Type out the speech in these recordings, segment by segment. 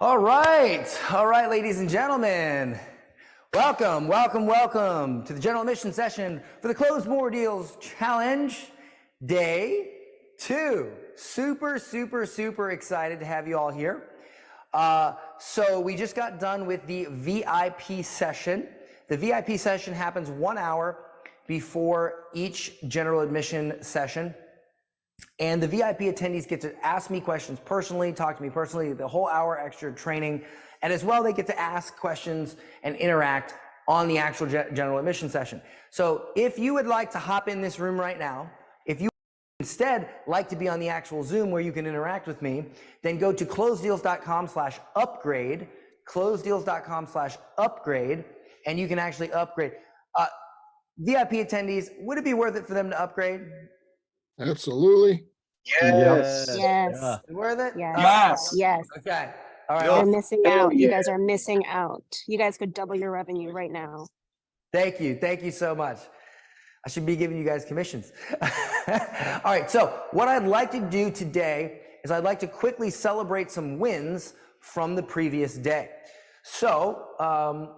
All right, ladies and gentlemen. Welcome to the general admission session for the Close More Deals Challenge, Day 2. Super excited to have you all here. So we just got done with the VIP session. The VIP session happens 1 hour before each general admission session. And the VIP attendees get to ask me questions personally, talk to me personally, the whole hour extra training. And as well, they get to ask questions and interact on the actual general admission session. So if you would like to hop in this room right now, if you instead like to be on the actual Zoom where you can interact with me, then go to closedeals.com/upgrade, closedeals.com/upgrade, and you can actually upgrade. VIP attendees, would it be worth it for them to upgrade? Absolutely. Yes. Yes. Worth it? Yes. Yes. Okay. All right. You're Awesome. missing out. You guys are missing out. You guys could double your revenue right now. Thank you. Thank you so much. I should be giving you guys commissions. All right. So what I'd like to do today is I'd like to quickly celebrate some wins from the previous day. So I'm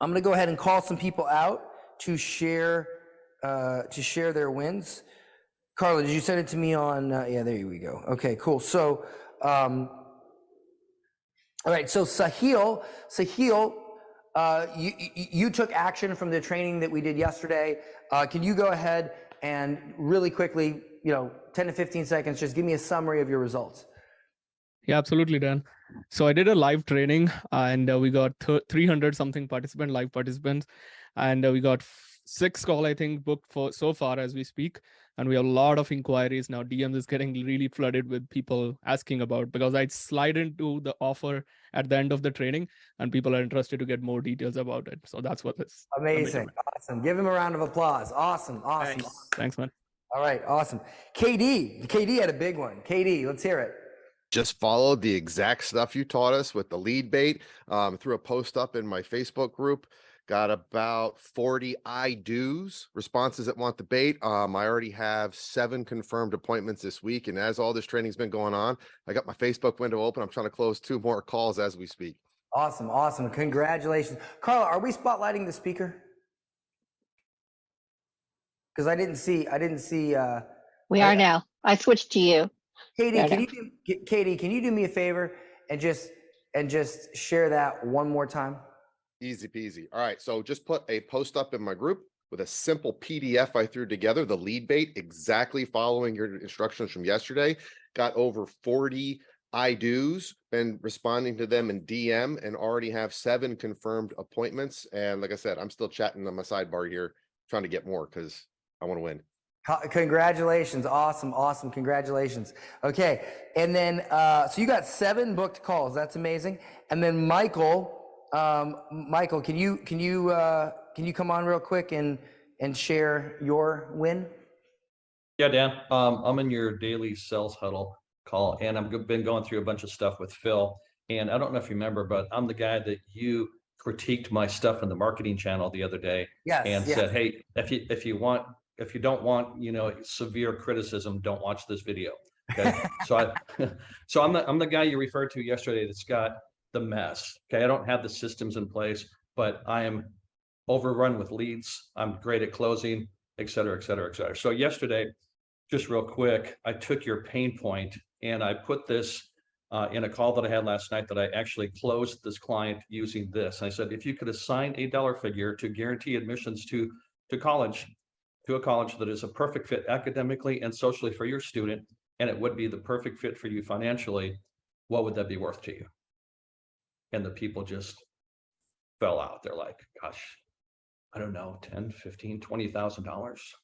going to go ahead and call some people out to share their wins. Carla, did you send it to me on? Yeah, there we go. Okay, cool. So, all right. So Sahil, you took action from the training that we did yesterday. Can you go ahead and really quickly, 10 to 15 seconds, just give me a summary of your results? Yeah, absolutely, Dan. So I did a live training and we got 300 something live participants, and we got 6 call, I think, booked for so far as we speak. And we have a lot of inquiries now. DMs is getting really flooded with people asking about, because I slide into the offer at the end of the training and people are interested to get more details about it. So that's what this. Amazing. Awesome. Give him a round of applause. Awesome. Thanks, man. All right. Awesome. KD had a big one. KD, let's hear it. Just followed the exact stuff you taught us with the lead bait. Threw a post up in my Facebook group. Got about 40 I do's, responses that want the bait. I already have 7 confirmed appointments this week. And as all this training's been going on, I got my Facebook window open. I'm trying to close 2 more calls as we speak. Awesome. Congratulations. Carla, are we spotlighting the speaker? Because I didn't see. We are now. I switched to you. Katie, can you do me a favor and just share that one more time? Easy peasy. All right. So just put a post up in my group with a simple PDF I threw together, the lead bait, exactly following your instructions from yesterday. Got over 40 I do's, been responding to them in DM, and already have 7 confirmed appointments. And like I said, I'm still chatting on my sidebar here, trying to get more because I want to win. Congratulations. Awesome. Congratulations. Okay. And then, so you got 7 booked calls. That's amazing. And then Michael, can you come on real quick and share your win? Yeah, Dan, I'm in your daily sales huddle call, and I've been going through a bunch of stuff with Phil. And I don't know if you remember, but I'm the guy that you critiqued my stuff in the marketing channel the other day. Yes, said, hey, if you don't want, severe criticism, don't watch this video. Okay. so I'm the guy you referred to yesterday that's got the mess. Okay. I don't have the systems in place, but I am overrun with leads. I'm great at closing, et cetera. So yesterday, just real quick, I took your pain point and I put this in a call that I had last night, that I actually closed this client using this. And I said, if you could assign a dollar figure to guarantee admissions to a college that is a perfect fit academically and socially for your student, and it would be the perfect fit for you financially, what would that be worth to you? And the people just fell out. They're like, gosh, I don't know, $10,000, $15,000, $20,000.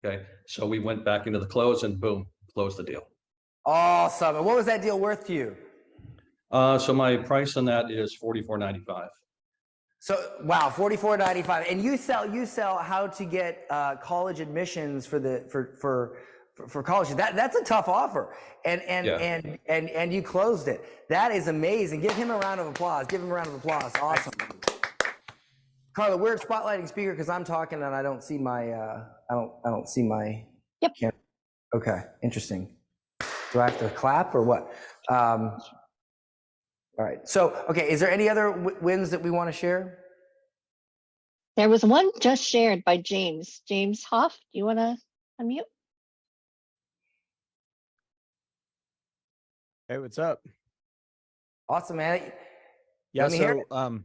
Okay. So we went back into the close and boom, closed the deal. Awesome. And what was that deal worth to you? So my price on that is $44.95. So wow, $44.95. And you sell how to get college admissions for college. That's a tough offer. And you closed it. That is amazing. Give him a round of applause. Awesome. Carla, we're spotlighting speaker because I'm talking and I don't see my I don't see my camera. Okay, interesting. Do I have to clap or what? All right. So, okay, is there any other wins that we want to share? There was one just shared by James. James Hoff, do you want to unmute? Hey, what's up? Awesome, man. Yeah, Let me hear so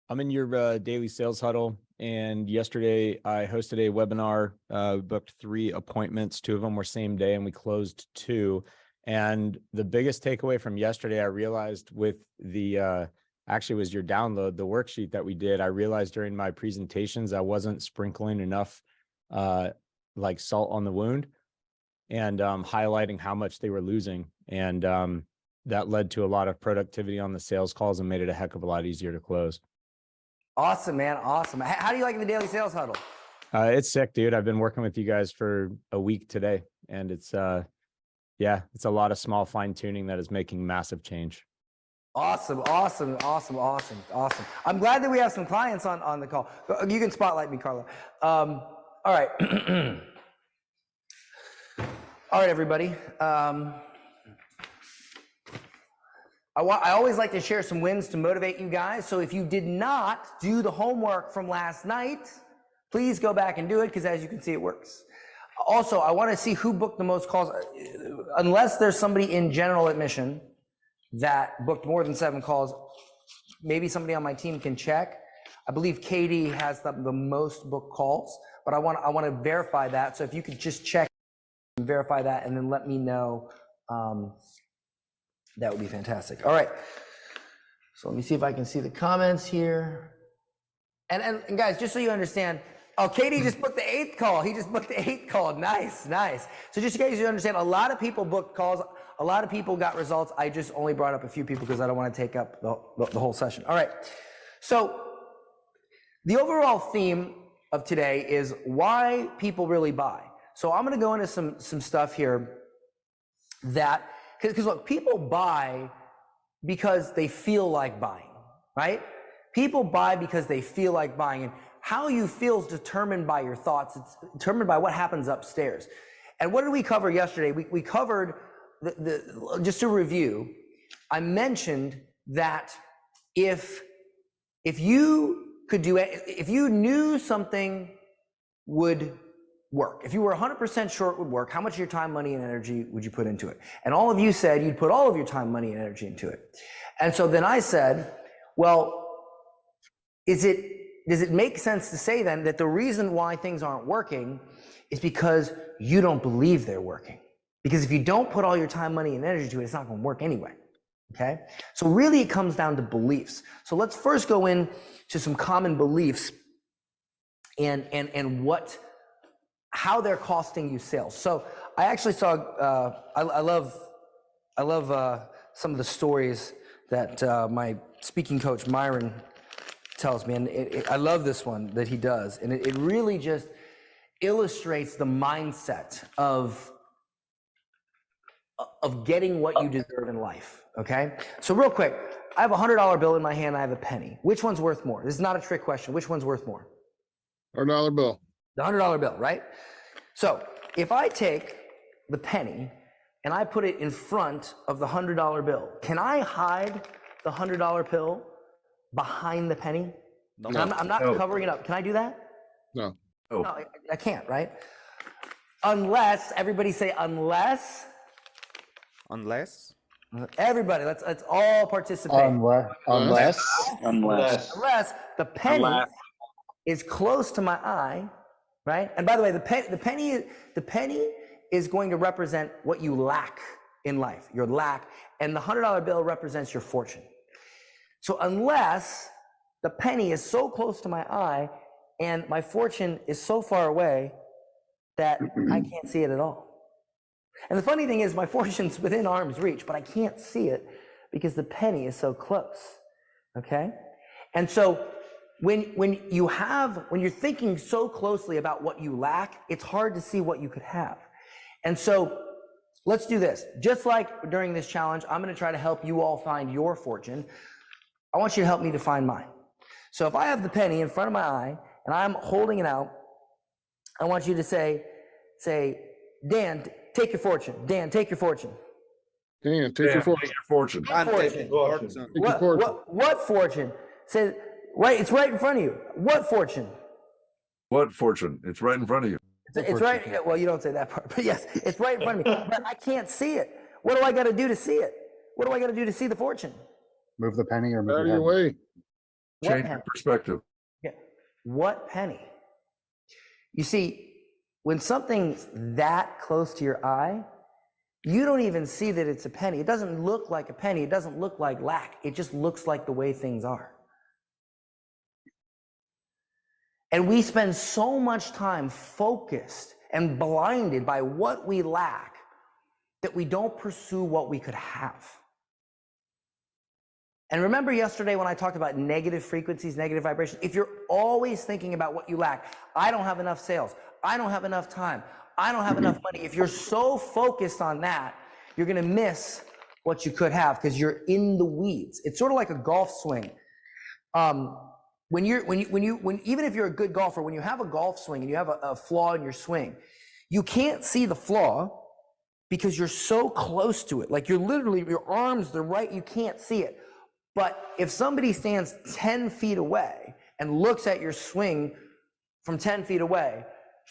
I'm in your daily sales huddle, and yesterday I hosted a webinar. We booked 3 appointments. 2 of them were same day, and we closed 2. And the biggest takeaway from yesterday, I realized with the actually was your download, the worksheet that we did. I realized during my presentations I wasn't sprinkling enough like salt on the wound and highlighting how much they were losing. And that led to a lot of productivity on the sales calls and made it a heck of a lot easier to close. Awesome, man. Awesome. How do you like the daily sales huddle? It's sick, dude. I've been working with you guys for a week today, and it's yeah, it's a lot of small fine tuning that is making massive change. Awesome, awesome, awesome, awesome, awesome. I'm glad that we have some clients on the call. You can spotlight me, Carla. All right. All right, everybody. I always like to share some wins to motivate you guys. So if you did not do the homework from last night, please go back and do it, because as you can see, it works. Also, I want to see who booked the most calls. Unless there's somebody in general admission that booked more than 7 calls, maybe somebody on my team can check. I believe Katie has the most booked calls, but I want to verify that. So if you could just check and verify that, and then let me know, that would be fantastic. All right. So let me see if I can see the comments here. And guys, just so you understand, oh, Katie just booked the 8th call. He just booked the 8th call. Nice, nice. So just in case you understand, a lot of people booked calls. A lot of people got results. I just only brought up a few people because I don't want to take up the whole session. All right. So the overall theme of today is why people really buy. So I'm going to go into some stuff here that, because look, people buy because they feel like buying, right? People buy because they feel like buying, and how you feel is determined by your thoughts. It's determined by what happens upstairs. And what did we cover yesterday? We covered just to review, I mentioned that if you could do it, if you knew something would work, if you were 100% sure it would work, how much of your time, money, and energy would you put into it? And all of you said you'd put all of your time, money, and energy into it. And so then I said, well, does it make sense to say then that the reason why things aren't working is because you don't believe they're working? Because if you don't put all your time, money, and energy to it, it's not going to work anyway. Okay? So really it comes down to beliefs. So let's first go into some common beliefs and how they're costing you sales. So I actually saw, I love some of the stories that my speaking coach Myron tells me, and I love this one that he does, and it really just illustrates the mindset of getting what you deserve in life. Okay, so real quick, I have a $100 bill in my hand. I have a penny. Which one's worth more? This is not a trick question. Which one's worth more? $100 bill. The $100 bill, right? So if I take the penny and I put it in front of the $100 bill, can I hide the $100 bill behind the penny? No. I'm not covering it up. Can I do that? No. No, I can't, right? Unless, everybody say unless. Unless Everybody, let's all participate. unless Unless the penny is close to my eye, right? And by the way, the penny is going to represent what you lack in life, your lack, and the $100 bill represents your fortune. So unless the penny is so close to my eye and my fortune is so far away that I can't see it at all. And the funny thing is, my fortune's within arm's reach, but I can't see it because the penny is so close. Okay? And so when you're thinking so closely about what you lack, it's hard to see what you could have. And so let's do this. Just like during this challenge, I'm going to try to help you all find your fortune. I want you to help me to find mine. So if I have the penny in front of my eye and I'm holding it out, I want you to say, Dan, take your fortune. Dan, take your fortune. Dan, take your fortune. Dan, take Fortune. fortune. Take your fortune. What fortune? Say right. It's right in front of you. What fortune? What fortune? It's right in front of you. It's right. Yeah, well, you don't say that part, but yes, it's right in front of me. But I can't see it. What do I got to do to see it? What do I got to do to see the fortune? Move the penny or move Out of your your head. way. What Change penny? your perspective. Yeah. What penny? You see, when something's that close to your eye, you don't even see that it's a penny. It doesn't look like a penny. It doesn't look like lack. It just looks like the way things are. And we spend so much time focused and blinded by what we lack that we don't pursue what we could have. And remember yesterday when I talked about negative frequencies, negative vibrations? If you're always thinking about what you lack, I don't have enough sales, I don't have enough time, I don't have enough money. If you're so focused on that, you're gonna miss what you could have because you're in the weeds. It's sort of like a golf swing. Even if you're a good golfer, when you have a golf swing and you have a flaw in your swing, you can't see the flaw because you're so close to it. Like you're literally, your arms, they're right, you can't see it. But if somebody stands 10 feet away and looks at your swing from 10 feet away,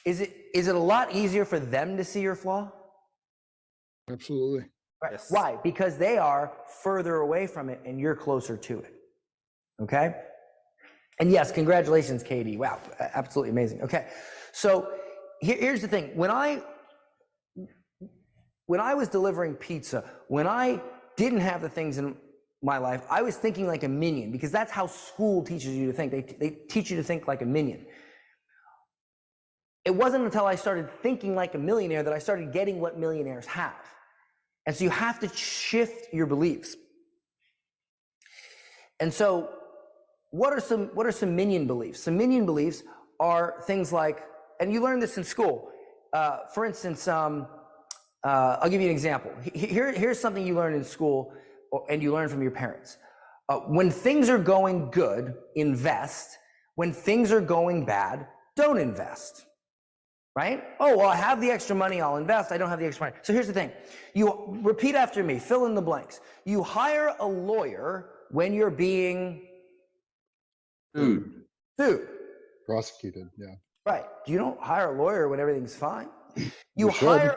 is it a lot easier for them to see your flaw? Absolutely. Right. Yes. Why? Because they are further away from it and you're closer to it. Okay? And yes, congratulations, Katie. Wow, absolutely amazing. Okay, so here's the thing. When I was delivering pizza, when I didn't have the things in my life, I was thinking like a minion because that's how school teaches you to think. They teach you to think like a minion. It wasn't until I started thinking like a millionaire that I started getting what millionaires have. And so you have to shift your beliefs. And so what are some minion beliefs? Some minion beliefs are things like, and you learn this in school. For instance, I'll give you an example. Here's something you learn in school and you learn from your parents. When things are going good, invest. When things are going bad, don't invest. Right? Oh, well, I have the extra money, I'll invest. I don't have the extra money. So here's the thing. You repeat after me, fill in the blanks. You hire a lawyer when you're being Dude. sued. Prosecuted, yeah. Right. You don't hire a lawyer when everything's fine. You should.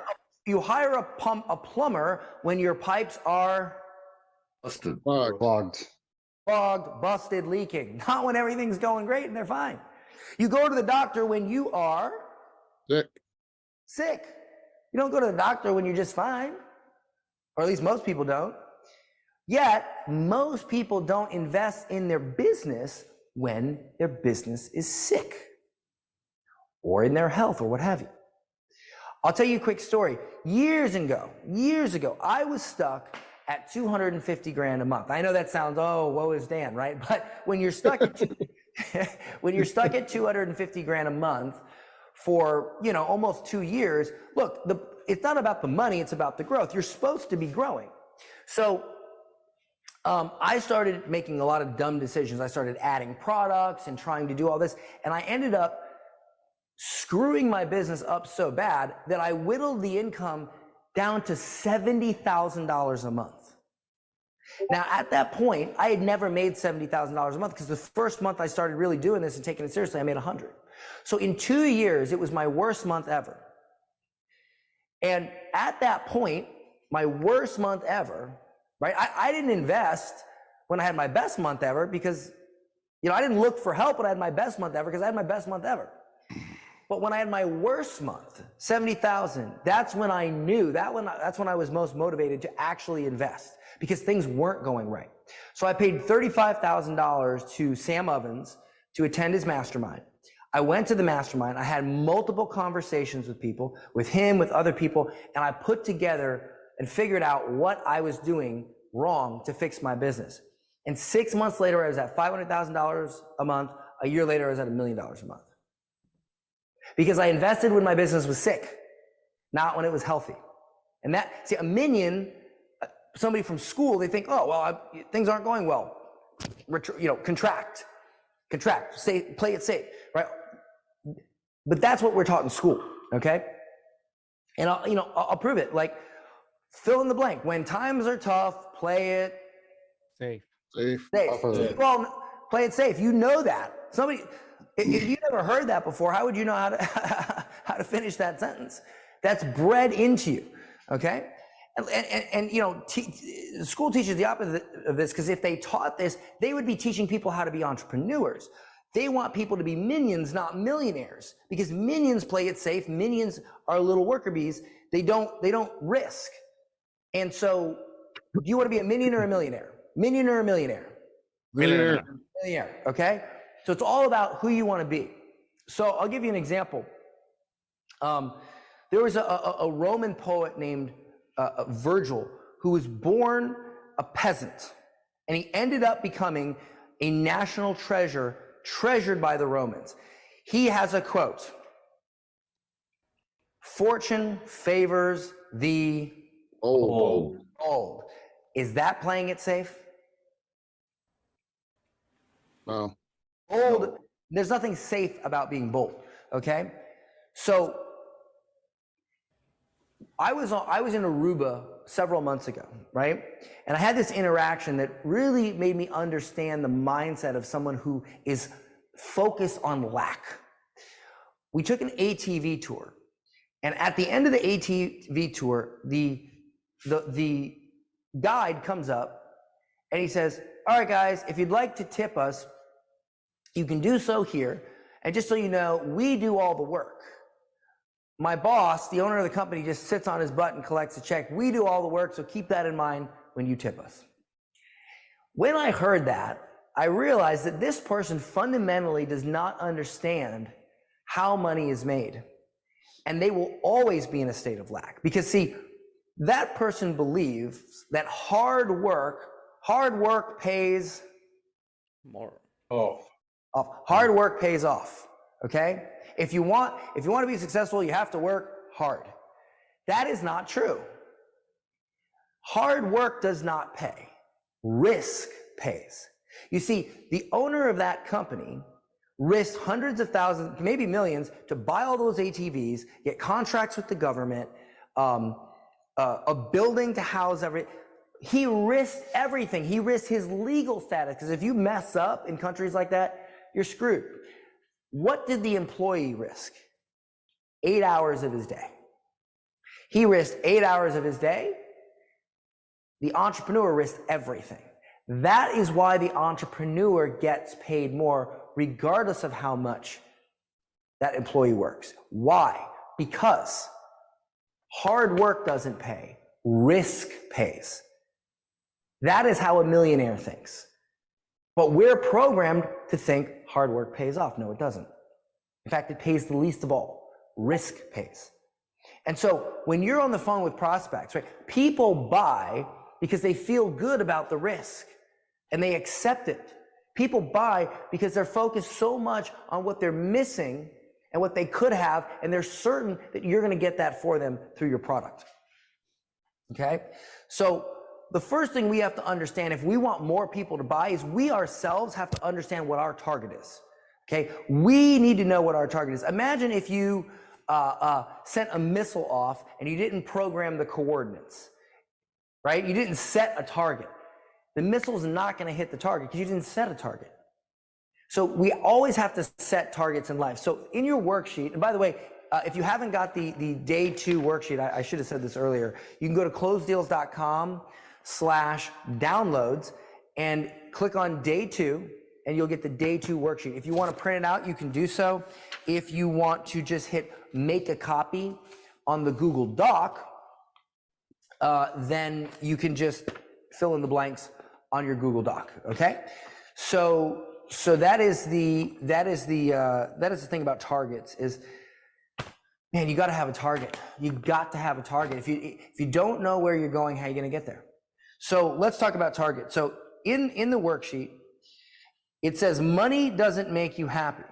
hire a plumber when your pipes are Busted. Clogged. clogged, busted, leaking. Not when everything's going great and they're fine. You go to the doctor when you are sick. You don't go to the doctor when you're just fine. Or at least most people don't. Yet, most people don't invest in their business when their business is sick. Or in their health or what have you. I'll tell you a quick story. Years ago, I was stuck at 250 grand a month. I know that sounds, oh, woe is Dan, right? But when you're stuck at when you're stuck at 250 grand a month for, almost 2 years, look, it's not about the money, it's about the growth. You're supposed to be growing. So I started making a lot of dumb decisions. I started adding products and trying to do all this, and I ended up screwing my business up so bad that I whittled the income down to $70,000 a month. Now, at that point, I had never made $70,000 a month because the first month I started really doing this and taking it seriously, I made 100. So in 2 years, it was my worst month ever. And at that point, my worst month ever, right? I didn't invest when I had my best month ever because, I didn't look for help when I had my best month ever because I had my best month ever. But when I had my worst month, 70,000, that's when I knew, that's when I was most motivated to actually invest because things weren't going right. So I paid $35,000 to Sam Ovens to attend his mastermind. I went to the mastermind. I had multiple conversations with people, with him, with other people, and I put together and figured out what I was doing wrong to fix my business. And 6 months later, I was at $500,000 a month. A year later, I was at $1 million a month. Because I invested when my business was sick, not when it was healthy. And a minion, somebody from school, they think, oh, well, things aren't going well. Contract, play it safe, right? But that's what we're taught in school, okay? And I'll prove it. Like, Fill in the blank. When times are tough, play it Safe. Safe. safe. Buffer. Well, play it safe. You know that. Somebody, if you never heard that before, how would you know how to how to finish that sentence? That's bred into you. Okay. And you know, school teaches the opposite of this, because if they taught this, they would be teaching people how to be entrepreneurs. They want people to be minions, not millionaires, because minions play it safe. Minions are little worker bees. They don't risk. And so, do you want to be a minion or a millionaire? Minion or a millionaire? Millionaire. Millionaire. Okay. So it's all about who you want to be. So I'll give you an example. There was a Roman poet named Virgil, who was born a peasant, and he ended up becoming a national treasure, treasured by the Romans. He has a quote: "Fortune favors the Oh, bold." Is that playing it safe? No. Bold, there's nothing safe about being bold, okay? So I was in Aruba several months ago, right? And I had this interaction that really made me understand the mindset of someone who is focused on lack. We took an ATV tour, and at the end of the ATV tour, the guide comes up and he says, "All right, guys, if you'd like to tip us, you can do so here. And just so you know, we do all the work. My boss, the owner of the company, just sits on his butt and collects a check. We do all the work, so keep that in mind when you tip us." When I heard that, I realized that this person fundamentally does not understand how money is made. And they will always be in a state of lack. Because see, that person believes that hard work pays More. off. Hard work pays off. Okay? If you want to be successful, you have to work hard. That is not true. Hard work does not pay. Risk pays. You see, the owner of that company risked hundreds of thousands, maybe millions, to buy all those ATVs, get contracts with the government, a building to house everything. He risked everything. He risked his legal status, because if you mess up in countries like that, you're screwed. What did the employee risk? 8 hours of his day. He risked 8 hours of his day. The entrepreneur risked everything. That is why the entrepreneur gets paid more, regardless of how much that employee works. Why? Because hard work doesn't pay. Risk pays. That is how a millionaire thinks. But we're programmed to think hard work pays off. No, it doesn't. In fact, it pays the least of all. Risk pays. And so when you're on the phone with prospects, right, people buy because they feel good about the risk and they accept it. People buy because they're focused so much on what they're missing and what they could have, and they're certain that you're going to get that for them through your product. Okay? So the first thing we have to understand, if we want more people to buy, is we ourselves have to understand what our target is. Okay? We need to know what our target is. Imagine if you sent a missile off and you didn't program the coordinates, right? You didn't set a target. The missile's not going to hit the target because you didn't set a target. So we always have to set targets in life. So in your worksheet, and by the way, if you haven't got the day 2 worksheet, I should have said this earlier, you can go to closedeals.com/downloads and click on day 2, and you'll get the day 2 worksheet. If you want to print it out, you can do so. If you want to just hit make a copy on the Google Doc, then you can just fill in the blanks on your Google Doc. Okay, so that is the thing about targets is, man, you got to have a target. You got to have a target. If you don't know where you're going, how are you going to get there? So let's talk about target. So in the worksheet, it says money doesn't make you happy,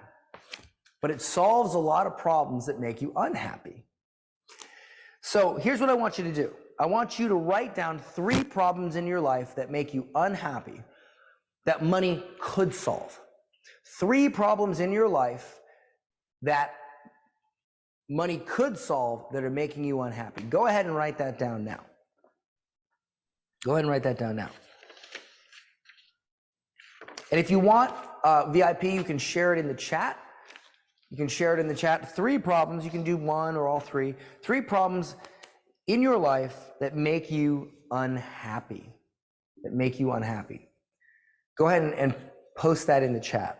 but it solves a lot of problems that make you unhappy. So here's what I want you to do. I want you to write down 3 problems in your life that make you unhappy that money could solve. 3 problems in your life that money could solve that are making you unhappy. Go ahead and write that down now. Go ahead and write that down now. And if you want VIP, you can share it in the chat. You can share it in the chat. 3 problems, you can do 1 or all 3. 3 problems in your life that make you unhappy. That make you unhappy. Go ahead and post that in the chat.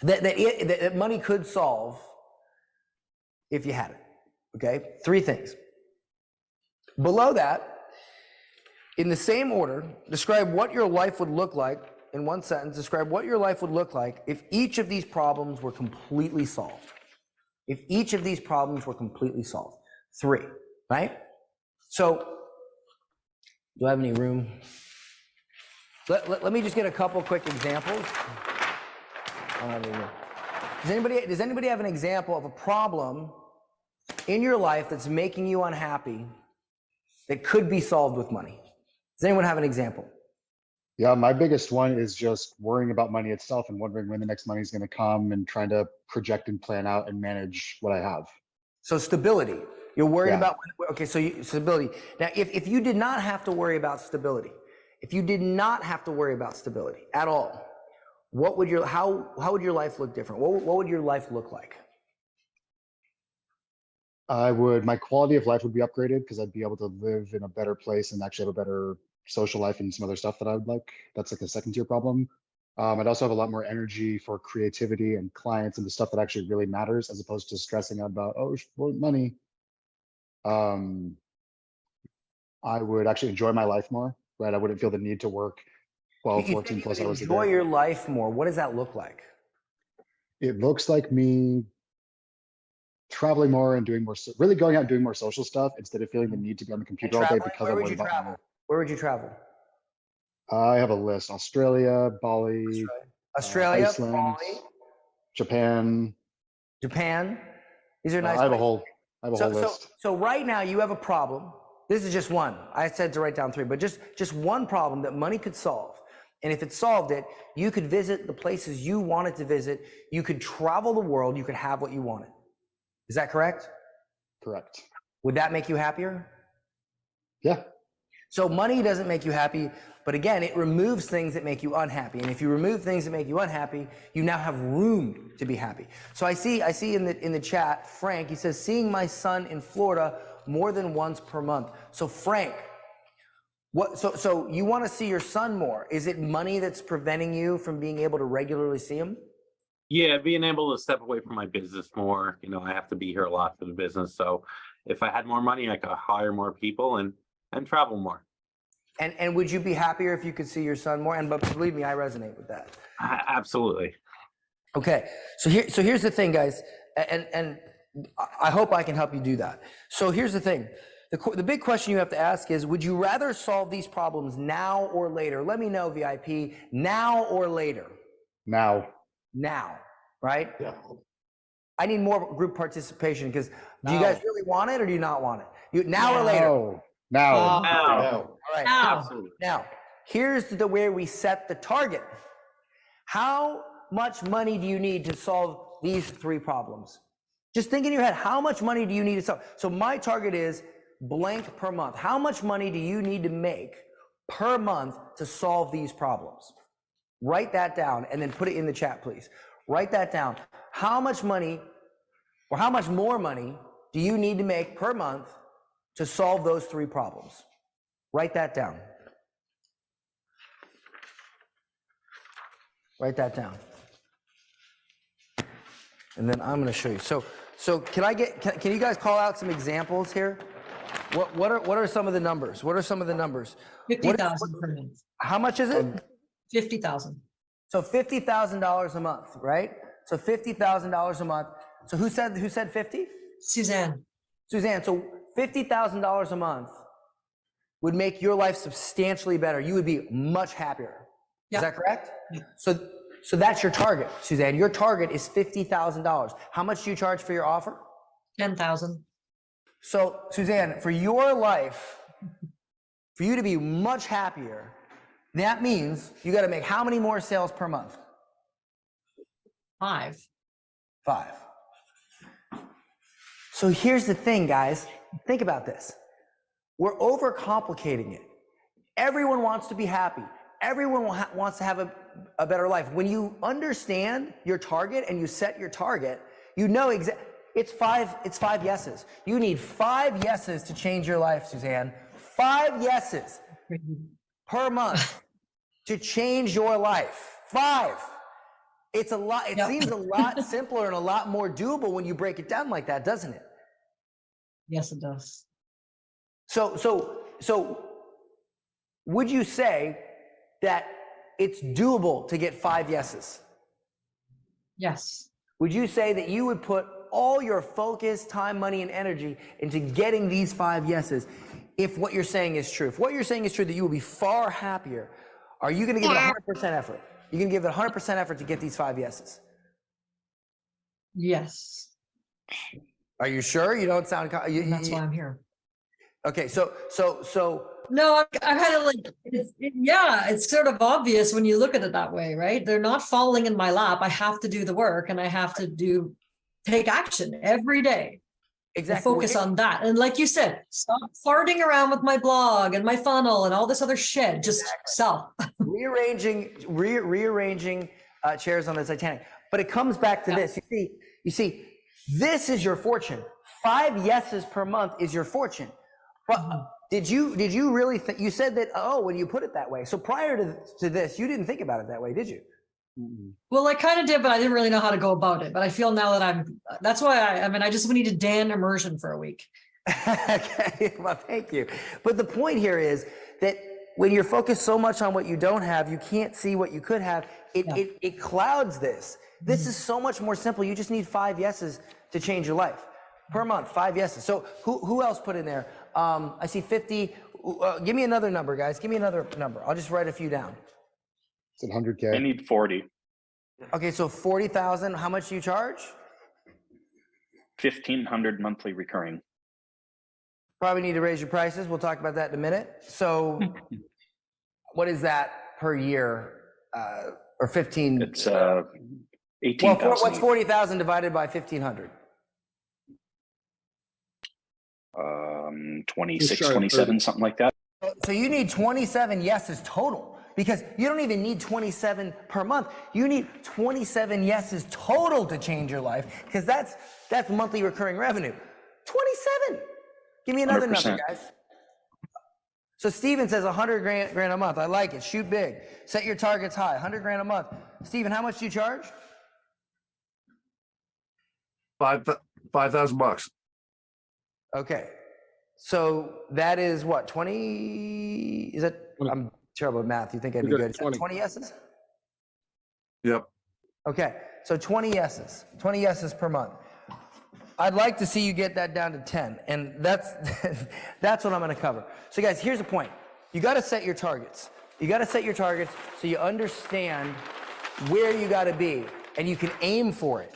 That money could solve if you had it. Okay? 3 things. Below that, in the same order, describe what your life would look like, in 1 sentence, describe what your life would look like if each of these problems were completely solved. If each of these problems were completely solved. 3, right? So, do I have any room? Let me just get a couple quick examples. I don't have any room. Does anybody have an example of a problem in your life that's making you unhappy that could be solved with money? Does anyone have an example? Yeah, my biggest one is just worrying about money itself and wondering when the next money is going to come and trying to project and plan out and manage what I have. So stability. You're worried Yeah. about, okay, so stability. Now, if you did not have to worry about stability, if you did not have to worry about stability at all, what would how would your life look different? What would your life look like? My quality of life would be upgraded because I'd be able to live in a better place and actually have a better social life and some other stuff that I would like. That's like a 2nd-tier problem. I'd also have a lot more energy for creativity and clients and the stuff that actually really matters, as opposed to stressing out about, money. I would actually enjoy my life more, right? I wouldn't feel the need to work 12, You 14 think plus you would hours a enjoy day. your life more. What does that look like? It looks like me traveling more and doing more, really going out and doing more social stuff instead of feeling the need to be on the computer all day Traveling? because Where I'm would worried you about travel? money. Where would you travel? I have a list: Australia, Bali, Australia, Iceland, Bali, Japan. Japan. These are nice I have a places. whole list. So right now you have a problem. This is just one. I said to write down 3, but just one problem that money could solve. And if it solved it, you could visit the places you wanted to visit. You could travel the world. You could have what you wanted. Is that correct? Correct. Would that make you happier? Yeah. So money doesn't make you happy, but again, it removes things that make you unhappy. And if you remove things that make you unhappy, you now have room to be happy. So I see in the chat, Frank, he says, seeing my son in Florida more than once per month. So Frank, so you want to see your son more. Is it money that's preventing you from being able to regularly see him? Yeah, being able to step away from my business more. I have to be here a lot for the business. So if I had more money, I could hire more people and travel more. And would you be happier if you could see your son more? But believe me, I resonate with that. Absolutely. Okay, so here's the thing, guys, and I hope I can help you do that. So here's the thing. The big question you have to ask is, would you rather solve these problems now or later? Let me know, VIP, now or later? Now. Now, right? Yeah. I need more group participation because do you guys really want it or do you not want it? Now or later? No. Now. Now. All right. Absolutely. Now, here's the way we set the target. How much money do you need to solve these 3 problems? Just think in your head, how much money do you need to solve? So my target is blank per month. How much money do you need to make per month to solve these problems? Write that down and then put it in the chat, please. Write that down. How much money or how much more money do you need to make per month to solve those 3 problems? Write that down. Write that down. And then I'm going to show you. So can you guys call out some examples here? What are some of the numbers? What are some of the numbers? 50,000 per month. How much is it? 50,000. So $50,000 a month, right? So $50,000 a month. So who said 50? Suzanne. Suzanne, so $50,000 a month would make your life substantially better. You would be much happier. Yeah. Is that correct? Yeah. So that's your target, Suzanne. Your target is $50,000. How much do you charge for your offer? 10,000. So Suzanne, for your life, for you to be much happier, that means you got to make how many more sales per month? 5. 5. So here's the thing, guys. Think about this. We're overcomplicating it. Everyone wants to be happy. Everyone wants to have a better life. When you understand your target and you set your target, you know exactly. It's five yeses. You need 5 yeses to change your life, Suzanne. 5 yeses per month to change your life. 5. It's a lot. It seems a lot simpler and a lot more doable when you break it down like that, doesn't it? Yes, it does. So would you say that it's doable to get 5 yeses? Yes. Would you say that you would put all your focus, time, money, and energy into getting these 5 yeses if what you're saying is true? If what you're saying is true, that you will be far happier, are you going to give it 100% effort? You're going to give it 100% effort to get these 5 yeses? Yes. Are you sure? You don't sound... That's why I'm here. Okay, so No, I kind of like, it's sort of obvious when you look at it that way, right? They're not falling in my lap. I have to do the work and I have to take action every day. Exactly. Focus on that. And like you said, stop farting around with my blog and my funnel and all this other shit. Just sell. rearranging chairs on the Titanic. But it comes back to this. You see, this is your fortune. 5 yeses per month is your fortune. But did you really think, you said that, when you put it that way. So prior to this, you didn't think about it that way, did you? Well, I kind of did, but I didn't really know how to go about it. But I feel now that that's why I just needed Dan immersion for a week. Okay, well, thank you. But the point here is that when you're focused so much on what you don't have, you can't see what you could have. It clouds this. This is so much more simple. You just need 5 yeses to change your life per month. 5 yeses. So who else put in there? I see 50. Give me another number, guys. Give me another number. I'll just write a few down. It's 100K. I need 40. Okay, so 40,000. How much do you charge? 1,500 monthly recurring. Probably need to raise your prices. We'll talk about that in a minute. So what is that per year? Or 15? It's 18,000. Well, what's 40,000 divided by 1,500? 26, 27, something like that. So you need 27 yeses total, because you don't even need 27 per month. You need 27 yeses total to change your life, because that's monthly recurring revenue. 27. Give me another 100%. number, guys. So Steven says 100 grand a month. I like it. Shoot big. Set your targets high. 100 grand a month. Steven, how much do you charge? $5,000. Okay. So that is what, 20? Is that, I'm terrible at math. You think I'd be good? Is that 20 yeses? Yep. Okay. So 20 yeses. 20 yeses per month. I'd like to see you get that down to 10. And that's what I'm going to cover. So guys, here's the point. You got to set your targets. You got to set your targets so you understand where you got to be and you can aim for it.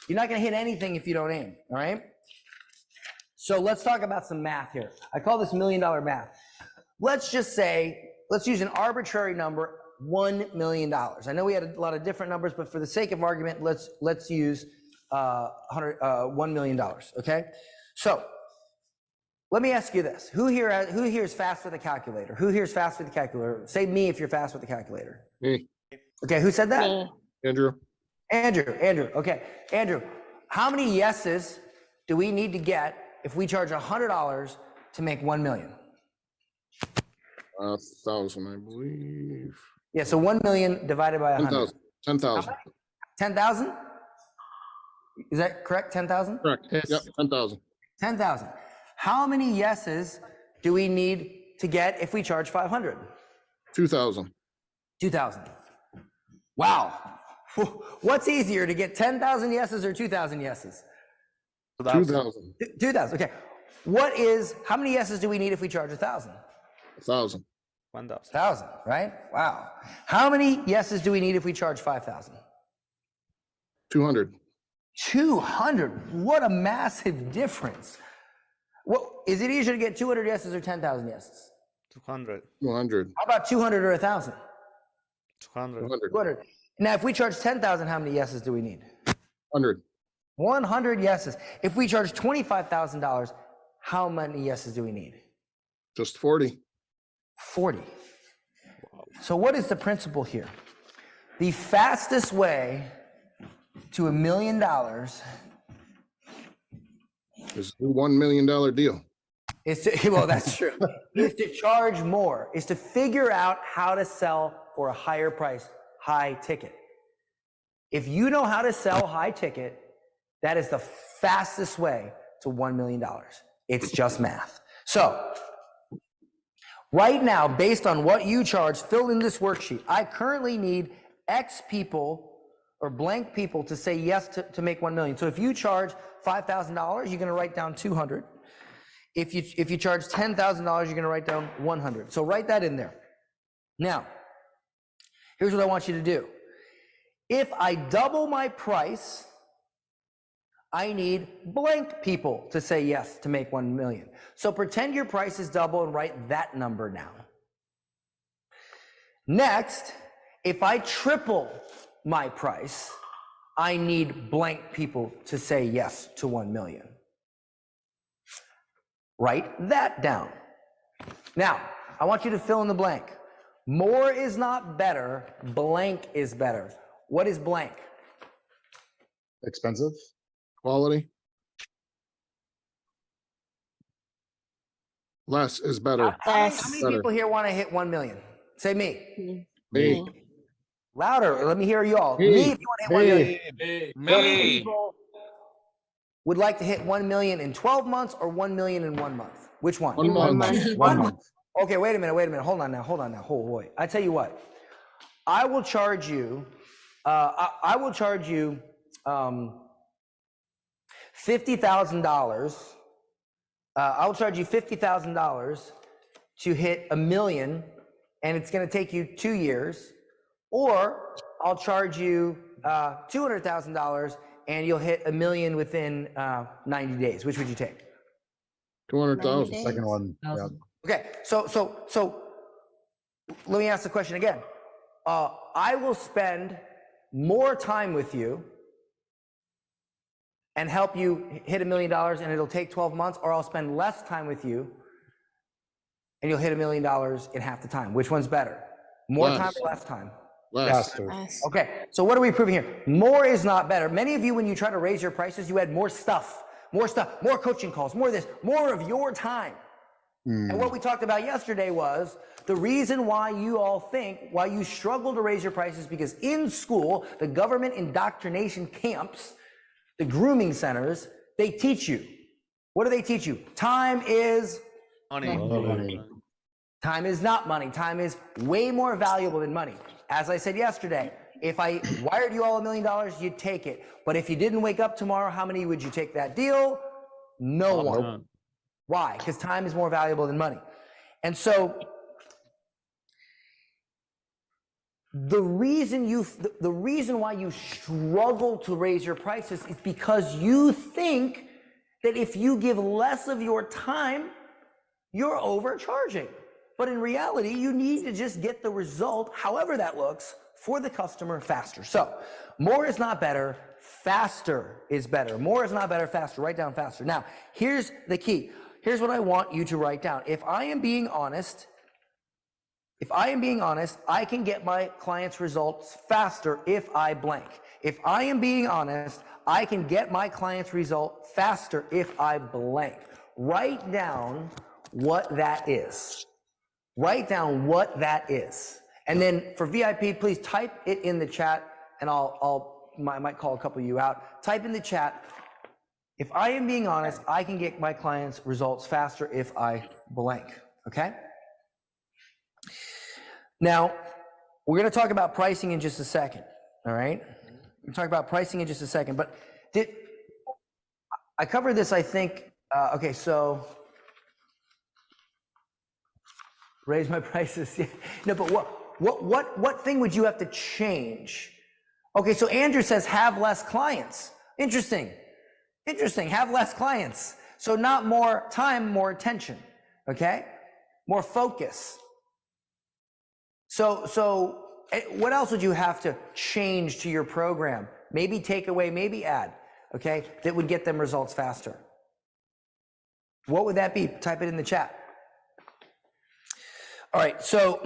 You're not going to hit anything if you don't aim. All right. So let's talk about some math here. I call this $1 million math. Let's just say, let's use an arbitrary number, $1 million. I know we had a lot of different numbers, but for the sake of argument, let's use $1 million. Okay. So let me ask you this: Who here is fast with a calculator? Who here is fast with a calculator? Say me if you're fast with a calculator. Me. Okay. Who said that? Me. Andrew. Andrew. Okay. Andrew, how many yeses do we need to get if we charge $100 to make 1 million? 1,000, I believe. Yeah, so 1 million divided by 100. 10,000. 10,000? Is that correct? 10,000? Correct. Yes. Yep, 10,000. 10,000. How many yeses do we need to get if we charge 500? 2,000. 2,000. Wow. What's easier, to get 10,000 yeses or 2,000 yeses? 2,000. 2,000. Okay. How many yeses do we need if we charge 1,000? 1,000. 1,000. 1,000, right? Wow. How many yeses do we need if we charge 5,000? 200. 200. What a massive difference. Well, is it easier to get 200 yeses or 10,000 yeses? 200. 200. How about 200 or 1,000? 200. 200. Now, if we charge 10,000, how many yeses do we need? 100. 100 yeses. If we charge $25,000, how many yeses do we need? Just 40. 40. So what is the principle here? The fastest way to $1 million It's a $1 million deal. is to, well, that's true, is to charge more, is to figure out how to sell for a higher price, high ticket. If you know how to sell high ticket, that is the fastest way to $1 million. It's just math. So right now, based on what you charge, fill in this worksheet. I currently need X people or blank people to say yes to make 1 million. So if you charge $5,000, you're going to write down 200. If you charge $10,000, you're going to write down 100. So write that in there. Now, here's what I want you to do. If I double my price, I need blank people to say yes to make 1 million. So pretend your price is double and write that number down. Next, if I triple my price, I need blank people to say yes to 1 million. Write that down. Now, I want you to fill in the blank. More is not better, blank is better. What is blank? Expensive. Quality. Less is better. How many people here want to hit 1 million? Say me. Me. Louder. Let me hear you all. Me. Me, if you want to hit 1 million. How many people would like to hit 1 million in 12 months or 1 million in 1 month? Which one? 1 month. 1 month. Okay, wait a minute. Hold on now. Oh boy. I tell you what. I will charge you. I will charge you $50,000. I will charge you $50,000 to hit 1 million, and it's going to take you 2 years. Or I'll charge you $200,000, and you'll hit 1 million within 90 days. Which would you take? 200,000. Second one. Yeah. Okay, so let me ask the question again. I will spend more time with you and help you hit $1 million, and it'll take 12 months, or I'll spend less time with you and you'll hit $1 million in half the time. Which one's better? More time or less time? Less. Faster. Okay, so what are we proving here? More is not better. Many of you, when you try to raise your prices, you add more stuff, more coaching calls, more of this, more of your time. And what we talked about yesterday was the reason why why you struggle to raise your prices, because in school, the government indoctrination camps, the grooming centers, they teach you. What do they teach you? Time is Money. Time is not money. Time is way more valuable than money. As I said yesterday, if I wired you all $1 million, you'd take it. But if you didn't wake up tomorrow, how many would you take that deal? No one. Why? Because time is more valuable than money. And so the reason why you struggle to raise your prices is because you think that if you give less of your time, you're overcharging. But in reality, you need to just get the result, however that looks, for the customer faster. So more is not better, faster is better. More is not better, faster. Write down faster. Now, here's the key. Here's what I want you to write down. If I am being honest, I can get my clients' results faster if I blank. If I am being honest, I can get my clients' result faster if I blank. Write down what that is. Write down what that is. And then for VIP, please type it in the chat, and I might call a couple of you out. Type in the chat. If I am being honest, I can get my clients' results faster if I blank, okay? Now, we're gonna talk about pricing in just a second, all right? We'll talk about pricing in just a second, but I covered this, I think, okay, so raise my prices, yeah. No, but what thing would you have to change? Okay, so Andrew says have less clients. Interesting, have less clients. So not more time, more attention, okay? More focus. So what else would you have to change to your program? Maybe take away, maybe add, okay? That would get them results faster. What would that be? Type it in the chat. All right, so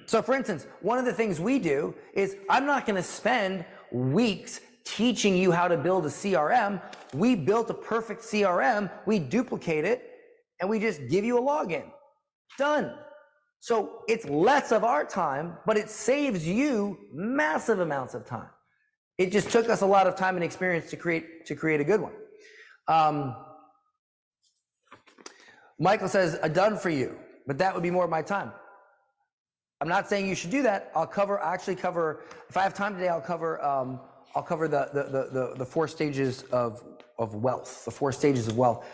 so for instance, one of the things we do is I'm not going to spend weeks teaching you how to build a CRM. We built a perfect CRM, we duplicate it, and we just give you a login. Done. So it's less of our time, but it saves you massive amounts of time. It just took us a lot of time and experience to create a good one. Michael says, done for you, but that would be more of my time. I'm not saying you should do that. Actually cover, if I have time today, I'll cover the 4 stages of wealth, the 4 stages of wealth.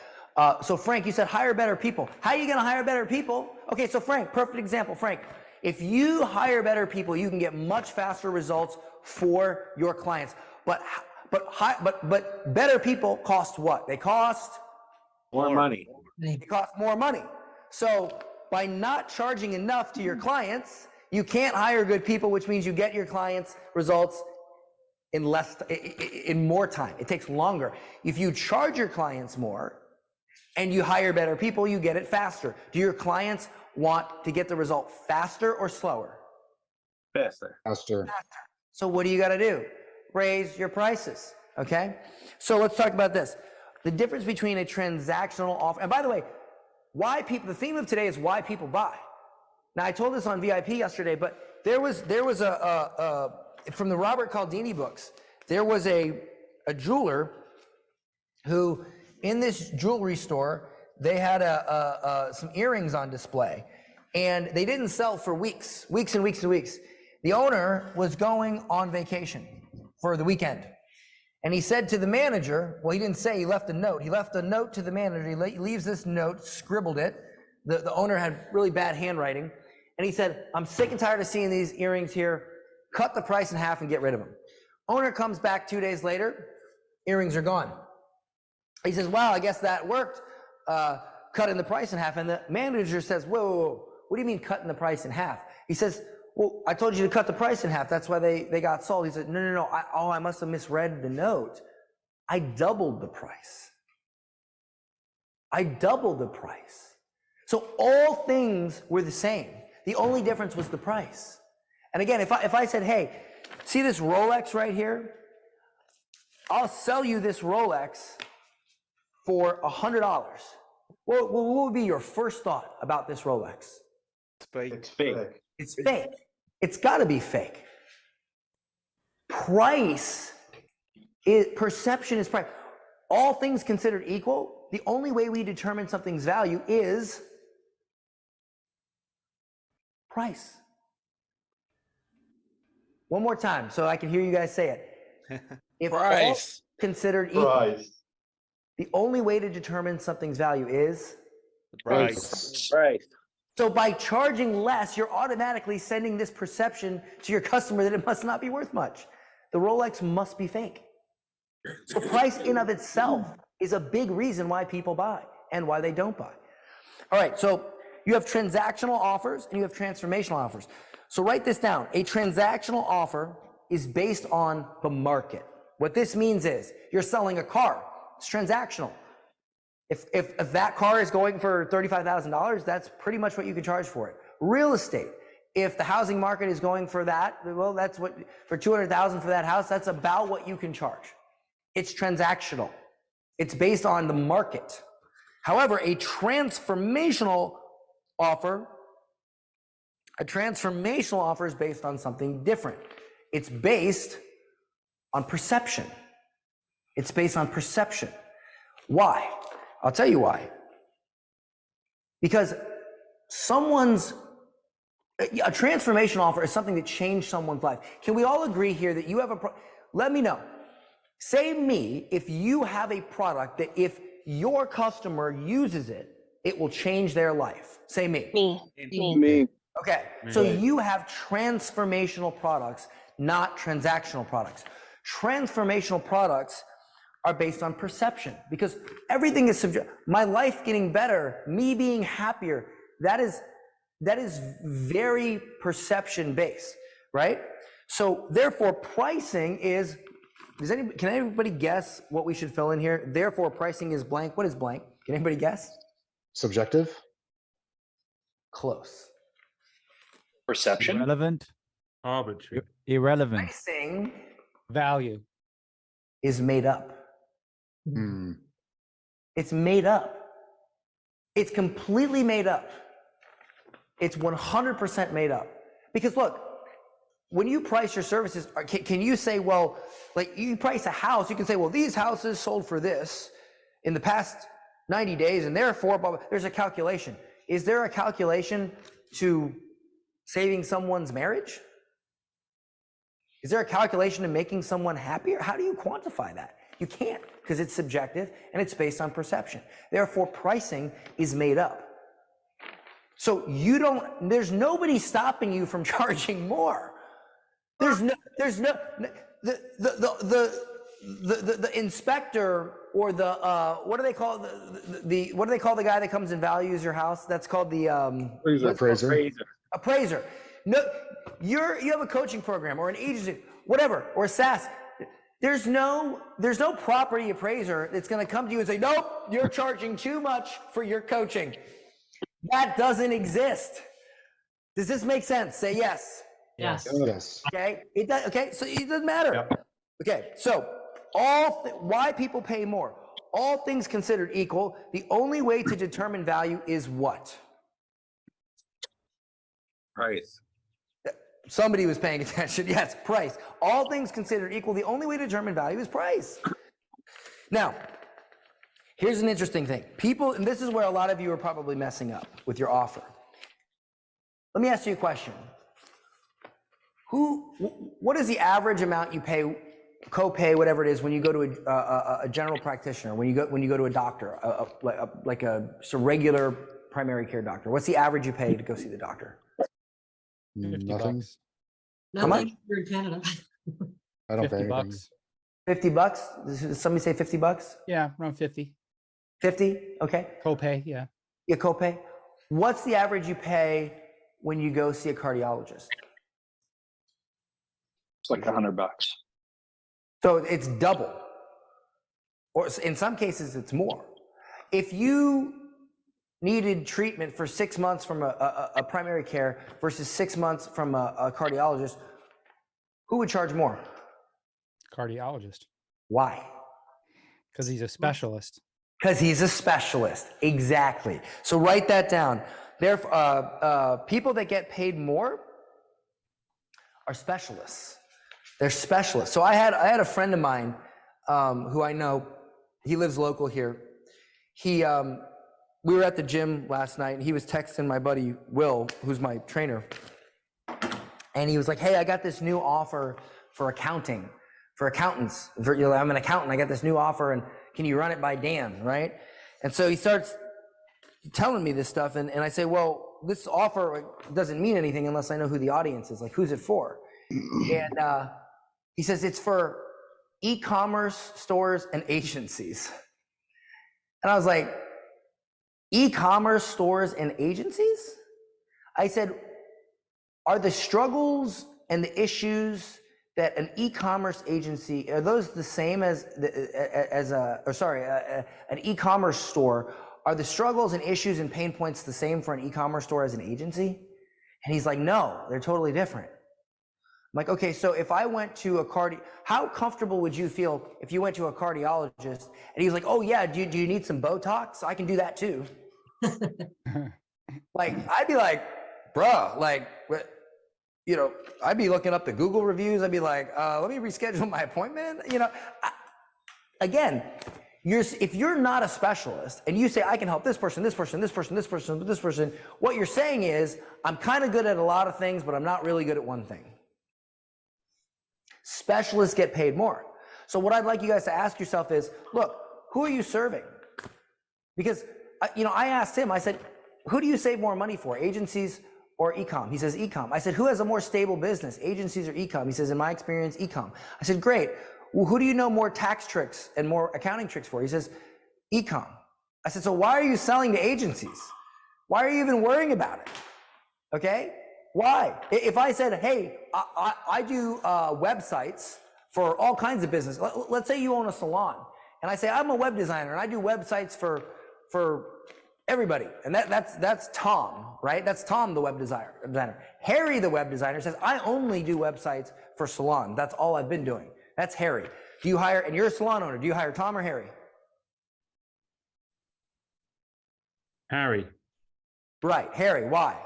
So Frank, you said hire better people. How are you going to hire better people? Okay, so Frank, perfect example. Frank, if you hire better people, you can get much faster results for your clients. But better people cost what? They cost More money. They cost more money. So by not charging enough to your clients, you can't hire good people, which means you get your clients results in more time. It takes longer. If you charge your clients more and you hire better people, you get it faster. Do your clients want to get the result faster or slower? Faster. Faster. So what do you got to do? Raise your prices. Okay. So let's talk about this. The difference between a transactional offer, and by the way, the theme of today is why people buy. Now I told this on VIP yesterday, but there was from the Robert Cialdini books, there was a jeweler who, in this jewelry store, they had some earrings on display, and they didn't sell for weeks and weeks and weeks. The owner was going on vacation for the weekend, and he said to the manager, well, he didn't say, he left a note. He left a note to the manager. He leaves this note, scribbled it. The owner had really bad handwriting, and he said, I'm sick and tired of seeing these earrings here. Cut the price in half and get rid of them. Owner comes back 2 days later, earrings are gone. He says, wow, I guess that worked, cutting the price in half. And the manager says, whoa, what do you mean cutting the price in half? He says, well, I told you to cut the price in half. That's why they got sold. He said, no. I must have misread the note. I doubled the price. I doubled the price. So all things were the same. The only difference was the price. And again, if I said, hey, see this Rolex right here? I'll sell you this Rolex for $100. What would be your first thought about this Rolex? It's fake. It's fake. It's fake. It's got to be fake. Perception is price. All things considered equal, the only way we determine something's value is price. One more time so I can hear you guys say it. If all considered equal, the only way to determine something's value is Price. Right. So by charging less, you're automatically sending this perception to your customer that it must not be worth much. The Rolex must be fake. So price in of itself is a big reason why people buy and why they don't buy. All right, so you have transactional offers and you have transformational offers. So write this down. A transactional offer is based on the market. What this means is you're selling a car. It's transactional. If that car is going for $35,000, that's pretty much what you can charge for it. Real estate. If the housing market is going for that, well, that's what, for $200,000 for that house, that's about what you can charge. It's transactional. It's based on the market. However, a transformational offer is based on something different. It's based on perception. It's based on perception. Why? I'll tell you why. Because a transformational offer is something that changed someone's life. Can we all agree here that you have let me know. Say me if you have a product that if your customer uses it, it will change their life. Say me. Me. Okay, so you have transformational products, not transactional products. Transformational products are based on perception because everything is subjective. My life getting better, me being happier, that is very perception based, right? So therefore pricing is, can anybody guess what we should fill in here? Therefore pricing is blank. What is blank? Can anybody guess? Subjective. Close. Perception. Irrelevant. Arbitrary. Irrelevant. Pricing Value. is made up. Hmm. It's made up. It's completely made up. It's 100% made up. Because look, when you price your services, can you say, well, like you price a house, you can say, well, these houses sold for this in the past 90 days, and therefore, blah, blah. There's a calculation. Is there a calculation to saving someone's marriage? Is there a calculation to making someone happier? How do you quantify that? You can't, because it's subjective and it's based on perception. Therefore, pricing is made up. So there's nobody stopping you from charging more. The inspector or what do they call what do they call the guy that comes and values your house? That's called the appraiser. No, you have a coaching program or an agency, whatever, or a SaaS. There's no property appraiser that's going to come to you and say, nope, you're charging too much for your coaching. That doesn't exist. Does this make sense? Say yes. Yes. Yes. Okay. It does. Okay. So it doesn't matter. Yep. Okay. So why people pay more? All things considered equal, the only way to determine value is what? Price. Somebody was paying attention. Yes, price. All things considered equal, the only way to determine value is price. Now, here's an interesting thing. People, and this is where a lot of you are probably messing up with your offer. Let me ask you a question. What is the average amount you pay, co-pay, whatever it is, when you go to a general practitioner, when you go to a doctor, like a regular primary care doctor? What's the average you pay to go see the doctor? Nothing. How much? Here in Canada. I don't pay 50 anything. bucks. $50? Did somebody say $50? Yeah, around 50. 50? Okay. Copay, yeah. Yeah, copay. What's the average you pay when you go see a cardiologist? It's like $100. So it's double. Or in some cases, it's more. If you needed treatment for 6 months from a primary care versus 6 months from a cardiologist, who would charge more? Cardiologist. Why? Because he's a specialist. Because he's a specialist. Exactly. So write that down. People that get paid more are specialists. They're specialists. So I had a friend of mine who I know. He lives local here. We were at the gym last night, and he was texting my buddy Will, who's my trainer, and he was like, "Hey, I got this new offer for accounting, for accountants. I'm an accountant. I got this new offer, and can you run it by Dan, right?" And so he starts telling me this stuff, and I say, "Well, this offer doesn't mean anything unless I know who the audience is. Like, who's it for?" And he says it's for e-commerce stores and agencies. And I was like, e-commerce stores and agencies? I said, are the struggles and the issues that an e-commerce agency, are those the same as an e-commerce store? Are the struggles and issues and pain points the same for an e-commerce store as an agency? And he's like, no, they're totally different. I'm like, okay, so if I went to how comfortable would you feel if you went to a cardiologist and he's like, oh yeah, do you need some Botox? I can do that too. Like, I'd be like, bruh, like, you know, I'd be looking up the Google reviews. I'd be like, let me reschedule my appointment. You know, again, if you're not a specialist and you say, I can help this person, this person, this person, this person, this person, what you're saying is, I'm kind of good at a lot of things, but I'm not really good at one thing. Specialists get paid more. So what I'd like you guys to ask yourself is, look, who are you serving? Because, you know, I asked him, I said, who do you save more money for, agencies or e-com? He says, e-com. I said, who has a more stable business, agencies or e-com? He says, in my experience, e-com. I said, great. Well, who do you know more tax tricks and more accounting tricks for? He says, e-com. I said, so why are you selling to agencies? Why are you even worrying about it? Okay? Why? If I said, hey, I do websites for all kinds of business. Let's say you own a salon, and I say, I'm a web designer, and I do websites for Everybody. And that's Tom, right? That's Tom, the web designer. Harry, the web designer, says, I only do websites for salons. That's all I've been doing. That's Harry. Do you hire, and you're a salon owner, do you hire Tom or Harry? Harry, Right, Harry. Why?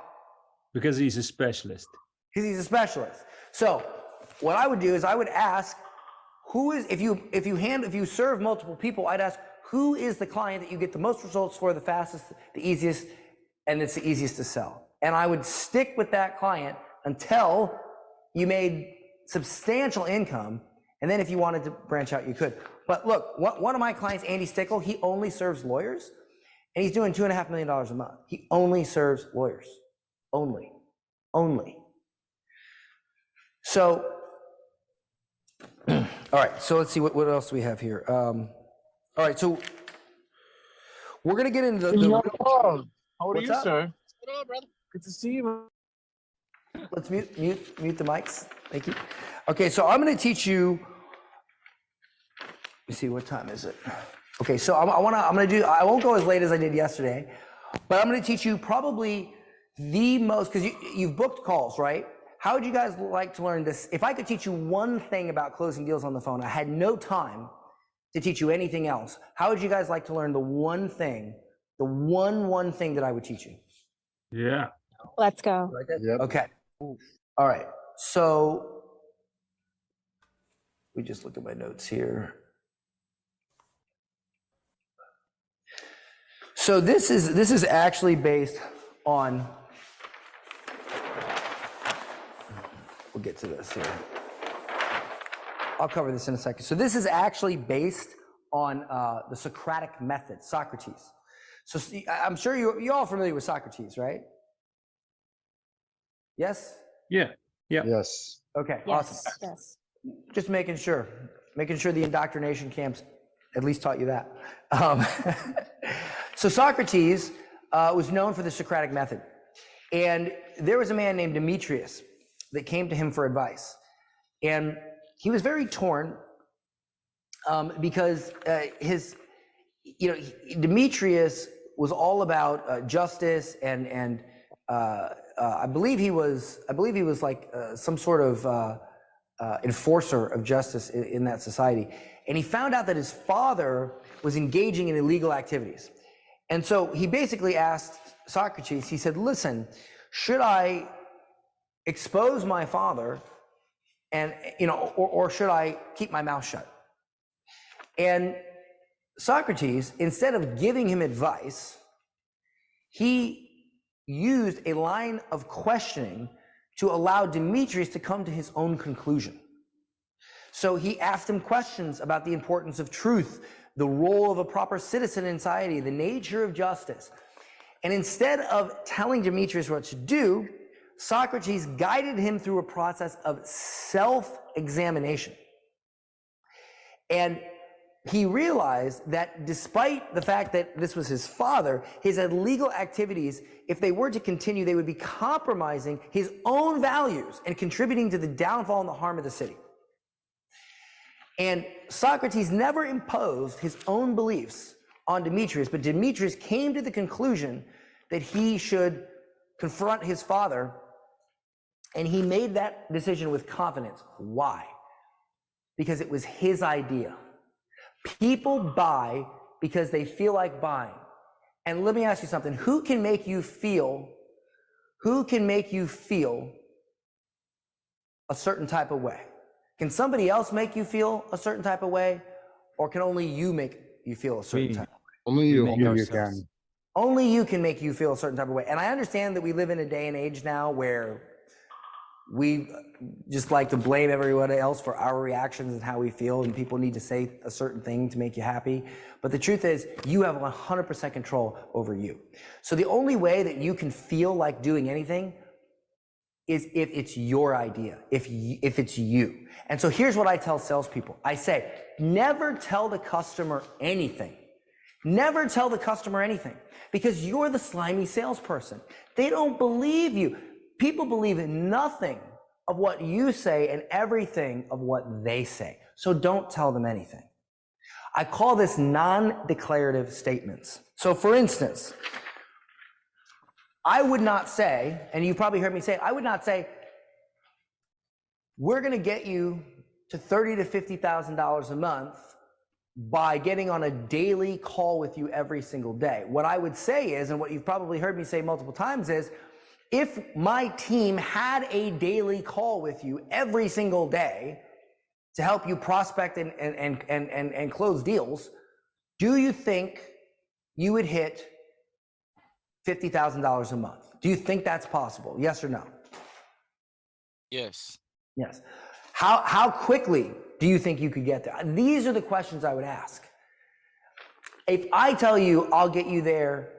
because he's a specialist. Because he's a specialist. So what I would do is I would ask, who is, if you serve multiple people, I'd ask, who is the client that you get the most results for, the fastest, the easiest, and it's the easiest to sell? And I would stick with that client until you made substantial income. And then if you wanted to branch out, you could. But look, one of my clients, Andy Stickle, he only serves lawyers, and he's doing $2.5 million a month. He only serves lawyers. Only. So, all right, so let's see, what else do we have here? All right, so we're gonna get into the How are What's you, up? sir? What's up, brother? Good to see you. Let's mute the mics. Thank you. Okay, so I'm going to teach you. Let me see, what time is it? Okay, so I'm going to do. I won't go as late as I did yesterday, but I'm going to teach you probably the most, because you've booked calls, right? How would you guys like to learn this? If I could teach you one thing about closing deals on the phone, I had no time to teach you anything else. How would you guys like to learn the one thing, the one thing that I would teach you? Yeah. Let's go. Yep. Okay. All right. So we just look at my notes here. So this is actually based on, we'll get to this here. I'll cover this in a second. So this is actually based on the Socratic method, Socrates. So I'm sure you're all familiar with Socrates, right? Yes? Yeah. Yes. Okay, Yes, awesome. yes. Just making sure the indoctrination camps at least taught you that. So Socrates was known for the Socratic method. And there was a man named Demetrius that came to him for advice. And he was very torn because Demetrius was all about justice and I believe he was like some sort of enforcer of justice in that society. And he found out that his father was engaging in illegal activities. And so he basically asked Socrates, he said, listen, should I expose my father and, or should I keep my mouth shut? And Socrates, instead of giving him advice, he used a line of questioning to allow Demetrius to come to his own conclusion. So he asked him questions about the importance of truth, the role of a proper citizen in society, the nature of justice. And instead of telling Demetrius what to do, Socrates guided him through a process of self-examination. And he realized that despite the fact that this was his father, his illegal activities, if they were to continue, they would be compromising his own values and contributing to the downfall and the harm of the city. And Socrates never imposed his own beliefs on Demetrius, but Demetrius came to the conclusion that he should confront his father, and he made that decision with confidence. Why? Because it was his idea. People buy because they feel like buying. And let me ask you something. Who can make you feel a certain type of way? Can somebody else make you feel a certain type of way? Or can only you make you feel a certain type of way? Only you. You can. Only you can make you feel a certain type of way. And I understand that we live in a day and age now where we just like to blame everyone else for our reactions and how we feel, and people need to say a certain thing to make you happy. But the truth is, you have 100% control over you. So the only way that you can feel like doing anything is if it's your idea, if it's you. And so here's what I tell salespeople. I say, never tell the customer anything. Never tell the customer anything, because you're the slimy salesperson. They don't believe you. People believe in nothing of what you say and everything of what they say. So don't tell them anything. I call this non-declarative statements. So for instance, I would not say, and you probably heard me say it, I would not say, we're going to get you to $30,000 to $50,000 a month by getting on a daily call with you every single day. What I would say is, and what you've probably heard me say multiple times is, if my team had a daily call with you every single day to help you prospect and close deals, do you think you would hit $50,000 a month? Do you think that's possible? Yes or no? Yes. Yes. How quickly do you think you could get there? These are the questions I would ask. If I tell you I'll get you there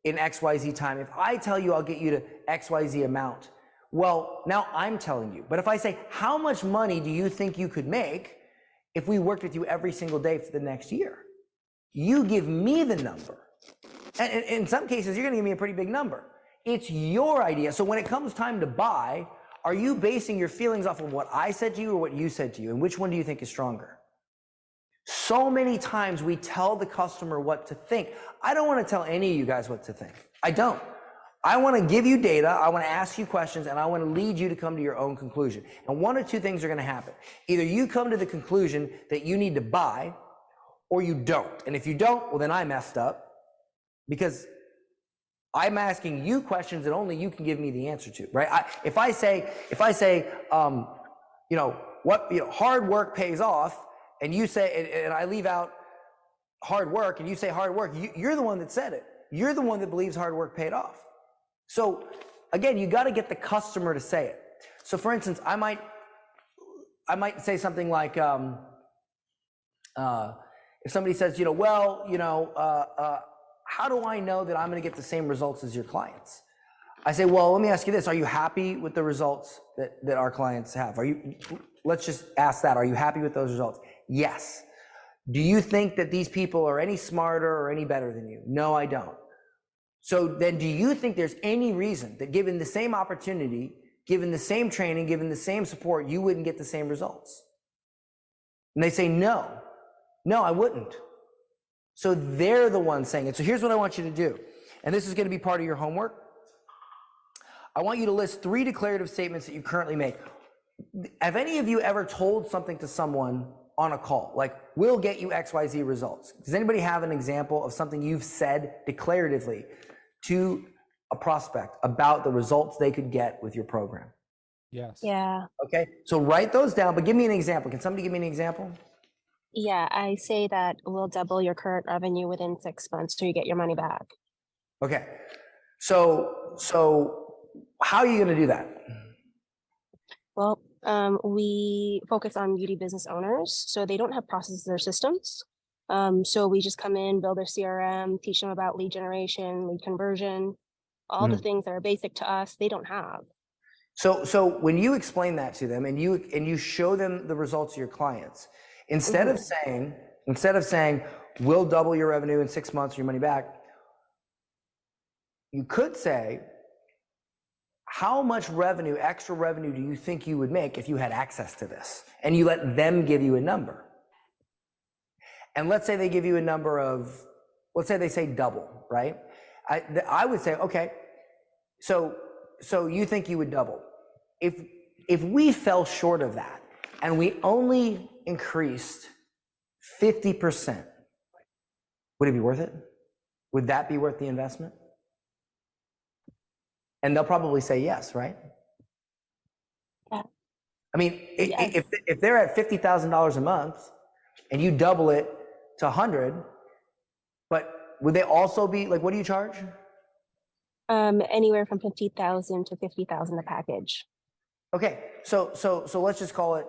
in XYZ time, if I tell you I'll get you to XYZ amount, well, now I'm telling you. But if I say, how much money do you think you could make if we worked with you every single day for the next year? You give me the number. And in some cases, you're going to give me a pretty big number. It's your idea. So when it comes time to buy, are you basing your feelings off of what I said to you or what you said to you? And which one do you think is stronger? So many times we tell the customer what to think. I don't want to tell any of you guys what to think. I don't. I want to give you data. I want to ask you questions, and I want to lead you to come to your own conclusion. And one or two things are going to happen. Either you come to the conclusion that you need to buy, or you don't. And if you don't, well, then I messed up, because I'm asking you questions that only you can give me the answer to, right? If I say, hard work pays off, and you say, and I leave out hard work, and you say hard work, you're the one that said it. You're the one that believes hard work paid off. So again, you got to get the customer to say it. So for instance, I might say something like, if somebody says, how do I know that I'm going to get the same results as your clients? I say, well, let me ask you this. Are you happy with the results that our clients have? Let's just ask that. Are you happy with those results? Yes. Do you think that these people are any smarter or any better than you? No, I don't. So then do you think there's any reason that given the same opportunity, given the same training, given the same support, you wouldn't get the same results? And they say, no, I wouldn't. So they're the ones saying it. So here's what I want you to do. And this is going to be part of your homework. I want you to list 3 declarative statements that you currently make. Have any of you ever told something to someone on a call, like, we'll get you XYZ results? Does anybody have an example of something you've said declaratively to a prospect about the results they could get with your program? Yes. Yeah. Okay, so write those down, but give me an example. Can somebody give me an example? Yeah, I say that we'll double your current revenue within 6 months so you get your money back. Okay, so how are you going to do that? Well, we focus on beauty business owners, so they don't have processes or systems. So we just come in, build their CRM, teach them about lead generation, lead conversion, all the things that are basic to us, they don't have. So when you explain that to them and you show them the results of your clients, instead of saying, we'll double your revenue in 6 months, your money back, you could say, how much revenue, extra revenue, do you think you would make if you had access to this? And you let them give you a number. And let's say they give you a number of, let's say they say double, right? I would say, okay, so you think you would double. If we fell short of that and we only increased 50%, would it be worth it? Would that be worth the investment? And they'll probably say yes, right? Yeah. I mean, Yes. if they're at $50,000 a month and you double it to 100, but would they also be like, what do you charge? Anywhere from 50,000 to 50,000 a package. Okay, so let's just call it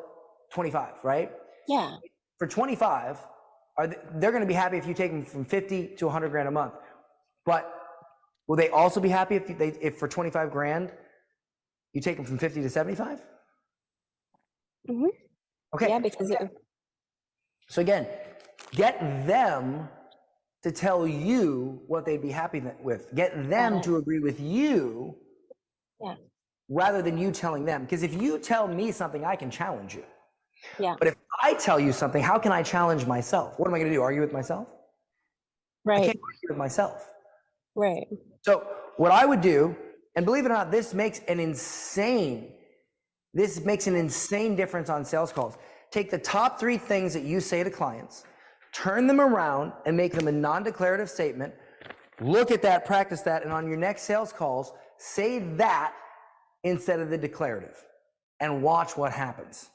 25, right? Yeah. For 25, they're going to be happy if you take them from 50 to 100 grand a month. But will they also be happy if for 25 grand you take them from 50 to 75? Mm-hmm. Okay. Yeah, because So again, get them to tell you what they'd be happy with. Get them to agree with you, yeah, rather than you telling them. Because if you tell me something, I can challenge you. yeah, But if I tell you something, how can I challenge myself? What am I going to do? Argue with myself? I right, can't argue with myself. right. So what I would do, and believe it or not, this makes an insane difference on sales calls. Take the top 3 things that you say to clients, turn them around and make them a non-declarative statement. Look at that, practice that, and on your next sales calls, say that instead of the declarative and watch what happens.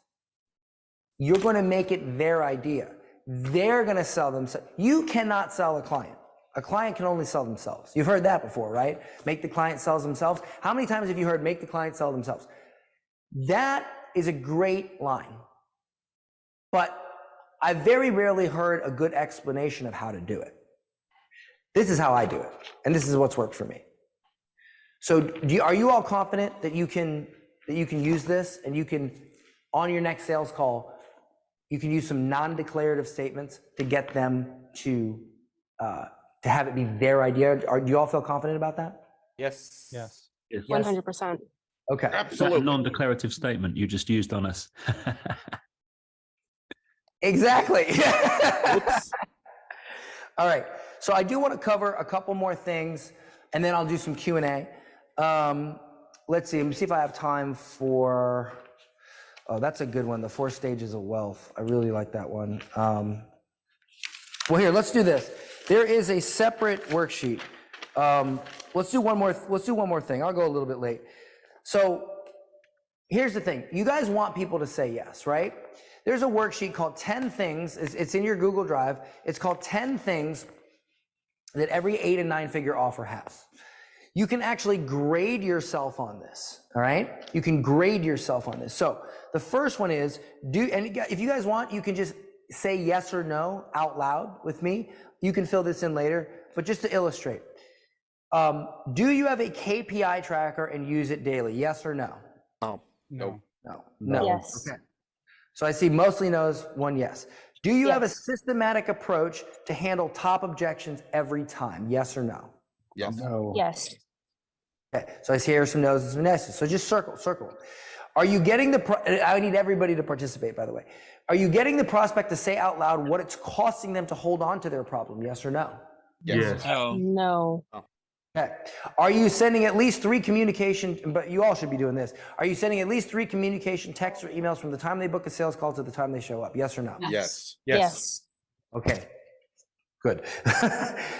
You're going to make it their idea. They're going to sell themselves. You cannot sell a client. A client can only sell themselves. You've heard that before, right? Make the client sell themselves. How many times have you heard make the client sell themselves? That is a great line. But I very rarely heard a good explanation of how to do it. This is how I do it. And this is what's worked for me. So are you all confident that you can use this, and you can, on your next sales call, you can use some non-declarative statements to get them to have it be their idea? Do you all feel confident about that? Yes. 100%. Okay. Absolutely. That non-declarative statement you just used on us. Exactly. All right. So I do want to cover a couple more things, and then I'll do some Q&A. Let's see. Let me see if I have time for. Oh, that's a good one. The 4 stages of wealth. I really like that one. Well, here, let's do this. There is a separate worksheet. Let's do one more thing. I'll go a little bit late. So here's the thing. You guys want people to say yes, right? There's a worksheet called 10 things. It's in your Google Drive. It's called 10 things that every 8 and 9 figure offer has. You can actually grade yourself on this, all right? You can grade yourself on this. So the first one is, and if you guys want, you can just say yes or no out loud with me. You can fill this in later, but just to illustrate. Do you have a KPI tracker and use it daily? Yes or no? No. No. Yes. Okay. So I see mostly no's, 1 yes. Do you have a systematic approach to handle top objections every time? Yes or no? Yes. No. Yes. Okay. So I see here some no's and some yeses. So just circle. Are you getting I need everybody to participate, by the way. Are you getting the prospect to say out loud what it's costing them to hold on to their problem? Yes or no? Yes. No. Okay. Are you sending at least 3 communication, but you all should be doing this. Are you sending at least 3 communication texts or emails from the time they book a sales call to the time they show up? Yes or no? Yes. Yes. Okay. Good.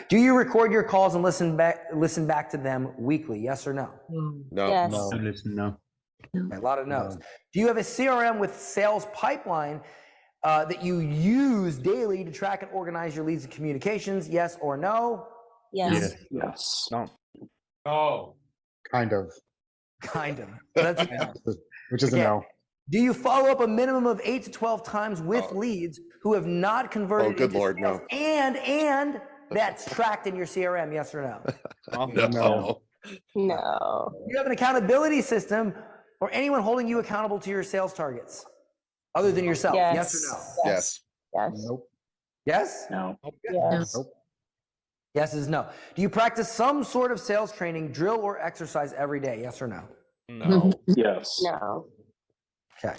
Do you record your calls and listen back to them weekly? Yes or no? No. Yes. No. Listen, no. Okay, a lot of no's. Do you have a CRM with sales pipeline that you use daily to track and organize your leads and communications? Yes or no? Yes. Yes. Oh. Kind of. Kind of. That's Which is Okay. a no. Do you follow up a minimum of 8 to 12 times with leads who have not converted? Oh, good into Lord, sales no. And that's tracked in your CRM? Yes or no? No. No. Do you have an accountability system or anyone holding you accountable to your sales targets other than yourself? Yes or no? Yes. Yes. Nope. Yes? No. Yes. Nope. Yes is no. Do you practice some sort of sales training, drill, or exercise every day? Yes or no? No. Yes. No. Okay.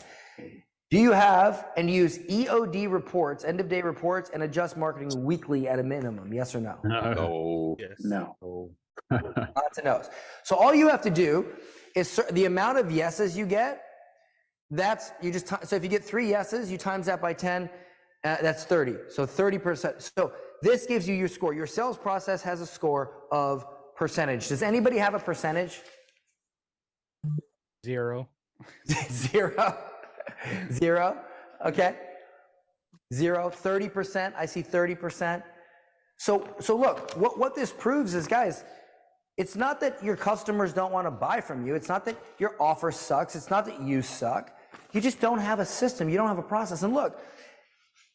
Do you have and use EOD reports, end of day reports, and adjust marketing weekly at a minimum? Yes or no? No. No. Lots of no's. So all you have to do is the amount of yeses you get. That's so if you get 3 yeses, you times that by 10. That's 30. So 30%. So this gives you your score. Your sales process has a score of percentage. Does anybody have a percentage? 0. 0. 0. Okay. 0. 30%. I see 30%. So look, what this proves is, guys, it's not that your customers don't want to buy from you. It's not that your offer sucks. It's not that you suck. You just don't have a system. You don't have a process. And look,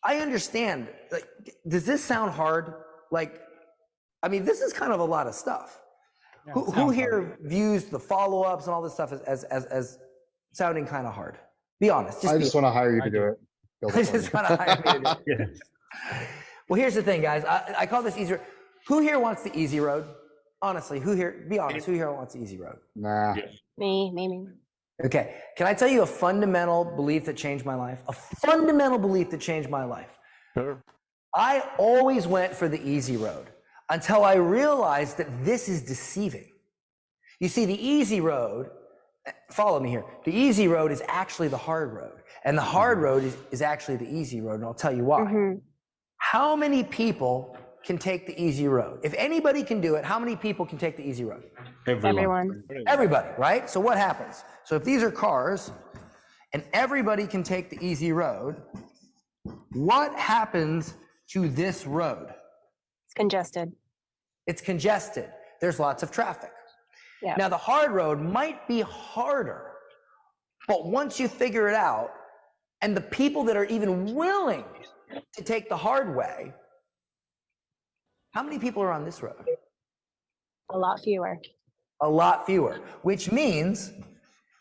I understand. Like, does this sound hard? Like, I mean, this is kind of a lot of stuff. Yeah, Who here views the follow-ups and all this stuff as sounding kind of hard? Be honest. I just want to hire you to do it. Build I it for just me. want to hire me to do it. Well, here's the thing, guys. I call this easy. Who here wants the easy road? Honestly, be honest. Who here wants the easy road? Nah. Me. Okay. Can I tell you a fundamental belief that changed my life? A fundamental belief that changed my life. Sure. I always went for the easy road until I realized that this is deceiving. You see, the easy road, follow me here, the easy road is actually the hard road. And the hard road is actually the easy road, and I'll tell you why. How many people can take the easy road? If anybody can do it, how many people can take the easy road? Everyone. Everybody, right? So what happens? So if these are cars and everybody can take the easy road, what happens to this road? It's congested. It's congested. There's lots of traffic. Yeah. Now the hard road might be harder, but once you figure it out, and the people that are even willing to take the hard way, how many people are on this road? A lot fewer. A lot fewer, which means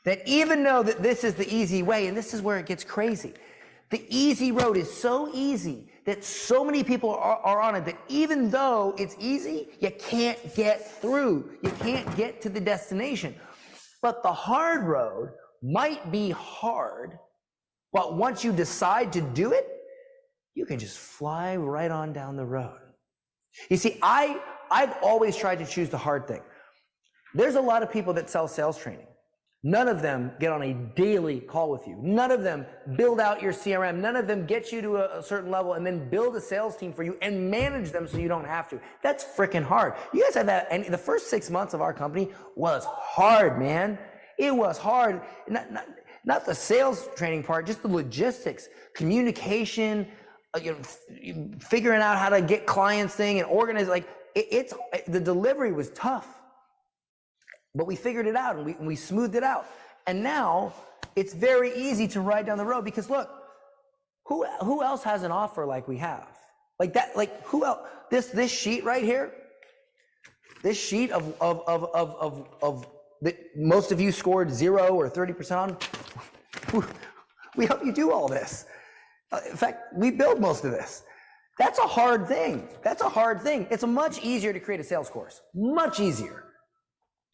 that even though that this is the easy way, and this is where it gets crazy, the easy road is so easy that so many people are on it that even though it's easy, you can't get through. You can't get to the destination. But the hard road might be hard, but once you decide to do it, you can just fly right on down the road. You see, I've always tried to choose the hard thing. There's a lot of people that sell sales training. None of them get on a daily call with you. None of them build out your CRM. None of them get you to a certain level and then build a sales team for you and manage them so you don't have to. That's freaking hard. You guys have that. And the first 6 months of our company was hard, man. It was hard. Not the sales training part, just the logistics, communication, figuring out how to get clients thing and organize. Like the delivery was tough. But we figured it out and we smoothed it out. And now it's very easy to ride down the road because look, who else has an offer like we have? Like that, like who else? This sheet right here, this sheet of that most of you scored 0 or 30% on. We help you do all this. In fact, we build most of this. That's a hard thing. That's a hard thing. It's much easier to create a sales course. Much easier.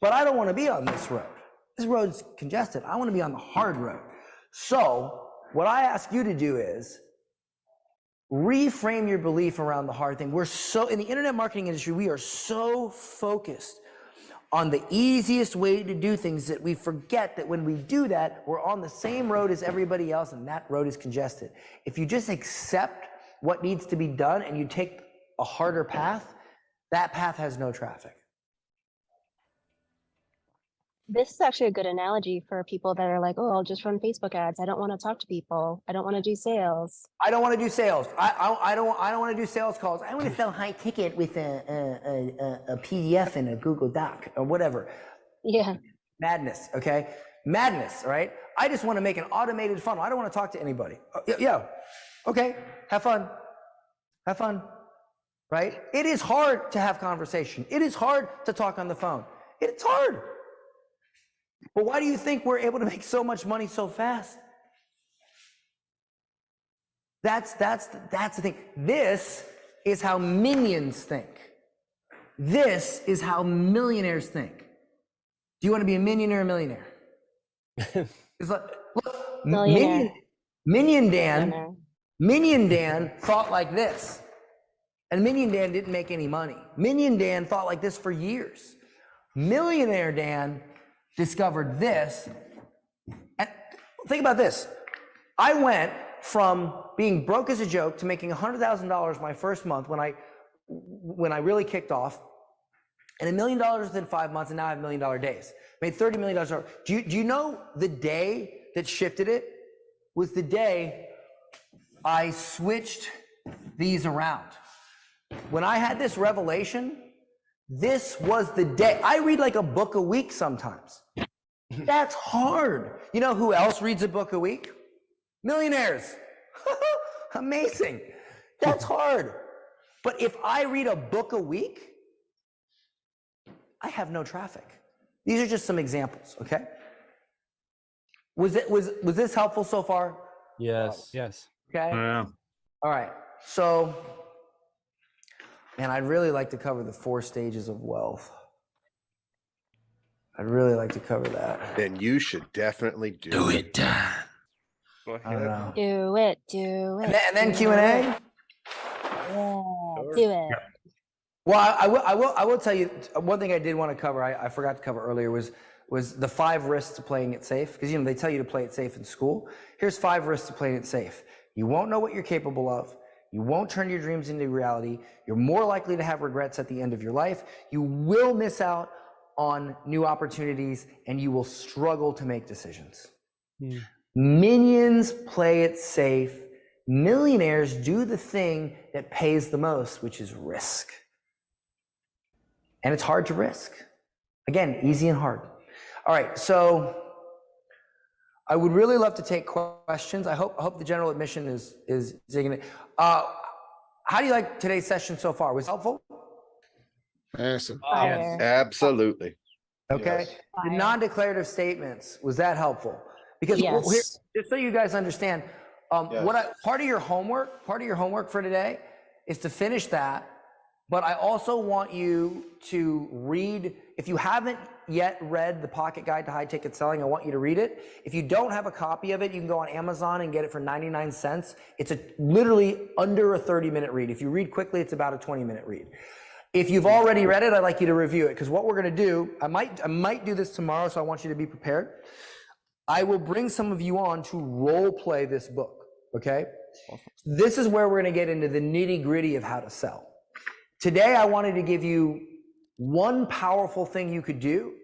But I don't want to be on this road. This road's congested. I want to be on the hard road. So what I ask you to do is reframe your belief around the hard thing. We're so, in the internet marketing industry, we are so focused on the easiest way to do things that we forget that when we do that, we're on the same road as everybody else, and that road is congested. If you just accept what needs to be done and you take a harder path, that path has no traffic. This is actually a good analogy for people that are like, oh, I'll just run Facebook ads. I don't want to talk to people. I don't want to do sales. I don't want to do sales. I don't want to do sales calls. I want to sell high ticket with a PDF and a Google Doc or whatever. Yeah. Madness, okay? Madness, right? I just want to make an automated funnel. I don't want to talk to anybody. Yeah. Okay. Have fun. Have fun. Right? It is hard to have conversation. It is hard to talk on the phone. It's hard. But why do you think we're able to make so much money so fast? That's the thing. This is how minions think. This is how millionaires think. Do you want to be a minion or a millionaire? It's like, look, Minion Dan thought like this. And Minion Dan didn't make any money. Minion Dan thought like this for years. Millionaire Dan discovered this. And think about this. I went from being broke as a joke to making $100,000 my first month when I really kicked off, and $1 million within 5 months, and now I have $1 million days. Made $30 million. Do you know the day that shifted it was the day I switched these around. When I had this revelation, this was the day. I read like a book a week sometimes. That's hard. You know who else reads a book a week? Millionaires. Amazing. That's hard. But if I read a book a week, I have no traffic. These are just some examples, okay? Was this helpful so far? Yes. Yes. Okay. Yeah. All right. So, man, I'd really like to cover the 4 stages of wealth. I'd really like to cover that. Then you should definitely do it. Do it. Go I don't know. Do it. Do it. And then Q&A? Yeah. Do it. Well, I will tell you one thing I did want to cover. I forgot to cover earlier was the 5 risks to playing it safe, because they tell you to play it safe in school. Here's 5 risks to playing it safe. You won't know what you're capable of. You won't turn your dreams into reality. You're more likely to have regrets at the end of your life. You will miss out on new opportunities, and you will struggle to make decisions. Minions play it safe. Millionaires do the thing that pays the most, which is risk. And it's hard to risk. Again, easy and hard. All right, so I would really love to take questions. I hope the general admission is digging it. How do you like today's session so far? Was it helpful? Awesome. Fire. Absolutely. Okay. The non-declarative statements, was that helpful? Because Yes. just so you guys understand, part of your homework for today is to finish that. But I also want you to read, if you haven't yet read the Pocket Guide to High Ticket Selling, I want you to read it. If you don't have a copy of it, you can go on Amazon and get it for 99 cents. It's literally under a 30-minute read. If you read quickly, it's about a 20-minute read. If you've already read it, I'd like you to review it, because what we're going to do, I might do this tomorrow, so I want you to be prepared. I will bring some of you on to role play this book, okay? This is where we're going to get into the nitty-gritty of how to sell. Today, I wanted to give you one powerful thing you could do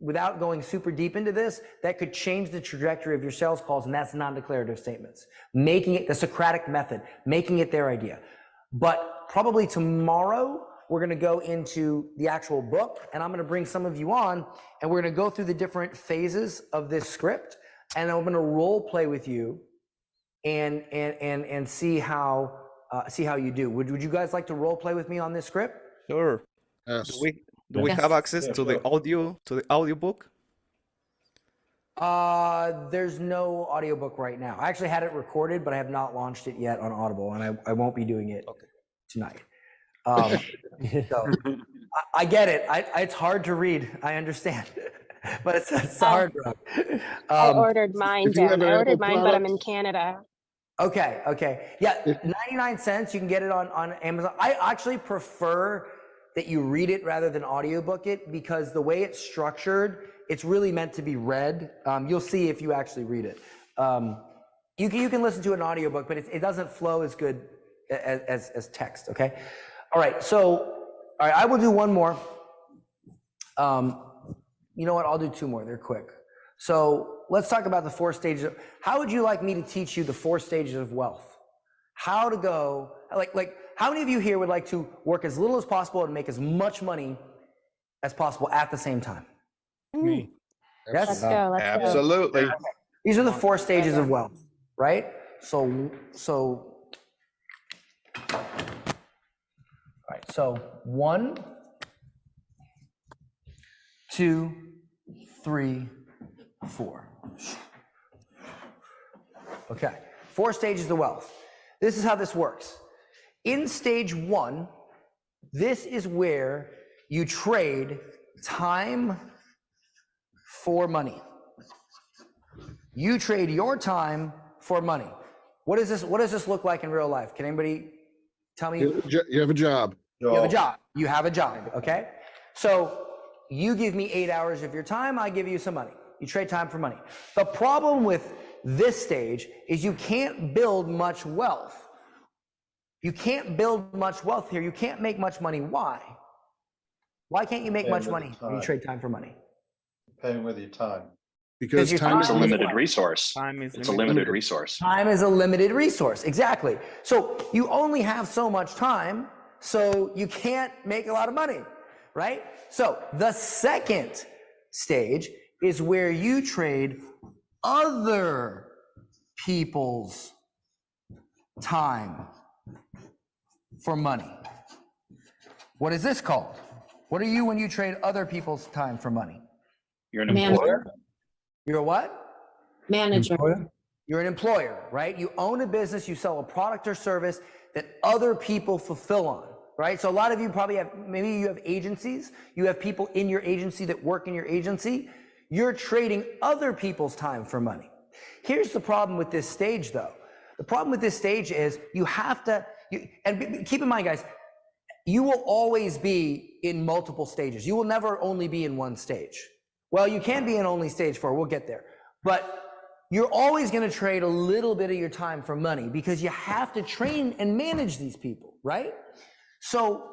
without going super deep into this that could change the trajectory of your sales calls, and that's non-declarative statements. Making it the Socratic method, making it their idea. But probably tomorrow, we're going to go into the actual book, and I'm going to bring some of you on, and we're going to go through the different phases of this script, and I'm going to role play with you and see how you do. Would you guys like to role play with me on this script? Sure. Yes. Do we have access to the audiobook? There's no audiobook right now. I actually had it recorded, but I have not launched it yet on Audible, and I won't be doing it tonight. So I get it. It's hard to read. I understand, but it's hard. I ordered mine, if you Dan. have I an ordered Apple mine, but I'm product- in Canada. Okay. Yeah, 99 cents. You can get it on Amazon. I actually prefer that you read it rather than audiobook it, because the way it's structured, it's really meant to be read. You'll see if you actually read it. You can listen to an audiobook, but it doesn't flow as good as text, okay? All right, I will do one more. You know what? I'll do 2 more. They're quick. So let's talk about the 4 stages. How would you like me to teach you the 4 stages of wealth? How to go, like how many of you here would like to work as little as possible and make as much money as possible at the same time? Me. Yes? Let's go. Let's go. Absolutely. These are the 4 stages of wealth, right? So, all right, so 1, 2, 3, 4. Okay, 4 stages of wealth. This is how this works. In stage 1, this is where you trade time for money. You trade your time for money. What does this look like in real life? Can anybody tell me? You have a job. You have a job. You have a job, okay? So you give me 8 hours of your time, I give you some money. You trade time for money. The problem with this stage is you can't build much wealth. You can't build much wealth here. You can't make much money. Why? Why can't you make much money when you trade time for money? Paying with your time. Because your time It's a time is limited what? resource. It's a limited resource. Time is a limited resource, exactly. So you only have so much time, so you can't make a lot of money, right? So the second stage is where you trade other people's time for money. What is this called? What are you when you trade other people's time for money? You're an employer. You're a what? Manager. You're an employer, right? You own a business, you sell a product or service that other people fulfill on, right? So a lot of you probably have, maybe you have agencies, you have people in your agency that work in your agency. You're trading other people's time for money. Here's the problem with this stage though. The problem with this stage is you have to, and keep in mind guys, you will always be in multiple stages. You will never only be in one stage. Well, you can be in only stage 4. We'll get there. But you're always going to trade a little bit of your time for money because you have to train and manage these people, right? So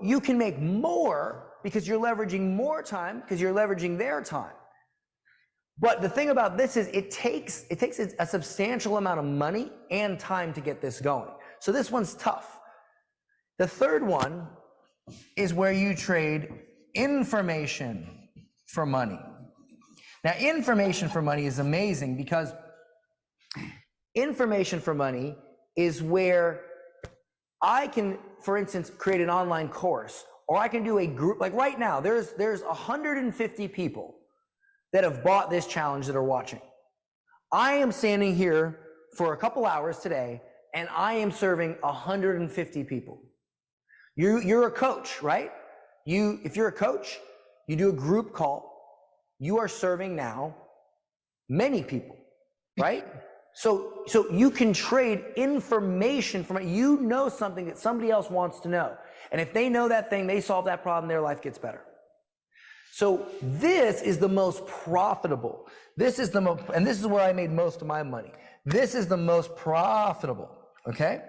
you can make more because you're leveraging more time because you're leveraging their time. But the thing about this is it takes a substantial amount of money and time to get this going. So this one's tough. The third one is where you trade information for money. Now, information for money is amazing because information for money is where I can, for instance, create an online course, or I can do a group. Like right now, there's 150 people that have bought this challenge that are watching. I am standing here for a couple hours today, and I am serving 150 people. You're a coach, right? If you're a coach, you do a group call. You are serving now many people, right? So you can trade information from it. You know something that somebody else wants to know. And if they know that thing, they solve that problem, their life gets better. So this is the most profitable. And this is where I made most of my money. This is the most profitable, okay?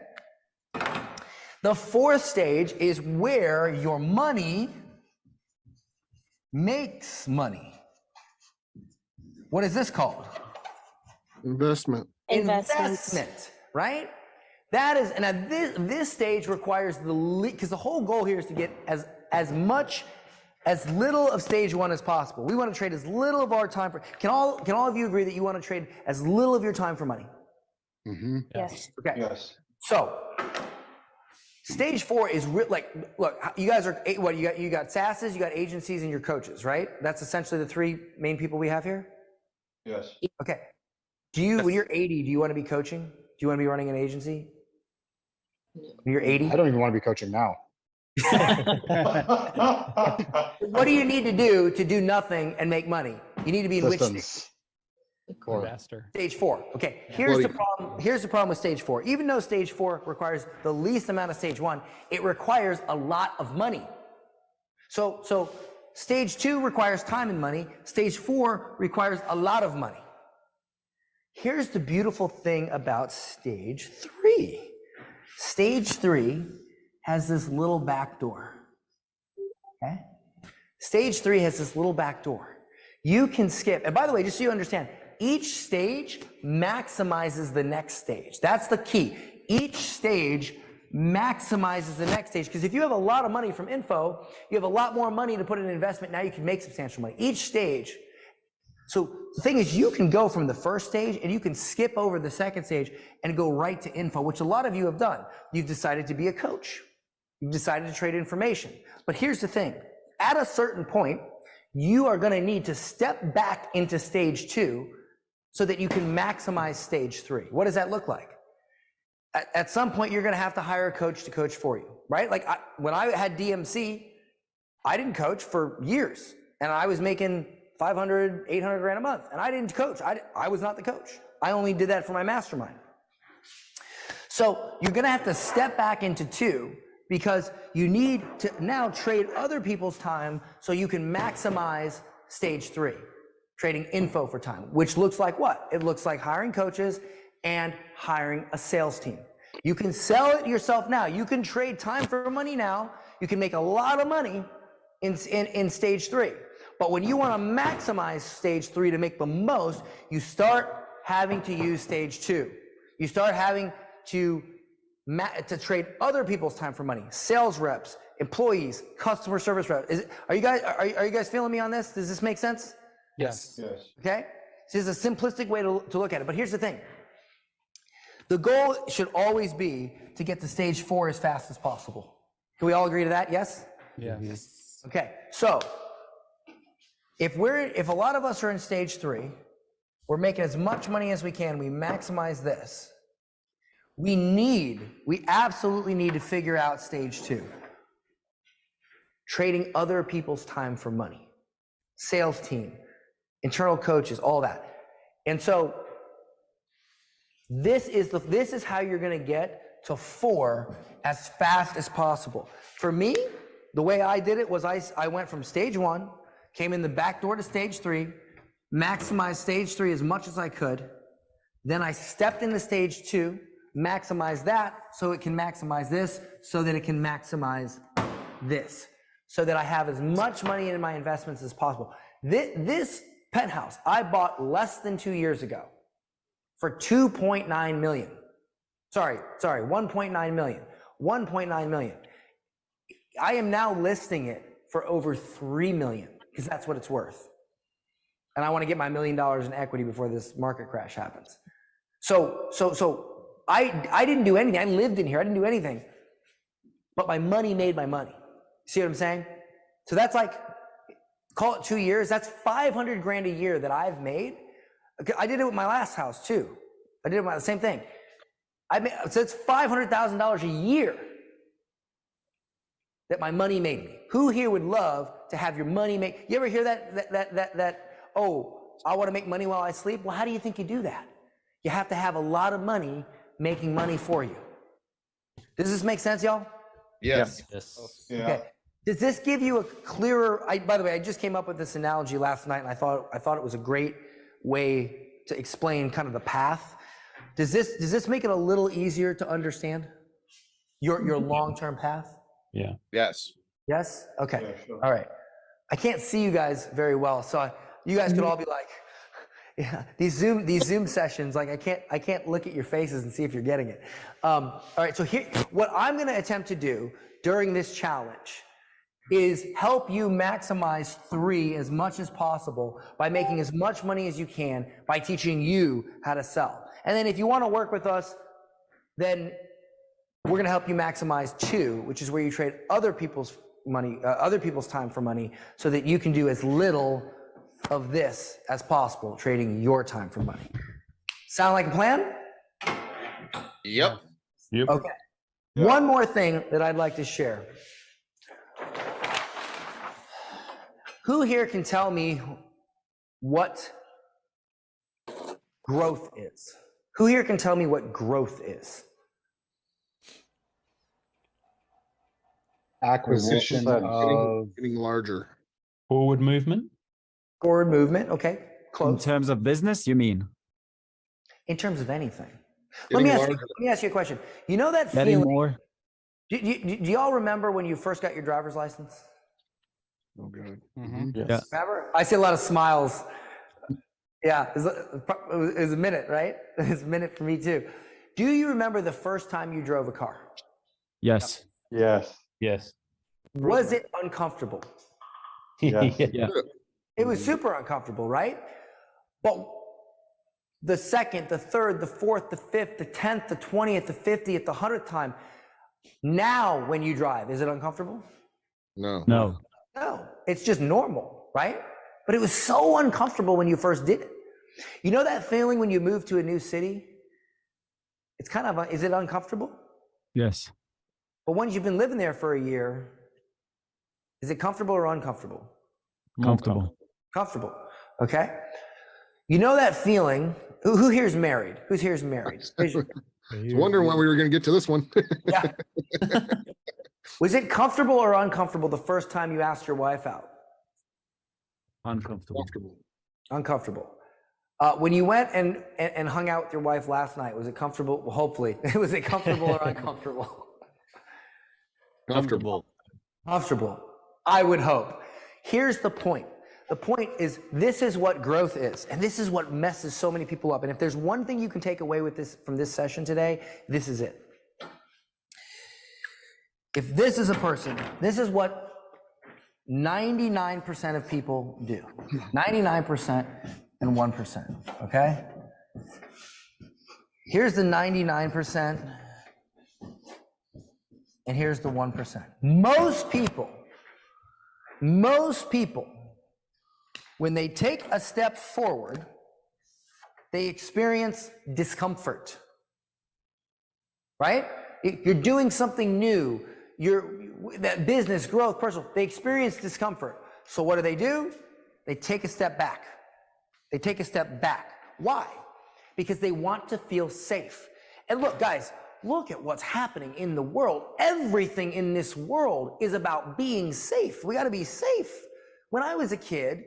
The fourth stage is where your money makes money. What is this called? Investment. Investment, right? That is, and this stage requires because the whole goal here is to get as little of stage 1 as possible. We want to trade as little of our time for. Can all of you agree that you want to trade as little of your time for money? Mm-hmm. Yes. Okay. Yes. So stage 4 is look, you guys are what you got SaaSes, you got agencies, and your coaches, right? That's essentially the 3 main people we have here. Yes. Okay. When you're 80, do you want to be coaching? Do you want to be running an agency? When you're 80? I don't even want to be coaching now. What do you need to do nothing and make money? You need to be in which Systems. Investor. stage 4. Okay. Here's the problem. Here's the problem with stage 4. Even though stage 4 requires the least amount of stage 1, it requires a lot of money. So stage 2 requires time and money. Stage 4 requires a lot of money. Here's the beautiful thing about stage 3. Stage 3 has this little back door. Okay? Stage 3 has this little back door. You can skip. And by the way, just so you understand, each stage maximizes the next stage. That's the key. Each stage maximizes the next stage. Because if you have a lot of money from info, you have a lot more money to put in investment. Now you can make substantial money. Each stage. So the thing is, you can go from the first stage and you can skip over the second stage and go right to info, which a lot of you have done. You've decided to be a coach. You've decided to trade information. But here's the thing. At a certain point, you are going to need to step back into stage 2 so that you can maximize stage 3. What does that look like? At some point, you're going to have to hire a coach to coach for you, right? Like when I had DMC, I didn't coach for years, and I was making 500, 800 grand a month, and I didn't coach. I was not the coach. I only did that for my mastermind. So you're going to have to step back into 2 because you need to now trade other people's time so you can maximize stage 3, trading info for time, which looks like what? It looks like hiring coaches and hiring a sales team. You can sell it yourself now. You can trade time for money now. You can make a lot of money in stage 3. But when you want to maximize stage 3 to make the most, you start having to use stage 2. You start having to trade other people's time for money. Sales reps, employees, customer service reps. Are you guys feeling me on this? Does this make sense? Yes. Yes. Okay. This is a simplistic way to look at it. But here's the thing. The goal should always be to get to stage 4 as fast as possible. Can we all agree to that? Yes? Yes. Okay. So if a lot of us are in stage 3, we're making as much money as we can, we maximize this. We absolutely need to figure out stage 2. Trading other people's time for money. Sales team, internal coaches, all that. And so this is how you're going to get to 4 as fast as possible. For me, the way I did it was I went from stage 1, came in the back door to stage 3, maximized stage 3 as much as I could. Then I stepped into stage 2, maximized that so it can maximize this, so that it can maximize this, so that I have as much money in my investments as possible. This penthouse I bought less than 2 years ago for 2.9 million. Sorry, 1.9 million. 1.9 million. I am now listing it for over 3 million because that's what it's worth. And I want to get my $1 million in equity before this market crash happens. So I didn't do anything. I lived in here. I didn't do anything. But my money made my money. See what I'm saying? So that's like, call it 2 years. That's 500 grand a year that I've made. I did it with my last house too. I did it with the same thing. So it's $500,000 a year that my money made me. Who here would love to have your money make? You ever hear that, oh, I want to make money while I sleep? Well, how do you think you do that? You have to have a lot of money making money for you. Does this make sense, y'all? Yes. Yeah. Okay. Does this give you a clearer, by the way, I just came up with this analogy last night and I thought it was a great way to explain kind of the path. Does this make it a little easier to understand your long-term path? Yeah. Yes. Yes? Okay. Yeah, sure. All right. I can't see you guys very well, so you guys could all be like, yeah, these Zoom sessions, like I can't look at your faces and see if you're getting it. All right, so here, what I'm going to attempt to do during this challenge is help you maximize 3 as much as possible by making as much money as you can by teaching you how to sell. And then if you want to work with us, then we're going to help you maximize 2, which is where you trade other people's money, other people's time for money, so that you can do as little of this as possible, trading your time for money. Sound like a plan? Yep. Okay. One more thing that I'd like to share. Who here can tell me what growth is? Who here can tell me what growth is? Acquisition of Getting larger. Forward movement. Forward movement, okay, In close. terms of business, you mean? In terms of anything. Getting Let larger. me ask you a question. You know that Getting feeling? more? Do y'all remember when you first got your driver's license? Oh, good. Yeah. Remember? I see a lot of smiles. Yeah, it was a minute, right? It was a minute for me too. Do you remember the first time you drove a car? Yes. Yes. Yes. Was it uncomfortable? Yes. Yeah. It was super uncomfortable, right? But the second, the third, the fourth, the fifth, the 10th, the 20th, the 50th, the 100th time, now when you drive, is it uncomfortable? No. No. No, it's just normal, right? But it was so uncomfortable when you first did it. You know that feeling when you move to a new city? It's kind of, is it uncomfortable? Yes. But once you've been living there for a year, is it comfortable or uncomfortable? Comfortable. Comfortable, okay? You know that feeling, who here is married? Who's here is married? I was wondering when we were going to get to this one. Yeah. Was it comfortable or uncomfortable the first time you asked your wife out? Uncomfortable. Uncomfortable. When you went and hung out with your wife last night, was it comfortable? Well, hopefully. Was it comfortable or uncomfortable? Comfortable. Comfortable. I would hope. Here's the point. The point is, this is what growth is, and this is what messes so many people up. And if there's one thing you can take away with this from this session today, this is it. If this is a person, this is what 99% of people do. 99% and 1%, okay? Here's the 99%, and here's the 1%. Most people, when they take a step forward, they experience discomfort, right? You're doing something new. That business, growth, personal, they experience discomfort. So what do? They take a step back. They take a step back. Why? Because they want to feel safe. And look, guys, look at what's happening in the world. Everything in this world is about being safe. We got to be safe. When I was a kid,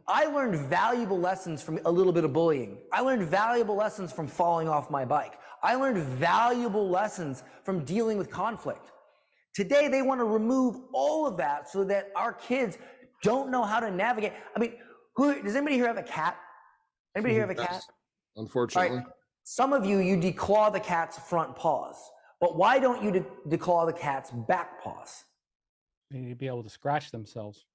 I learned valuable lessons from a little bit of bullying. I learned valuable lessons from falling off my bike. I learned valuable lessons from dealing with conflict. Today, they want to remove all of that so that our kids don't know how to navigate. I mean, does anybody here have a cat? Anybody here have a cat? Yes, unfortunately. All right. Some of you declaw the cat's front paws, but why don't you declaw the cat's back paws? They need to be able to scratch themselves.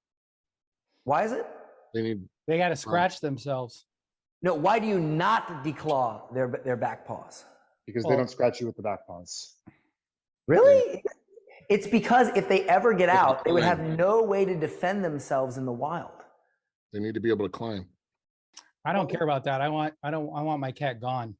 Why is it? They got to scratch themselves. No, why do you not declaw their back paws? Because they don't scratch you with the back paws. Really? It's because if they ever get out, they would have no way to defend themselves in the wild. They need to be able to climb. I don't care about that. I want my cat gone.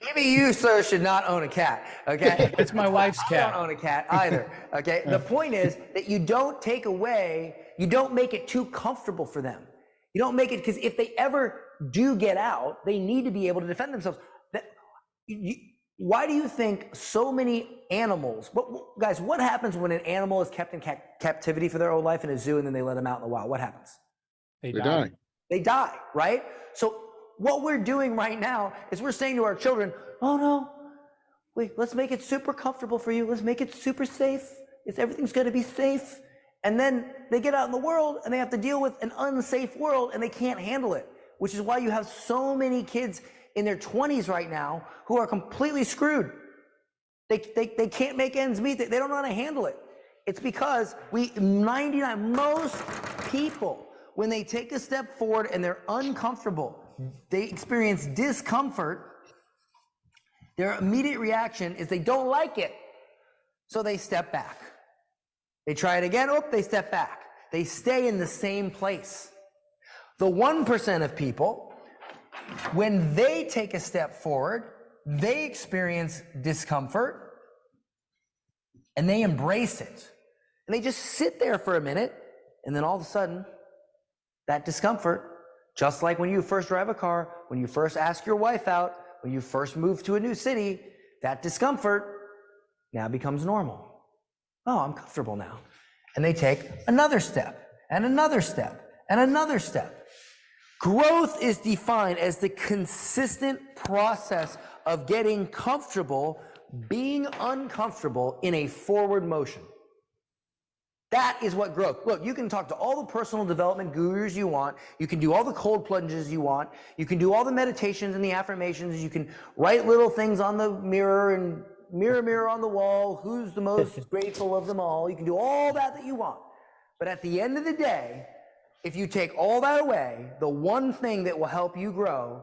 Maybe you, sir, should not own a cat. Okay, it's my wife's cat. I don't own a cat either. Okay, the point is that you don't take away, you don't make it too comfortable for them. You don't make it, because if they ever do get out, they need to be able to defend themselves. Why do you think so many animals? Guys, what happens when an animal is kept in captivity for their whole life in a zoo and then they let them out in the wild? What happens? They die. They die, right? So what we're doing right now is we're saying to our children, oh no, wait, let's make it super comfortable for you. Let's make it super safe. Everything's going to be safe. And then they get out in the world and they have to deal with an unsafe world and they can't handle it, which is why you have so many kids in their 20s right now who are completely screwed. They can't make ends meet. They don't know how to handle it. It's because most people, when they take a step forward and they're uncomfortable, they experience discomfort, their immediate reaction is they don't like it. So they step back. They try it again, they step back. They stay in the same place. The 1% of people, when they take a step forward, they experience discomfort and they embrace it. And they just sit there for a minute, and then all of a sudden, that discomfort, just like when you first drive a car, when you first ask your wife out, when you first move to a new city, that discomfort now becomes normal. Oh, I'm comfortable now. And they take another step, and another step, and another step. Growth is defined as the consistent process of getting comfortable, being uncomfortable in a forward motion. That is what growth. Look, you can talk to all the personal development gurus you want. You can do all the cold plunges you want. You can do all the meditations and the affirmations. You can write little things on the mirror and mirror on the wall. Who's the most grateful of them all? You can do all that you want. But at the end of the day, if you take all that away, the one thing that will help you grow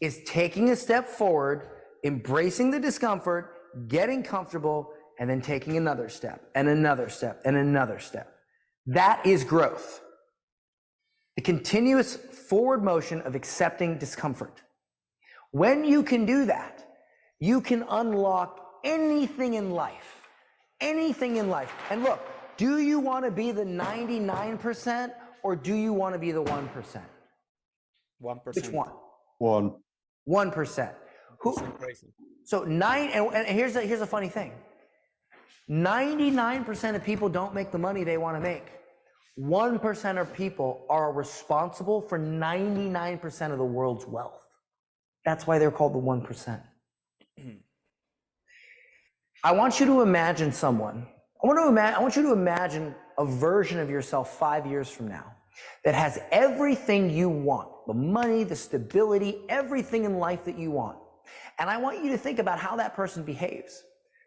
is taking a step forward, embracing the discomfort, getting comfortable, and then taking another step and another step and another step. That is growth. The continuous forward motion of accepting discomfort. When you can do that, you can unlock anything in life. Anything in life. And look, do you want to be the 99% or do you want to be the 1%? 1%. Which one? 1%. So here's a funny thing. 99% of people don't make the money they want to make. 1% of people are responsible for 99% of the world's wealth. That's why they're called the 1%. I want you to imagine someone. I want you to imagine a version of yourself 5 years from now that has everything you want, the money, the stability, everything in life that you want. And I want you to think about how that person behaves.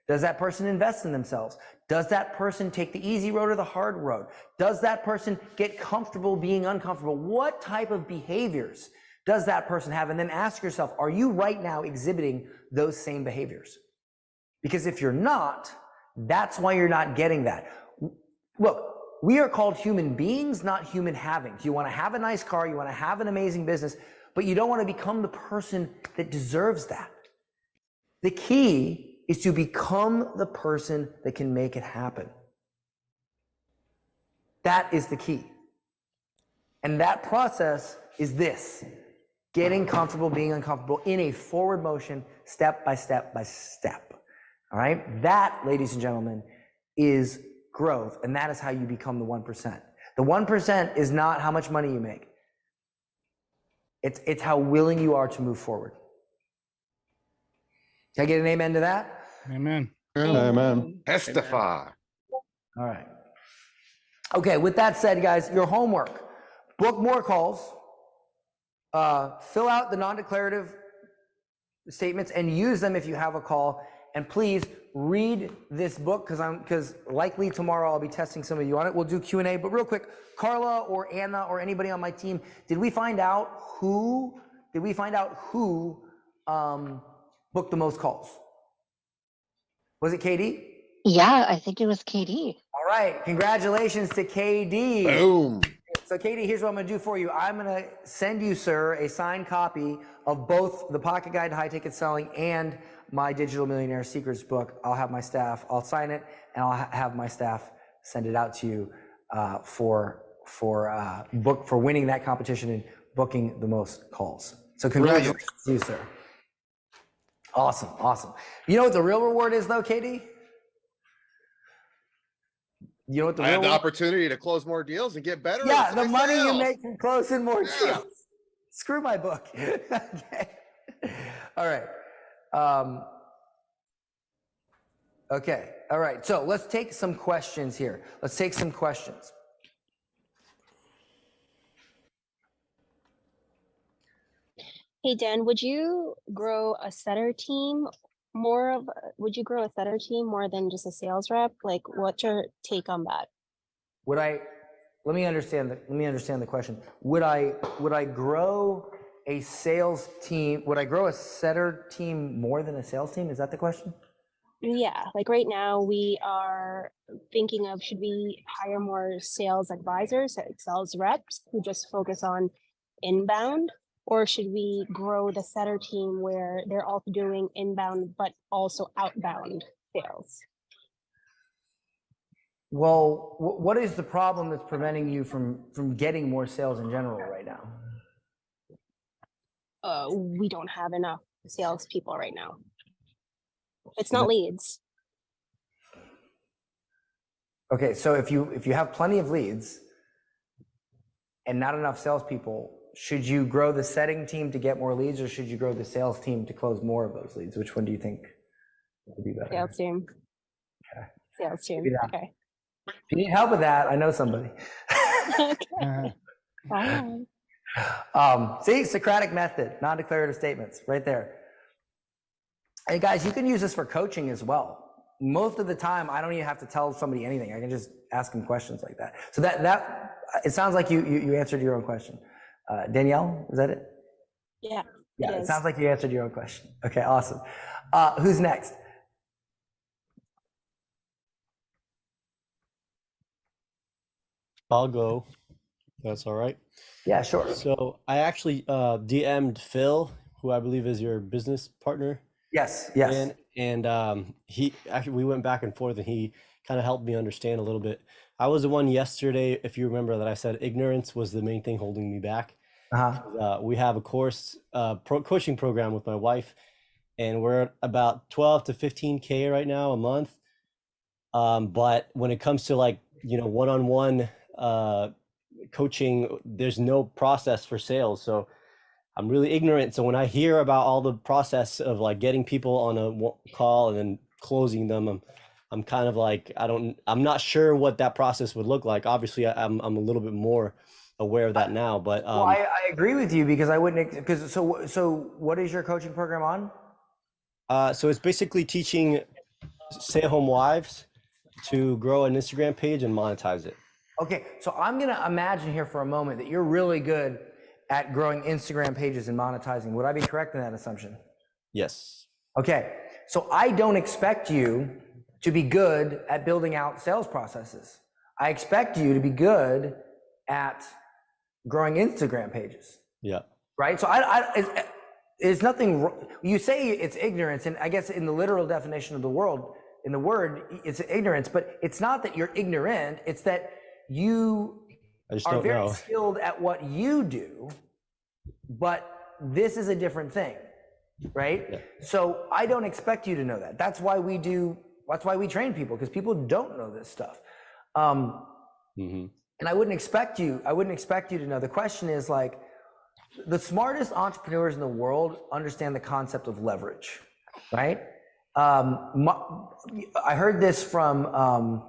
Does that person invest in themselves? Does that person take the easy road or the hard road? Does that person get comfortable being uncomfortable? What type of behaviors does that person have? And then ask yourself, are you right now exhibiting those same behaviors? Because if you're not, that's why you're not getting that. Look, we are called human beings, not human havings. You want to have a nice car, you want to have an amazing business, but you don't want to become the person that deserves that. The key is to become the person that can make it happen. That is the key. And that process is this. getting comfortable, being uncomfortable in a forward motion, step by step by step. All right. That, ladies and gentlemen, is growth. And that is how you become the 1%. The 1% is not how much money you make. It's how willing you are to move forward. Can I get an amen to that? Amen. Amen. Testify. All right. Okay, with that said, guys, your homework, book more calls, fill out the non-declarative statements and use them if you have a call. And please read this book because likely tomorrow I'll be testing some of you on it. We'll do Q&A, but real quick, Carla or Anna or anybody on my team, did we find out who booked the most calls? Was it KD? Yeah, I think it was KD. All right, congratulations to KD. Boom. So KD, here's what I'm gonna do for you. I'm gonna send you, sir, a signed copy of both the Pocket Guide to High Ticket Selling and my Digital Millionaire Secrets book. I'll have my staff, I'll sign it, and I'll have my staff send it out to you for winning that competition and booking the most calls. So congratulations to you, sir. Awesome, awesome. You know what the real reward is though, KD? You know what the I real had the reward? opportunity to close more deals and get better. Yeah, at the money you sales. make from closing more Yeah. deals. Screw my book. Okay. All right. Okay. All right. So let's take some questions here. Let's take some questions. Hey, Dan, would you grow a setter team would you grow a setter team more than just a sales rep? Like, what's your take on that? Let me understand the question. Would I grow a sales team? Would I grow a setter team more than a sales team? Is that the question? Yeah, like right now we are thinking of, should we hire more sales advisors, like sales reps who just focus on inbound? Or should we grow the setter team where they're also doing inbound, but also outbound sales? Well, what is the problem that's preventing you from getting more sales in general right now? We don't have enough salespeople right now. It's not leads. Okay, so if you have plenty of leads and not enough salespeople, should you grow the setting team to get more leads, or should you grow the sales team to close more of those leads? Which one do you think would be better? Sales team. Okay. Sales team. Yeah. Okay. If you need help with that, I know somebody. Okay. Bye. See, Socratic method, non-declarative statements, right there. Hey guys, you can use this for coaching as well. Most of the time, I don't even have to tell somebody anything. I can just ask them questions like that. So that it sounds like you answered your own question. Danielle, is that it? Yeah. Yeah, it sounds like you answered your own question. Okay, awesome. Who's next? I'll go. That's all right. Yeah, sure. So I actually DM'd Phil, who I believe is your business partner. Yes, yes. And he actually, we went back and forth, and he kind of helped me understand a little bit. I was the one yesterday, if you remember, that I said ignorance was the main thing holding me back. We have a course coaching program with my wife, and we're at about 12 to 15K right now a month. But when it comes to one-on-one coaching, there's no process for sales. So I'm really ignorant. So when I hear about all the process of getting people on a call and then closing them, I'm kind of like, I'm not sure what that process would look like. Obviously I'm a little bit more aware of that now, but well, I agree with you because I wouldn't, because so what is your coaching program on? So it's basically teaching stay-at-home wives to grow an Instagram page and monetize it. Okay, so I'm gonna imagine here for a moment that you're really good at growing Instagram pages and monetizing. Would I be correct in that assumption? Yes. Okay, so I don't expect you to be good at building out sales processes. I expect you to be good at growing Instagram pages. Yeah. Right. So it's nothing. You say it's ignorance, and I guess in the literal definition of the word, it's ignorance. But it's not that you're ignorant. It's that you are very skilled at what you do, but this is a different thing, right? So I don't expect you to know that. That's why we train people, because people don't know this stuff. And I wouldn't expect you to know. The question is, like, the smartest entrepreneurs in the world understand the concept of leverage, right? I heard this from,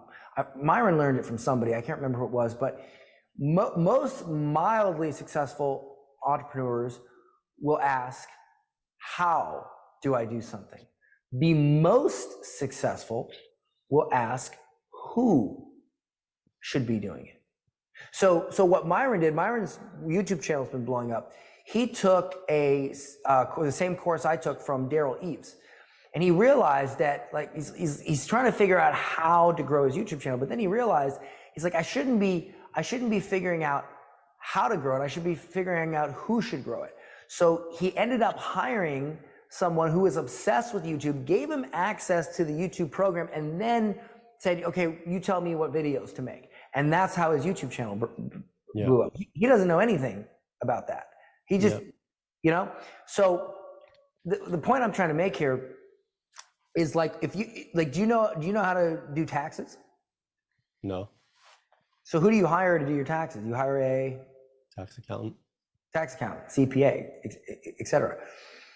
Myron learned it from somebody, I can't remember who it was, but most mildly successful entrepreneurs will ask, how do I do something? The most successful will ask, who should be doing it? So what Myron did, Myron's YouTube channel has been blowing up. He took the same course I took from Daryl Eves. And he realized that, like, he's trying to figure out how to grow his YouTube channel, but then he realized, he's like, I shouldn't be figuring out how to grow it. I should be figuring out who should grow it. So he ended up hiring someone who was obsessed with YouTube, gave him access to the YouTube program, and then said, okay, you tell me what videos to make. And that's how his YouTube channel blew up. He doesn't know anything about that. He just, you know? So the point I'm trying to make here is, like, if you, like, do you know how to do taxes? No. So who do you hire to do your taxes? You hire a tax accountant, CPA, et cetera.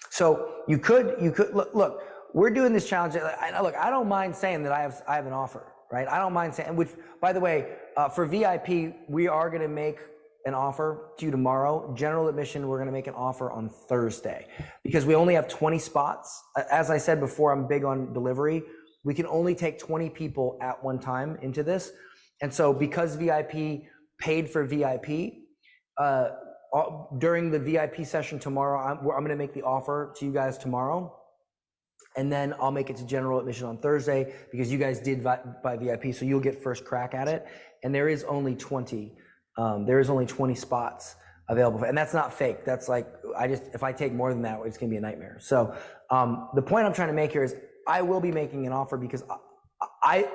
So you could look, we're doing this challenge. Look, I don't mind saying that I have an offer, right? I don't mind saying, which, by the way, for VIP, we are going to make an offer to you tomorrow. General admission, we're going to make an offer on Thursday, because we only have 20 spots. As I said before, I'm big on delivery. We can only take 20 people at one time into this. And so because VIP paid for VIP, during the VIP session tomorrow, I'm going to make the offer to you guys tomorrow. And then I'll make it to general admission on Thursday, because you guys did buy VIP, so you'll get first crack at it. And there is only 20 spots available, and that's not fake. That's like, if I take more than that, it's gonna be a nightmare. So the point I'm trying to make here is, I will be making an offer, because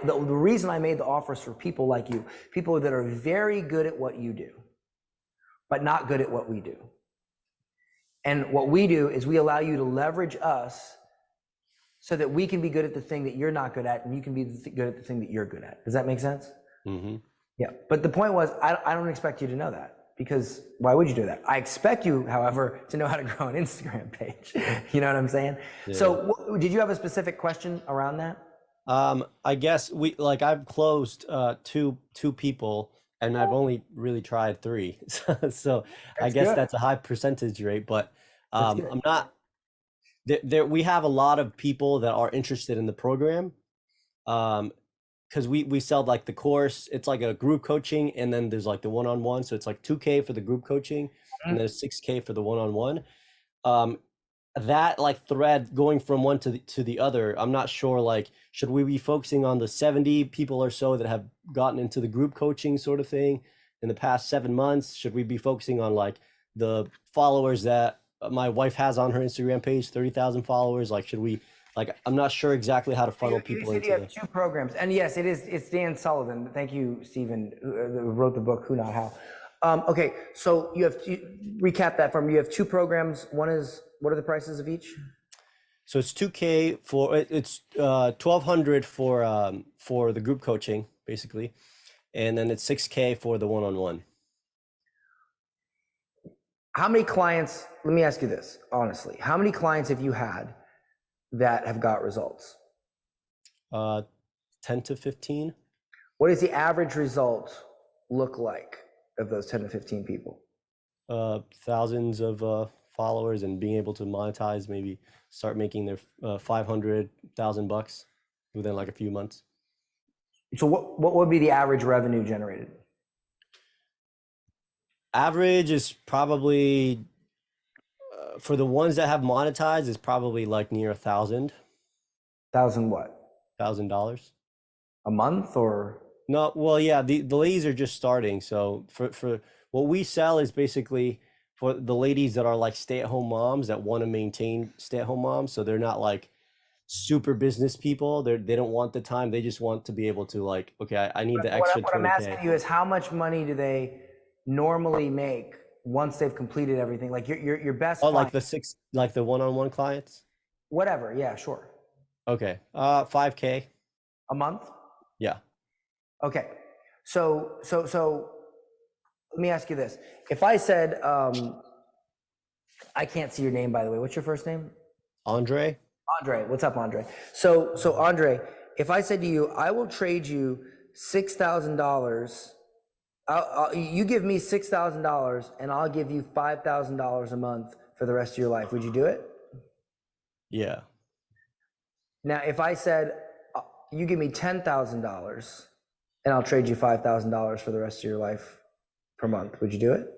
the reason I made the offers for people like you, people that are very good at what you do, but not good at what we do. And what we do is we allow you to leverage us so that we can be good at the thing that you're not good at, and you can be good at the thing that you're good at. Does that make sense? Mm-hmm. Yeah, but the point was, I don't expect you to know that, because why would you do that? I expect you, however, to know how to grow an Instagram page. You know what I'm saying? Yeah. So did you have a specific question around that? I guess I've closed two people, and I've only really tried 3. So I guess that's a high percentage rate, but I'm not, we have a lot of people that are interested in the program. Because we sell, like, the course, it's like a group coaching, and then there's, like, the one-on-one. So it's like $2K for the group coaching, and then $6K for the one-on-one. That, like, thread going from one to the other, I'm not sure, like, should we be focusing on the 70 people or so that have gotten into the group coaching sort of thing in the past 7 months? Should we be focusing on, like, the followers that my wife has on her Instagram page, 30,000 followers? Like, should we... Like, I'm not sure exactly how to funnel people into you have 2 programs. And yes, it's Dan Sullivan. Thank you, Stephen, who wrote the book, Who Not How. Okay, so you recap that for me. You have 2 programs. One is, what are the prices of each? So it's $2K it's $1,200 for the group coaching, basically. And then it's $6K for the one-on-one. How many clients, let me ask you this, honestly. How many clients have you had that have got results? 10 to 15. What does the average result look like of those 10 to 15 people? Thousands of followers, and being able to monetize, maybe start making their $500,000 within, like, a few months. So what would be the average revenue generated? Average is probably, for the ones that have monetized, is probably like near 1,000. 1,000 what? $1,000 a month, or? No, well, yeah, the ladies are just starting. So for what we sell is basically for the ladies that are, like, stay-at-home moms that want to maintain stay-at-home moms. So they're not, like, super business people. They don't want the time. They just want to be able to, like, okay, I need the extra 20K. What I'm asking you is, how much money do they normally make once they've completed everything, like your best. Oh, like client, the one-on-one clients? whatever. Yeah, sure. Okay. 5K. A month. Yeah. Okay. So let me ask you this. If I said, I can't see your name, by the way. What's your first name? Andre. Andre. What's up, Andre? So Andre, if I said to you, I will trade you $6,000, you give me $6,000 and I'll give you $5,000 a month for the rest of your life, would you do it? Yeah. Now, if I said, you give me $10,000 and I'll trade you $5,000 for the rest of your life per month, would you do it?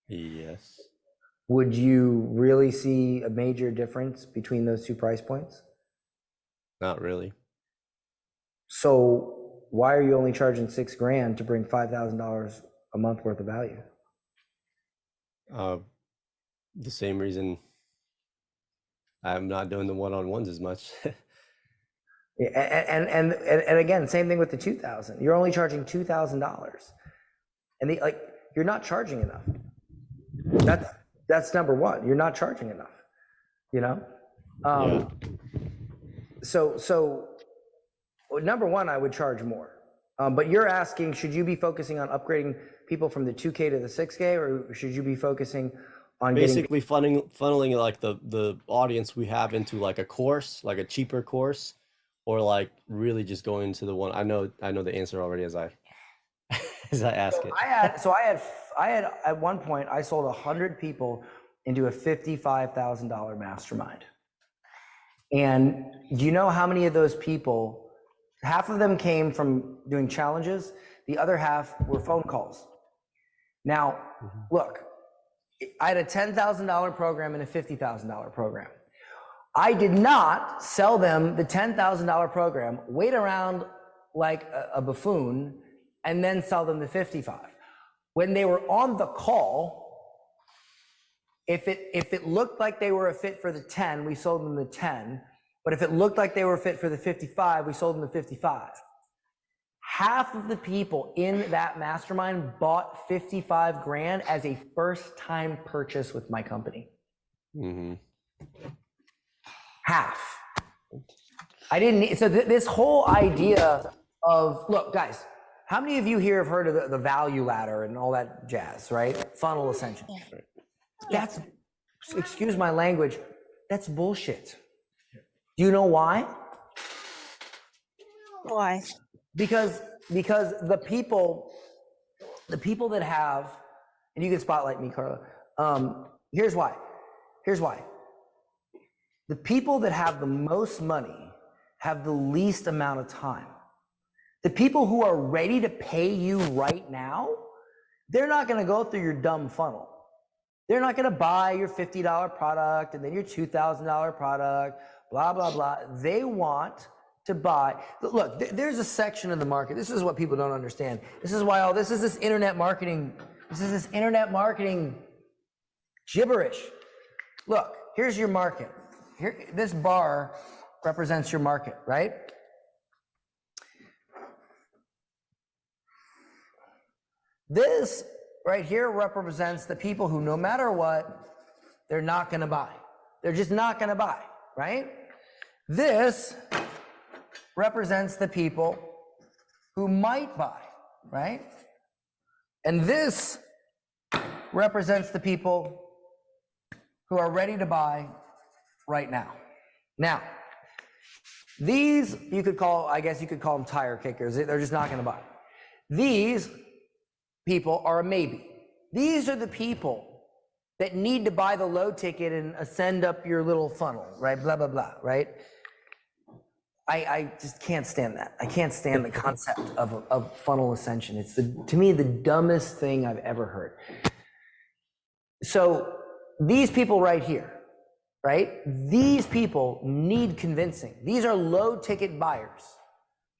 Yes. Would you really see a major difference between those two price points? Not really. So why are you only charging $6,000 to bring $5,000 a month worth of value? The same reason I'm not doing the one-on-ones as much. Yeah, and again, same thing with the 2,000. You're only charging $2,000, and you're not charging enough. That's number one. You're not charging enough. You know. Yeah. So number one, I would charge more. But you're asking, should you be focusing on upgrading people from the 2K to the 6K, or should you be focusing on basically funneling like the audience we have into like a course, like a cheaper course, or like really just going to the one? I know the answer already as I ask it. I had at one point I sold 100 people into a $55,000 mastermind. And do you know how many of those people? Half of them came from doing challenges. The other half were phone calls. Now, look, I had a $10,000 program and a $50,000 program. I did not sell them the $10,000 program, wait around like a buffoon, and then sell them the 55. When they were on the call, if it looked like they were a fit for the 10, we sold them the 10. But if it looked like they were fit for the 55, we sold them the 55. Half of the people in that mastermind bought $55,000 as a first-time purchase with my company. Mm-hmm. Half. I didn't need, so this whole idea of, look, guys, how many of you here have heard of the value ladder and all that jazz, right? Funnel ascension. That's, excuse my language, that's bullshit. Do you know why? Why? Because the people that have, and you can spotlight me, Carla. Here's why. The people that have the most money have the least amount of time. The people who are ready to pay you right now, they're not going to go through your dumb funnel. They're not going to buy your $50 product and then your $2,000 product, blah, blah, blah. They want to buy. Look, there's a section of the market. This is what people don't understand. This is why this is this internet marketing gibberish. Look, here's your market. Here, this bar represents your market, right? This right here represents the people who, no matter what, they're not going to buy. They're just not going to buy, right? This represents the people who might buy, right? And this represents the people who are ready to buy right now. Now, these you could call, I guess you could call them tire kickers. They're just not going to buy. These people are a maybe. These are the people that need to buy the low ticket and ascend up your little funnel, right? Blah, blah, blah, right? I just can't stand that. I can't stand the concept of funnel ascension. It's to me the dumbest thing I've ever heard. So these people right here, right? These people need convincing. These are low ticket buyers.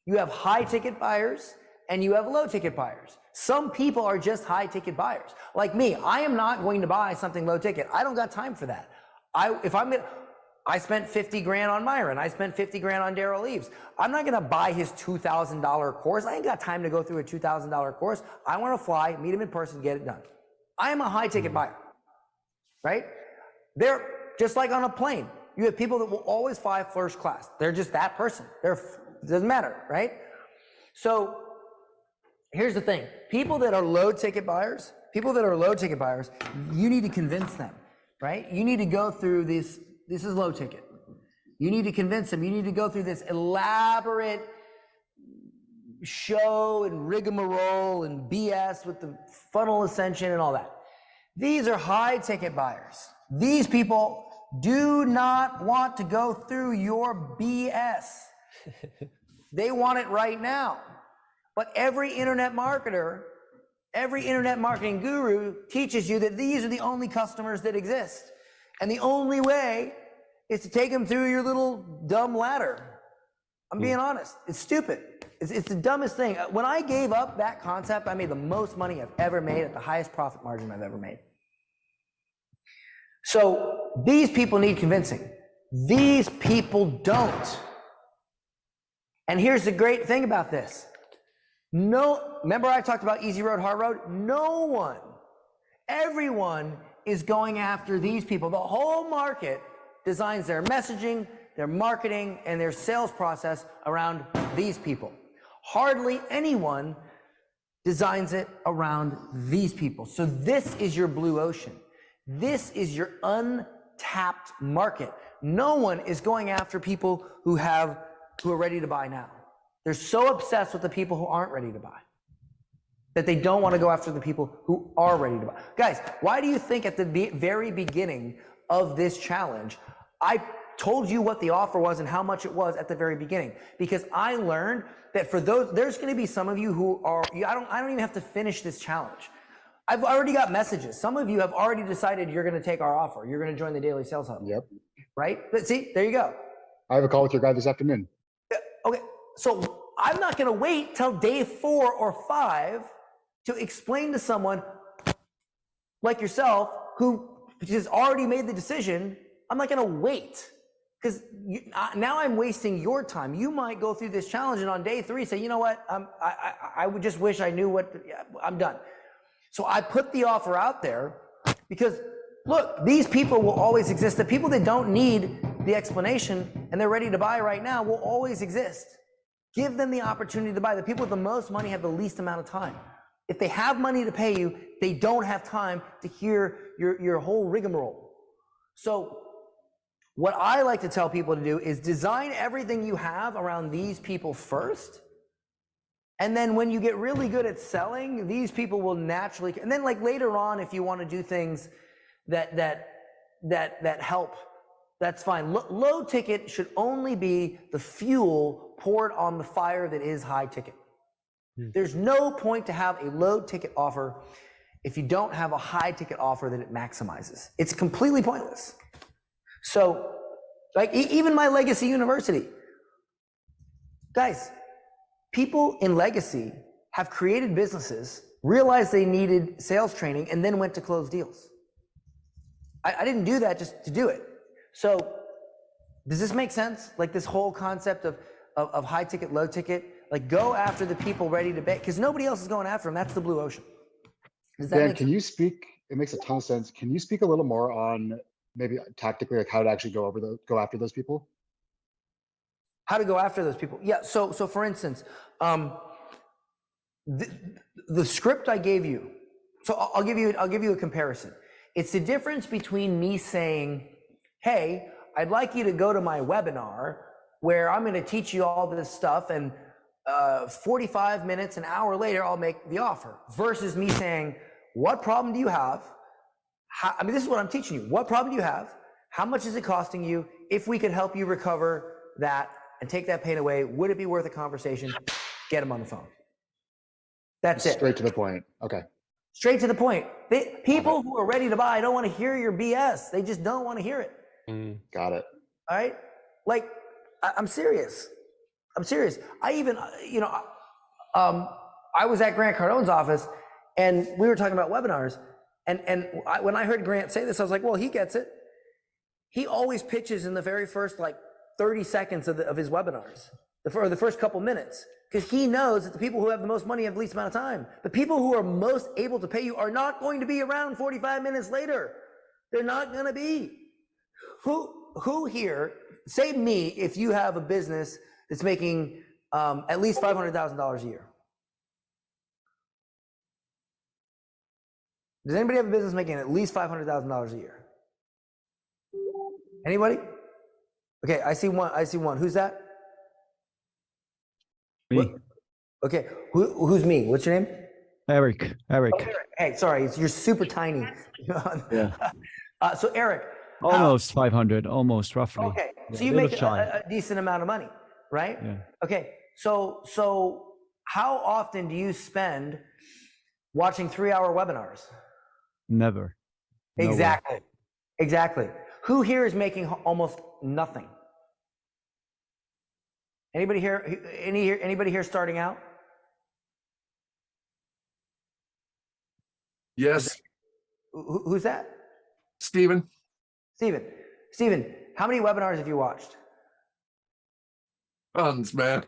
You have high ticket buyers and you have low ticket buyers. Some people are just high ticket buyers. Like me, I am not going to buy something low ticket. I don't got time for that. I spent $50,000 on Myron. I spent $50,000 on Daryl Eves. I'm not going to buy his $2,000 course. I ain't got time to go through a $2,000 course. I want to fly, meet him in person, get it done. I am a high ticket buyer, right? They're just like on a plane. You have people that will always fly first class. They're just that person. It doesn't matter, right? So here's the thing. People that are low ticket buyers, you need to convince them, right? You need to go through this. This is low ticket. You need to convince them. You need to go through this elaborate show and rigmarole and BS with the funnel ascension and all that. These are high ticket buyers. These people do not want to go through your BS. They want it right now. But every internet marketer, every internet marketing guru teaches you that these are the only customers that exist. And the only way is to take them through your little dumb ladder. I'm being honest. It's stupid. It's the dumbest thing. When I gave up that concept, I made the most money I've ever made at the highest profit margin I've ever made. So these people need convincing. These people don't. And here's the great thing about this. Remember I talked about easy road, hard road? No one, everyone is going after these people. The whole market designs their messaging, their marketing, and their sales process around these people. Hardly anyone designs it around these people. So this is your blue ocean. This is your untapped market. No one is going after people who are ready to buy now. They're so obsessed with the people who aren't ready to buy that they don't want to go after the people who are ready to buy. Guys, why do you think at the very beginning of this challenge, I told you what the offer was and how much it was at the very beginning? Because I learned that for those, there's going to be some of you who are, I don't even have to finish this challenge. I've already got messages. Some of you have already decided you're going to take our offer. You're going to join the Daily Sales Hub. Yep. Right? But see, there you go. I have a call with your guy this afternoon. Okay. So I'm not going to wait till day 4 or 5 to explain to someone like yourself who has already made the decision. I'm not going to wait because now I'm wasting your time. You might go through this challenge and on day 3 say, you know what? I would just wish I knew what, I'm done. So I put the offer out there because look, these people will always exist. The people that don't need the explanation and they're ready to buy right now will always exist. Give them the opportunity to buy. The people with the most money have the least amount of time. If they have money to pay you, they don't have time to hear your whole rigmarole. So what I like to tell people to do is design everything you have around these people first. And then when you get really good at selling, these people will naturally, and then like later on, if you want to do things that help, that's fine. Low ticket should only be the fuel poured on the fire that is high ticket. There's no point to have a low ticket offer if you don't have a high ticket offer that it maximizes. It's completely pointless. So like even my Legacy University, guys, people in Legacy have created businesses, realized they needed sales training, and then went to close deals. I didn't do that just to do it. So does this make sense? Like this whole concept of high ticket, low ticket, like go after the people ready to bet because nobody else is going after them. That's the blue ocean. Does that Dan, make can you speak? It makes a ton of sense. Can you speak a little more on maybe tactically, like how to actually go after those people? How to go after those people? Yeah. So for instance, the script I gave you. So I'll give you a comparison. It's the difference between me saying, "Hey, I'd like you to go to my webinar where I'm going to teach you all this stuff, and 45 minutes, an hour later, I'll make the offer," versus me saying, "What problem do you have? This is what I'm teaching you. What problem do you have? How much is it costing you? If we could help you recover that and take that pain away, would it be worth a conversation?" Get them on the phone. That's it. Straight to the point. Okay. Straight to the point. People who are ready to buy don't want to hear your BS. They just don't want to hear it. Got it. All right? Like, I'm serious. I'm serious. I even, I was at Grant Cardone's office and we were talking about webinars. And when I heard Grant say this, I was like, well, he gets it. He always pitches in the very first 30 seconds of his webinars. the first couple minutes, because he knows that the people who have the most money have the least amount of time. The people who are most able to pay you are not going to be around 45 minutes later. They're not going to be. Who here, say me, if you have a business that's making at least $500,000 a year. Does anybody have a business making at least $500,000 a year? Anybody? Okay, I see one. Who's that? Me. What? Okay, who's me? What's your name? Eric. Okay, hey, sorry, you're super tiny. Yeah. So Eric. Almost 500, almost roughly. Okay, so Yeah, you a little make shy. a decent amount of money, right? Yeah. Okay, so how often do you spend watching 3-hour webinars? Never. No way. Exactly. Who here is making almost nothing? Anybody here? Anybody here starting out? Yes, Who's that? Steven. Steven, how many webinars have you watched? Tons, man.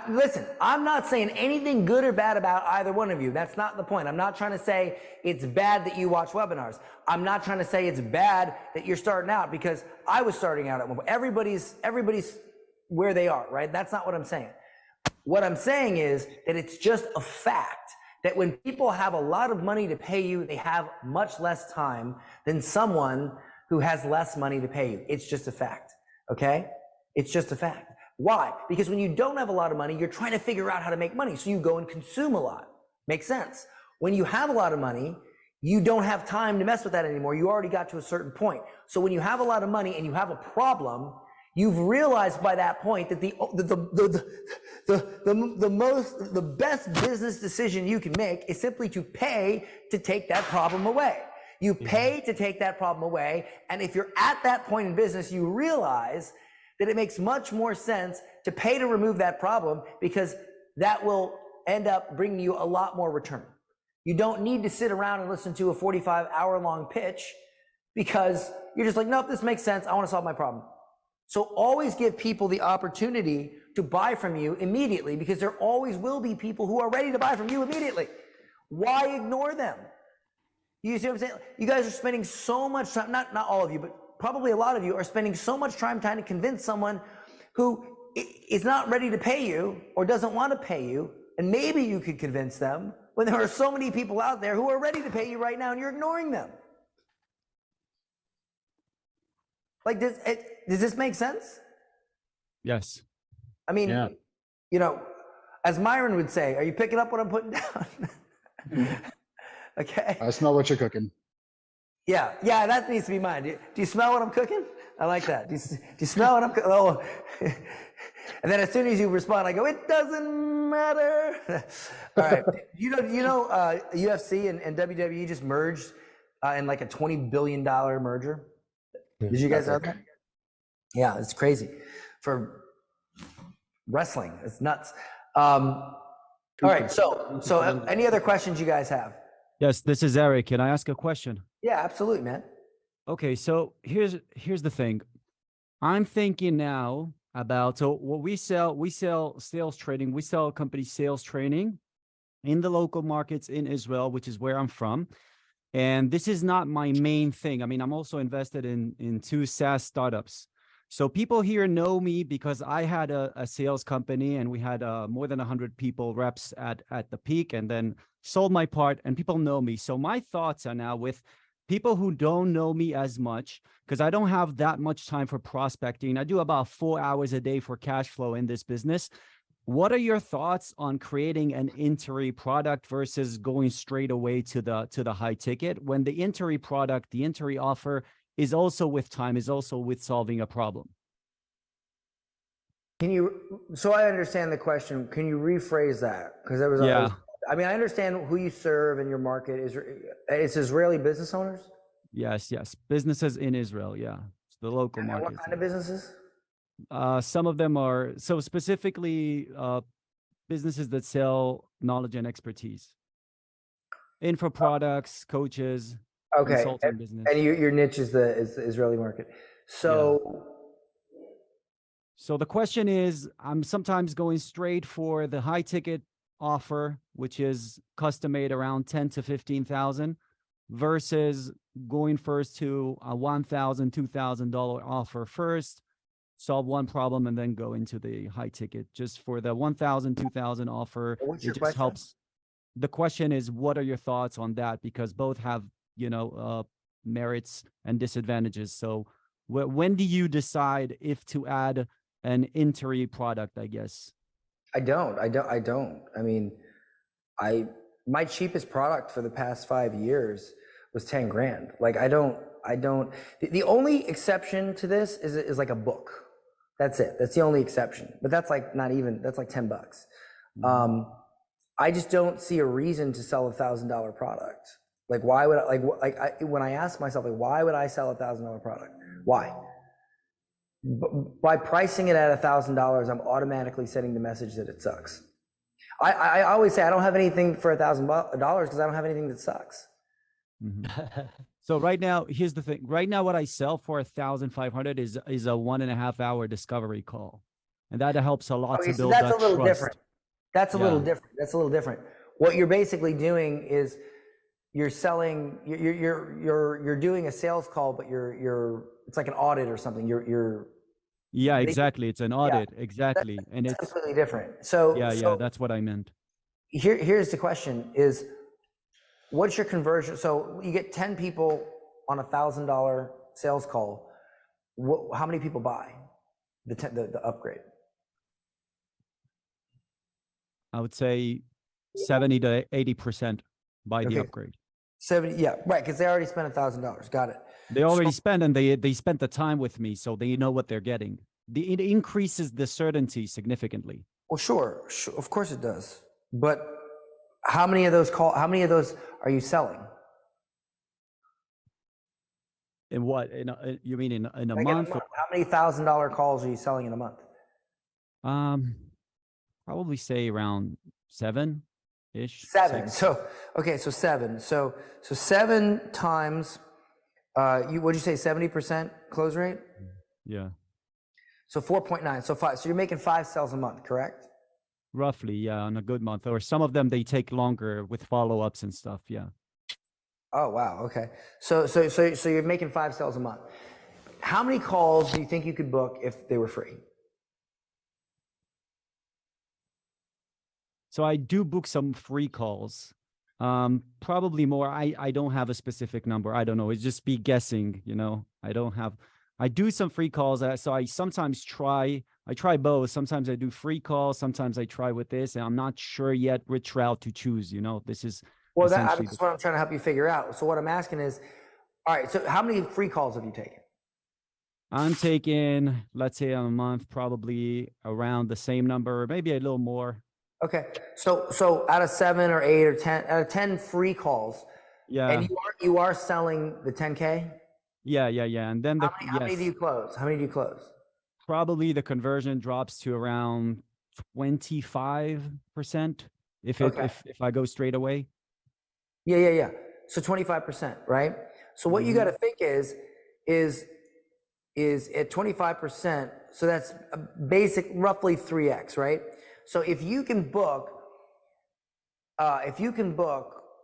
Listen, I'm not saying anything good or bad about either one of you. That's not the point. I'm not trying to say it's bad that you watch webinars. I'm not trying to say it's bad that you're starting out, because I was starting out at one point. Everybody's where they are, right? That's not what I'm saying. What I'm saying is that it's just a fact that when people have a lot of money to pay you, they have much less time than someone who has less money to pay you. It's just a fact, okay? It's just a fact. Why? Because when you don't have a lot of money, you're trying to figure out how to make money. So you go and consume a lot. Makes sense. When you have a lot of money, you don't have time to mess with that anymore. You already got to a certain point. So when you have a lot of money and you have a problem, you've realized by that point that the best business decision you can make is simply to pay to take that problem away. You pay to take that problem away. And if you're at that point in business, you realize that it makes much more sense to pay to remove that problem, because that will end up bringing you a lot more return. You don't need to sit around and listen to a 45-hour-long pitch, because you're just like, nope, this makes sense. I want to solve my problem. So always give people the opportunity to buy from you immediately, because there always will be people who are ready to buy from you immediately. Why ignore them? You see what I'm saying? You guys are spending so much time, not all of you, but probably a lot of you are spending so much time trying to convince someone who is not ready to pay you or doesn't want to pay you. And maybe you could convince them, when there are so many people out there who are ready to pay you right now and you're ignoring them. Like, does this make sense? Yes. I mean, Yeah. you know, as Myron would say, are you picking up what I'm putting down? Okay. I smell what you're cooking. Yeah, that needs to be mine. Do you smell what I'm cooking? I like that. Do you smell what I'm cooking? Oh. And then as soon as you respond, I go, it doesn't matter. All right. You know, UFC and WWE just merged in like a $20 billion merger. Did you guys know that? Yeah, it's crazy for wrestling. It's nuts. All right. So any other questions you guys have? Yes, this is Eric. Can I ask a question? Yeah, absolutely, man. Okay, so here's the thing. I'm thinking now about, so what we sell sales training. We sell company sales training in the local markets in Israel, which is where I'm from. And this is not my main thing. I mean, I'm also invested in 2 SaaS startups. So people here know me because I had a sales company, and we had more than 100 people, reps at the peak, and then sold my part, and people know me. So my thoughts are now with people who don't know me as much, because I don't have that much time for prospecting. I do about 4 hours a day for cash flow in this business. What are your thoughts on creating an entry product versus going straight away to the high ticket, when the entry product, the entry offer is also with time, is also with solving a problem? Can you, so I understand the question, can you rephrase that? Because there was, I mean, I understand who you serve in your market. It's Israeli business owners? Yes. Businesses in Israel, yeah. It's the local market. What kind of businesses? Some of them are, so specifically businesses that sell knowledge and expertise. Info products, coaches, okay. consulting business. And your niche is the Israeli market. So So the question is, I'm sometimes going straight for the high ticket offer, which is custom made around 10 to 15,000 versus going first to a $1,000, $2,000 offer first, solve one problem and then go into the high ticket. Just for the 1,000, 2,000 offer, What's it your just question? helps. The question is, what are your thoughts on that? Because both have, merits and disadvantages. So when do you decide if to add an entry product, I guess? I don't. I mean, my cheapest product for the past 5 years was 10 grand. Like, the only exception to this is like a book. That's it. That's the only exception. But that's like that's like $10. I just don't see a reason to sell $1,000 product. Like, why would when I ask myself, like, why would I sell $1,000 product? Why? By pricing it at $1,000, I'm automatically sending the message that it sucks. I always say I don't have anything for $1,000 because I don't have anything that sucks. So right now, here's the thing. Right now, what I sell for 1,500 is a 1.5 hour discovery call, and that helps a lot Okay, to so build that's that a little trust. different. That's a little different. That's a little different. What you're basically doing is you're selling. You're doing a sales call, but it's like an audit or something. Yeah, exactly. It's an audit. Exactly. And That's it's completely different. So yeah, that's what I meant. Here's the question: is what's your conversion? So you get 10 people on $1,000 sales call. How many people buy the upgrade? I would say 70 to 80% buy the upgrade. 70, yeah, right, because they already spent $1,000. Got it. They already spent, and they spent the time with me, so they know what they're getting. It increases the certainty significantly. Well, sure, of course it does. But how many of those are you selling? In what? You mean in a Like month? How many $1,000 calls are you selling in a month? Probably say around 7-ish. 7. 6. So okay, so 7. So 7 times what'd you say, 70% close rate? Yeah. So 4.9. So 5. So you're making 5 sales a month, correct? Roughly, yeah, on a good month. Or some of them they take longer with follow-ups and stuff. Yeah. Oh wow. Okay. So you're making 5 sales a month. How many calls do you think you could book if they were free? So I do book some free calls. Probably more. I don't have a specific number. I don't know. It's just be guessing, I do some free calls. So I sometimes try both. Sometimes I do free calls. Sometimes I try with this, and I'm not sure yet which route to choose. This is That's what I'm trying to help you figure out. So what I'm asking is, all right, so how many free calls have you taken? I'm taking, let's say a month, probably around the same number, maybe a little more. Okay, so out of 7 or 8 or 10, out of 10 free calls, yeah, and you are selling the 10K? Yeah, and then how many do you close? How many do you close? Probably the conversion drops to around 25% if I go straight away. Yeah. So 25%, right? So what you got to think is at 25%. So that's a basic, roughly 3x, right? So if you can book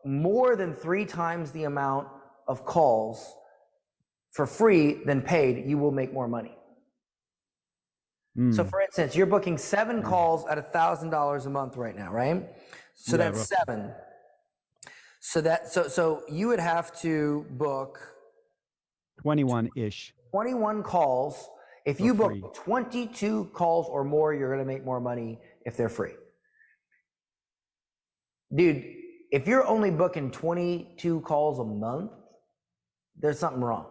more than 3 times the amount of calls for free than paid, you will make more money. So for instance, you're booking 7 calls at $1,000 a month right now, right? So Yeah, that's roughly. 7. So you would have to book 21-ish. 21 calls. If you book 22 calls or more, you're going to make more money if they're free. Dude, if you're only booking 22 calls a month, there's something wrong.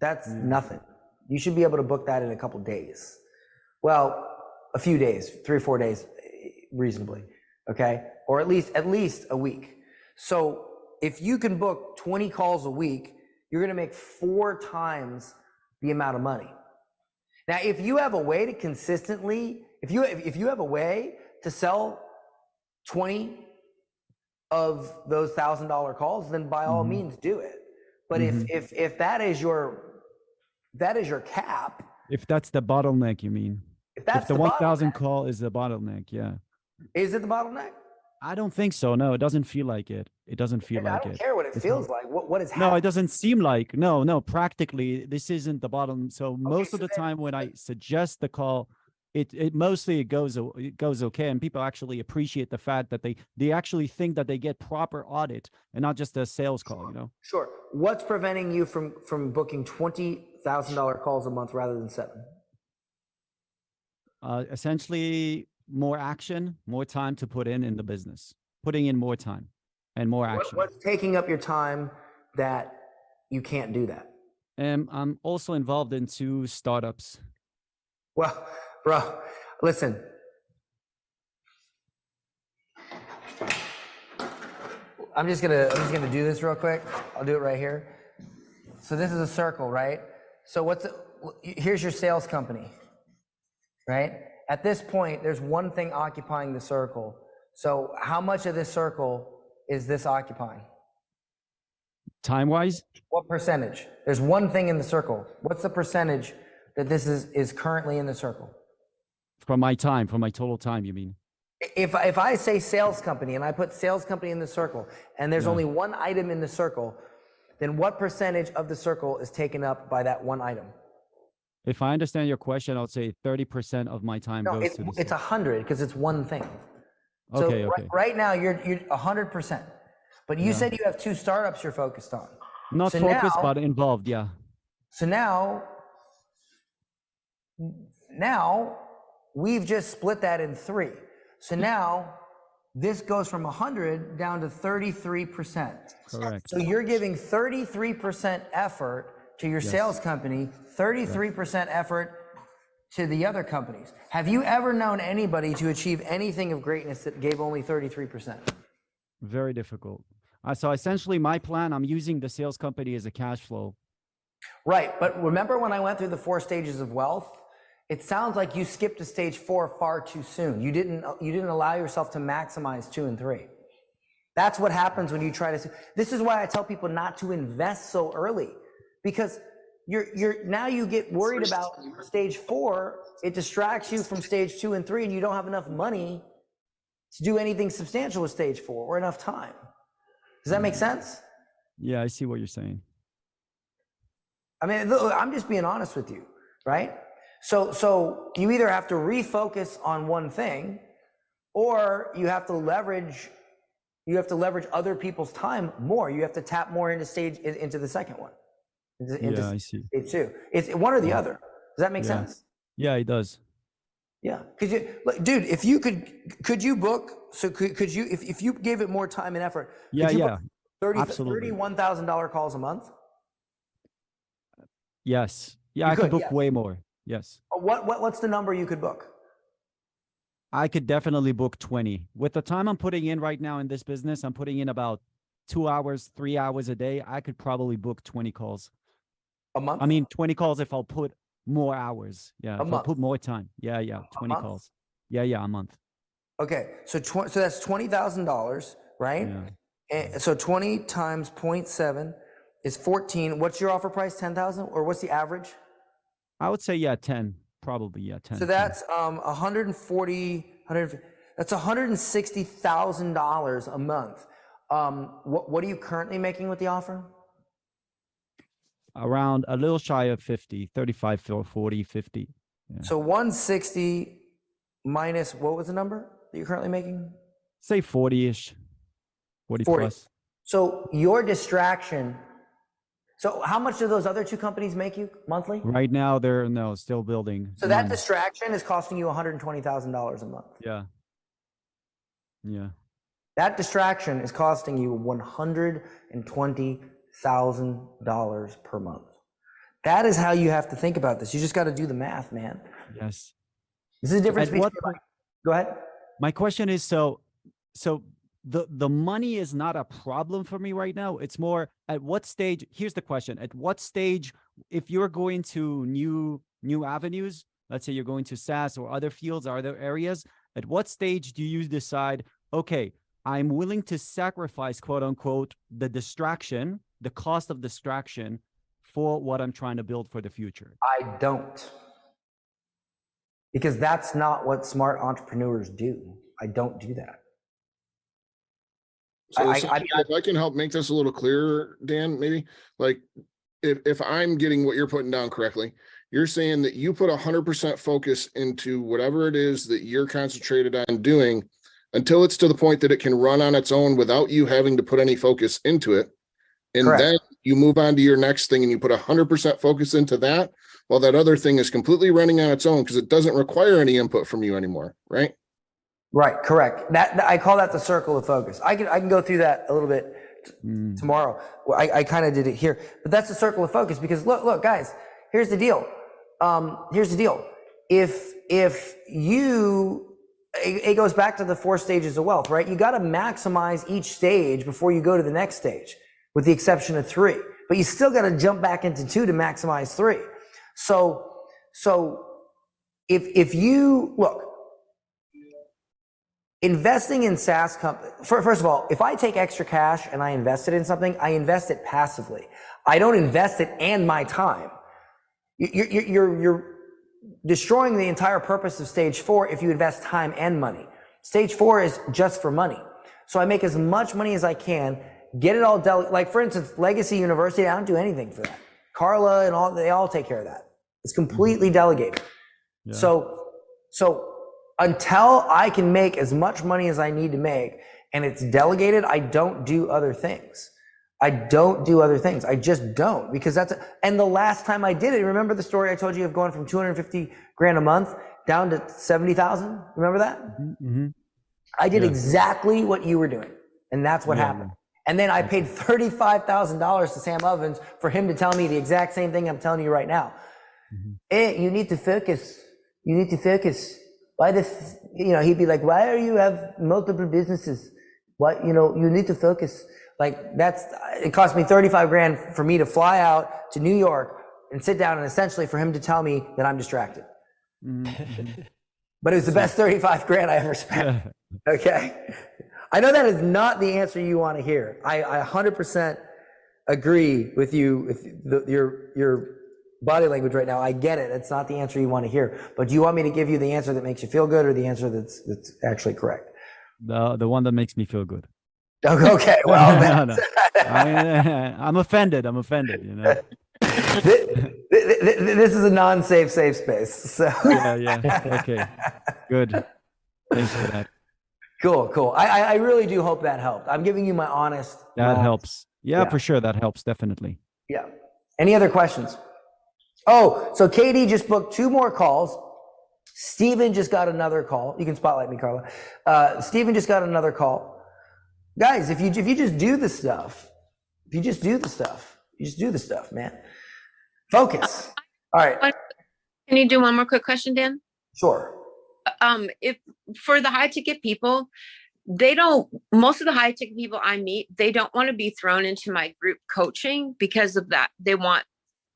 That's nothing. You should be able to book that in a couple days. Well, a few days, 3 or 4 days, reasonably. Okay? Or at least a week. So if you can book 20 calls a week, you're going to make 4 times the amount of money. Now, if you have a way to consistently, if you have a way to sell 20 of those $1,000 calls, then by all means do it. But if that is your cap, If that's the bottleneck, you mean? If that's If the the 1,000 bottleneck, call is the bottleneck, yeah. is it the bottleneck? I don't think so. No, it doesn't feel like it. It doesn't feel I like don't it. care what it It's feels not- like. What is No, happening? it doesn't seem like. No. Practically, this isn't the bottom. So most so of the then- time when I suggest the call, it mostly it goes okay, and people actually appreciate the fact that they actually think that they get proper audit and not just a sales call. You know. Sure. What's preventing you from booking $20,000 calls a month rather than 7? Essentially, more action, more time to put in the business, putting in more time and more action. What's taking up your time that you can't do that? And I'm also involved in 2 startups. Well, bro, listen. I'm just gonna do this real quick. I'll do it right here. So this is a circle, right? So here's your sales company, right? At this point, there's one thing occupying the circle. So how much of this circle is this occupying? Time-wise, What percentage? There's one thing in the circle. What's the percentage that this is currently in the circle? from my total time, you mean? If I say sales company and I put sales company in the circle and there's Yeah. only one item in the circle, then what percentage of the circle is taken up by that one item? If I understand your question, I would say 30% of my time No, goes it's to the it's 100 because it's one thing. So Okay, okay. right now you're 100%, but you Yeah. said you have 2 startups you're focused on. Not So focused, now- but involved, yeah. So now we've just split that in 3. So now this goes from 100 down to 33%. Correct. So you're giving 33% effort to your Yes. sales company, 33% effort to the other companies. Have you ever known anybody to achieve anything of greatness that gave only 33%? Very difficult. So essentially my plan, I'm using the sales company as a cash flow. Right, but remember when I went through the 4 stages of wealth? It sounds like you skipped to stage 4 far too soon. You didn't allow yourself to maximize 2 and 3. That's what happens when you try to. This is why I tell people not to invest so early, because now you get worried about stage 4. It distracts you from stage 2 and 3, and you don't have enough money to do anything substantial with stage 4 or enough time. Does that make sense? Yeah, I see what you're saying. I mean, look, I'm just being honest with you, right? So you either have to refocus on one thing, or you have to leverage other people's time more. You have to tap more into the second one. Yeah, I see. Stage 2. It's one or the other. Does that make Yeah. sense? Yeah, it does. Yeah, because dude, if you could you book? So could you, if you gave it more time and effort? Yeah, could you yeah. book Absolutely. $31,000 calls a month? Yes. Yeah, You I could could, book yes. way more. Yes. What's the number you could book? I could definitely book 20. With the time I'm putting in right now in this business, I'm putting in about 2 hours, 3 hours a day. I could probably book 20 calls. A month? I mean, 20 calls if I'll put more hours. Yeah, A if I'll month? put more time. Yeah, 20 month? calls. Yeah, a month. Okay, so so that's $20,000, right? Yeah. And so 20 times 0.7 is 14. What's your offer price? 10,000, or what's the average? I would say, yeah, 10. Probably, yeah, 10. So that's 140, that's $160,000 a month. What are you currently making with the offer? Around a little shy of 50, 35, 40, 50. Yeah. So 160 minus, what was the number that you're currently making? Say 40-ish, 40 40. plus. So your distraction, so how much do those other 2 companies make you monthly? Right now, they're, still building. So that None. distraction is costing you $120,000 a month. Yeah. Yeah. That distraction is costing you $120,000 per month. That is how you have to think about this. You just got to do the math, man. Yes. This is the difference At between. what point- Go ahead. My question is, so the money is not a problem for me right now. It's more at what stage, here's the question. At what stage, if you're going to new avenues, let's say you're going to SaaS or other fields or other areas, at what stage do you decide, okay, I'm willing to sacrifice, quote unquote, the distraction, the cost of distraction for what I'm trying to build for the future? I don't. because that's not what smart entrepreneurs do. I don't do that. So essentially, if I can help make this a little clearer, Dan, maybe like if I'm getting what you're putting down correctly, you're saying that you put 100% focus into whatever it is that you're concentrated on doing until it's to the point that it can run on its own without you having to put any focus into it. And Correct. then you move on to your next thing and you put 100% focus into that while that other thing is completely running on its own because it doesn't require any input from you anymore, right? Right, correct. That I call that the circle of focus. I can go through that a little bit tomorrow. Well, I kind of did it here, but that's the circle of focus because look, guys, here's the deal. Here's the deal. If you, it goes back to the 4 stages of wealth, right? You got to maximize each stage before you go to the next stage, with the exception of 3. But you still got to jump back into 2 to maximize 3. So if you look. Investing in SaaS companies, first of all, if I take extra cash and I invest it in something, I invest it passively. I don't invest it and my time. You're destroying the entire purpose of stage 4 if you invest time and money. Stage 4 is just for money. So I make as much money as I can, get it all like for instance, Legacy University, I don't do anything for that. Carla and all, they all take care of that. It's completely delegated. Yeah. So until I can make as much money as I need to make and it's delegated, I don't do other things. I just don't, because and the last time I did it, remember the story I told you of going from 250 grand a month down to 70,000? Remember that? Mm-hmm. I did exactly what you were doing. And that's what happened. And then I paid $35,000 to Sam Ovens for him to tell me the exact same thing I'm telling you right now. Hey, you need to focus. Why this, he'd be like, why are you have multiple businesses? What, you need to focus. Like it cost me 35 grand for me to fly out to New York and sit down and essentially for him to tell me that I'm distracted. But it was the best 35 grand I ever spent. Okay. I know that is not the answer you want to hear. I 100% agree with you with your body language right now. I get it. It's not the answer you want to hear. But do you want me to give you the answer that makes you feel good or the answer that's actually correct? The one that makes me feel good. Okay, well, no. I'm offended. This is a non-safe safe space. So yeah. Okay, good. Thanks for that. Cool. I really do hope that helped. I'm giving you my honest. That helps. Yeah, for sure. That helps definitely. Yeah. Any other questions? Oh, so Katie just booked 2 more calls. Steven just got another call. You can spotlight me, Carla. Steven just got another call. Guys, if you just do the stuff, you just do the stuff, man. Focus. All right. Can you do one more quick question, Dan? Sure. If for the high ticket people, most of the high ticket people I meet, they don't want to be thrown into my group coaching because of that. They want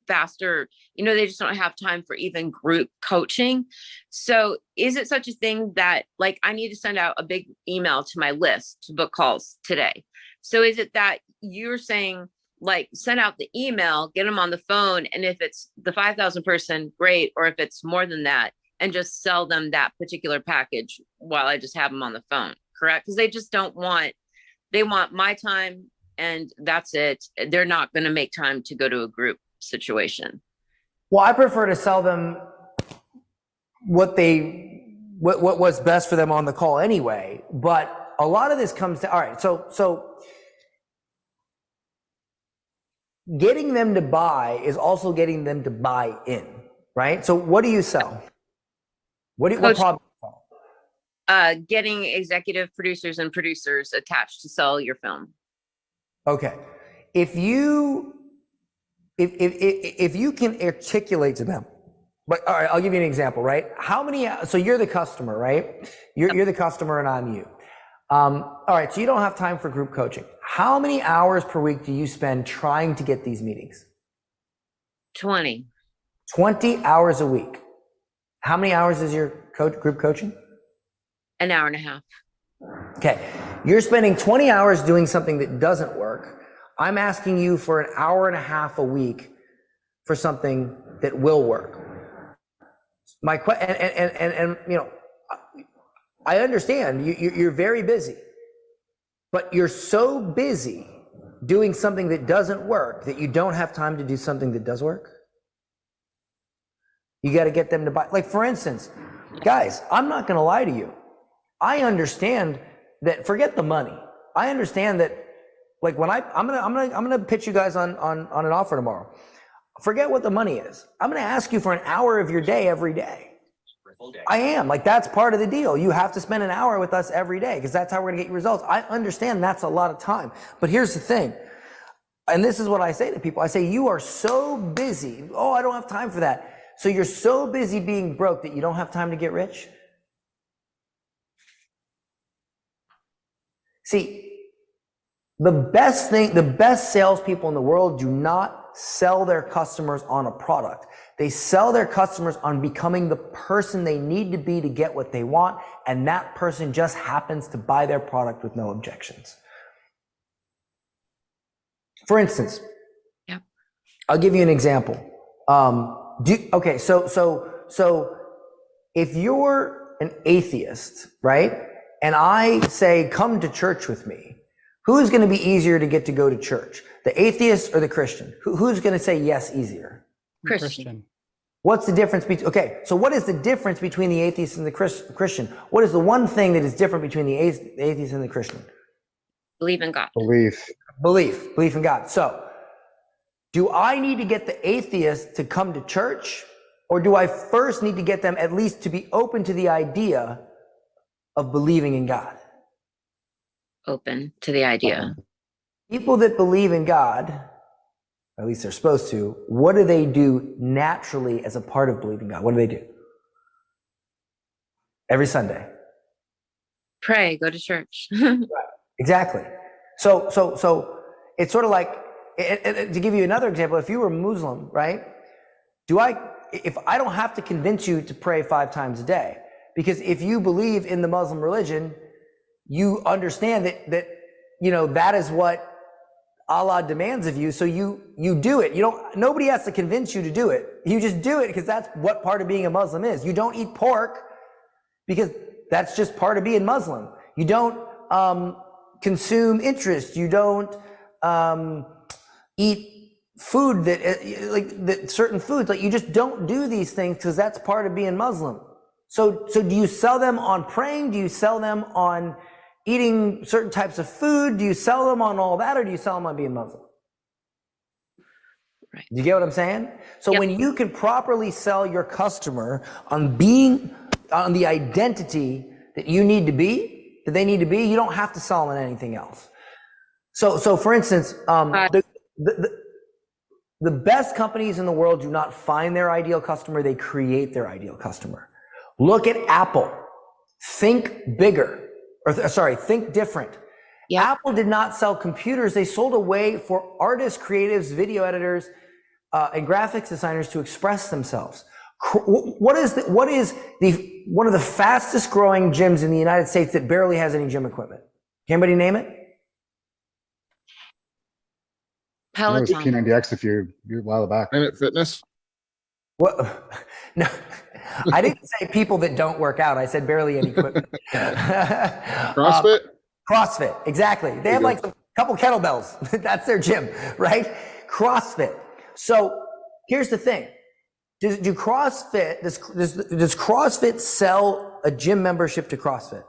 faster, they just don't have time for even group coaching. So is it such a thing that like I need to send out a big email to my list to book calls today? So is it that you're saying like send out the email, get them on the phone, and if it's the 5,000 person, great, or if it's more than that, and just sell them that particular package while I just have them on the phone, correct? Because they just they want my time and that's it. They're not going to make time to go to a group situation. Well, I prefer to sell them what was best for them on the call anyway. But a lot of this comes to, all right, so getting them to buy is also getting them to buy in, right? So what do you sell? What problem? Getting executive producers and producers attached to sell your film. Okay. If you can articulate to them, but all right, I'll give you an example, right? So you're the customer, right? You're the customer and I'm you. All right, so you don't have time for group coaching. How many hours per week do you spend trying to get these meetings? 20 hours a week. How many hours is your group coaching? An hour and a half. Okay. You're spending 20 hours doing something that doesn't work. I'm asking you for an hour and a half a week for something that will work. and you know, I understand you're very busy, but you're so busy doing something that doesn't work that you don't have time to do something that does work. You got to get them to buy. Like, for instance, guys, I'm not going to lie to you. I understand that, forget the money. I understand that, like, when I'm gonna pitch you guys on an offer tomorrow. Forget what the money is. I'm going to ask you for an hour of your day every day. I am. Like, that's part of the deal. You have to spend an hour with us every day because that's how we're going to get you results. I understand that's a lot of time. But here's the thing. And this is what I say to people. I say, you are so busy. Oh, I don't have time for that. So you're so busy being broke that you don't have time to get rich? See, the best salespeople in the world do not sell their customers on a product. They sell their customers on becoming the person they need to be to get what they want, and that person just happens to buy their product with no objections. For instance, I'll give you an example. Okay, so if you're an atheist, right, and I say, come to church with me, who's going to be easier to get to go to church? The atheist or the Christian? Who's going to say yes easier? Christian. What's the difference between, okay, so what is the difference between the atheist and the Christian? What is the one thing that is different between the atheist and the Christian? Believe in God. Belief in God. So, do I need to get the atheist to come to church, or do I first need to get them at least to be open to the idea of believing in God? Open to the idea. People that believe in God, at least they're supposed to, what do they do naturally as a part of believing God? What do they do? Every Sunday. Pray, go to church. Right. Exactly. So it's sort of like, to give you another example, if you were Muslim, right? If I don't have to convince you to pray 5 times a day, because if you believe in the Muslim religion, you understand that you know, that is what Allah demands of you. So you do it. Nobody has to convince you to do it. You just do it because that's what part of being a Muslim is. You don't eat pork because that's just part of being Muslim. You don't consume interest. You don't eat food that certain foods, like, you just don't do these things because that's part of being Muslim. So do you sell them on praying? Do you sell them on eating certain types of food? Do you sell them on all that, or do you sell them on being Muslim? Right. Do you get what I'm saying? So when you can properly sell your customer on the identity that you need to be, that they need to be, you don't have to sell them on anything else. So for instance, the best companies in the world do not find their ideal customer, they create their ideal customer. Look at Apple. Think bigger. Think different. Yep. Apple did not sell computers. They sold a way for artists, creatives, video editors, and graphics designers to express themselves. What is one of the fastest growing gyms in the United States that barely has any gym equipment? Can anybody name it? Peloton. P90X a few while back. Planet Fitness. What? No. I didn't say people that don't work out. I said barely any equipment. CrossFit? CrossFit, exactly. They have like a couple kettlebells. That's their gym, right? CrossFit. So here's the thing. Does CrossFit sell a gym membership to CrossFit?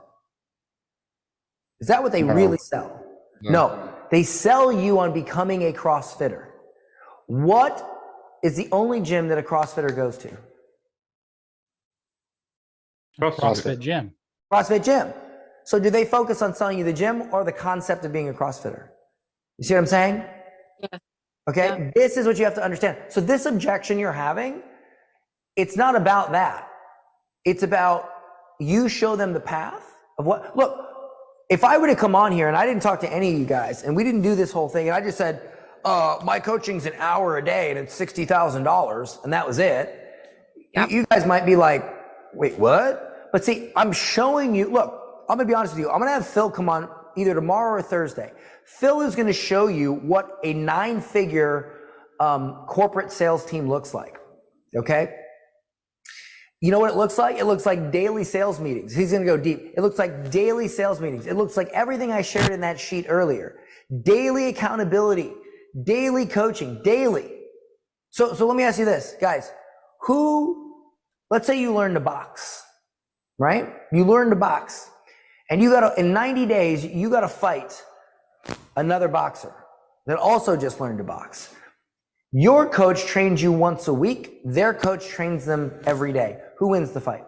Is that what they really sell? No. They sell you on becoming a CrossFitter. What is the only gym that a CrossFitter goes to? CrossFit gym. CrossFit gym. So do they focus on selling you the gym or the concept of being a CrossFitter? You see what I'm saying? Yeah. Okay. Yeah. This is what you have to understand. So this objection you're having, it's not about that. It's about you show them the path of what, look, if I were to come on here and I didn't talk to any of you guys and we didn't do this whole thing and I just said, my coaching's an hour a day and it's $60,000 and that was it. Yep. You guys might be like, wait, what? But see, I'm showing you, look, I'm going to be honest with you. I'm going to have Phil come on either tomorrow or Thursday. Phil is going to show you what a 9-figure corporate sales team looks like. Okay. You know what it looks like? It looks like daily sales meetings. He's going to go deep. It looks like daily sales meetings. It looks like everything I shared in that sheet earlier. Daily accountability, daily coaching, daily. So let me ask you this, guys. Let's say you learn to box, right? You learn to box and in 90 days, you got to fight another boxer that also just learned to box. Your coach trains you once a week. Their coach trains them every day. Who wins the fight?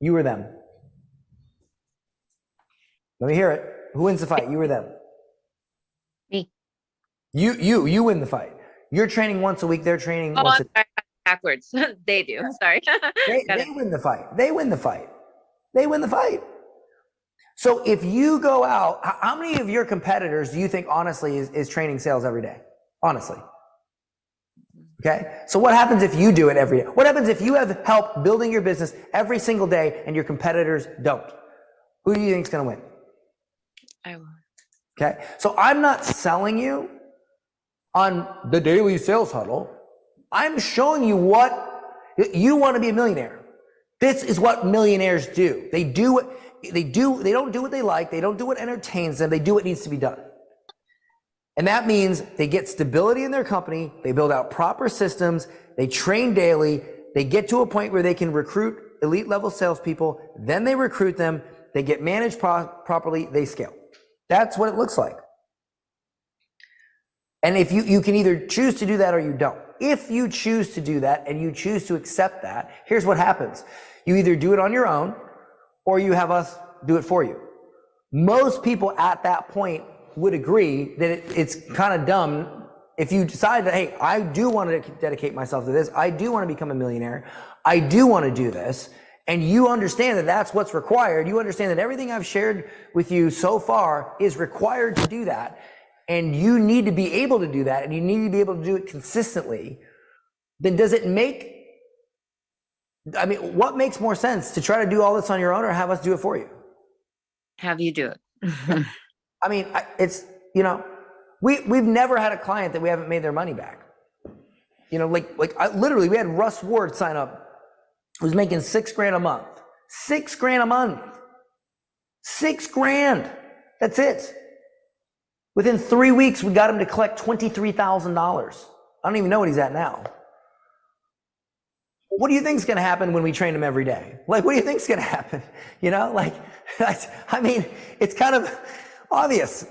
You or them? Let me hear it. Who wins the fight? You or them? Me. You win the fight. You're training once a week. They're training once I'm sorry, backwards. They do. Sorry. They win the fight. They win the fight. They win the fight. So if you go out, how many of your competitors do you think honestly is training sales every day? Honestly. Okay. So what happens if you do it every day? What happens if you have help building your business every single day and your competitors don't? Who do you think is going to win? I will. Okay. So I'm not selling you on the daily sales huddle. I'm showing you what you want to be a millionaire. This is what millionaires do. They do what they do. They don't do what they like. They don't do what entertains them. They do what needs to be done. And that means they get stability in their company. They build out proper systems. They train daily. They get to a point where they can recruit elite level salespeople. Then they recruit them. They get managed properly. They scale. That's what it looks like. And if you can either choose to do that or you don't. If you choose to do that and you choose to accept that, here's what happens. You either do it on your own or you have us do it for you. Most people at that point would agree that it's kind of dumb if you decide that, hey, I do want to dedicate myself to this. I do want to become a millionaire. I do want to do this. And you understand that that's what's required. You understand that everything I've shared with you so far is required to do that. And you need to be able to do that. And you need to be able to do it consistently. Then does it what makes more sense, to try to do all this on your own or have us do it for you? Have you do it. I mean, we've never had a client that we haven't made their money back. Literally, we had Russ Ward sign up, who's making $6,000 a month. $6,000 a month. $6,000. That's it. Within 3 weeks, we got him to collect $23,000. I don't even know what he's at now. What do you think is going to happen when we train him every day? What do you think is going to happen? It's kind of obvious,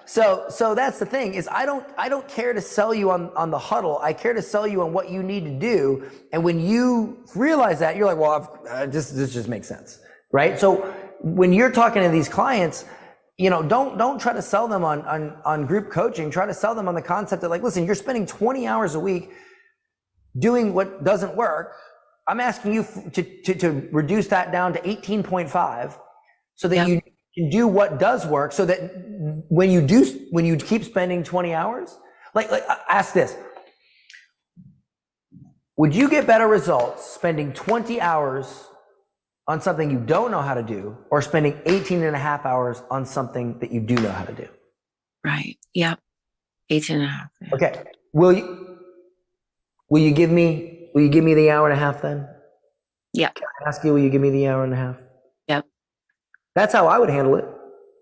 So that's the thing, is I don't care to sell you on the huddle. I care to sell you on what you need to do. And when you realize that, you're like, well, this just makes sense, right? So when you're talking to these clients, don't try to sell them on group coaching. Try to sell them on the concept that, listen, you're spending 20 hours a week doing what doesn't work. I'm asking you to reduce that down to 18.5 so that you can do what does work, so that when you keep spending 20 hours, ask this. Would you get better results spending 20 hours on something you don't know how to do, or spending 18 and a half hours on something that you do know how to do? Right. Yep. 18 and a half. Okay. Will you give me the hour and a half then? Yeah. Can I ask you, will you give me the hour and a half? Yep. That's how I would handle it.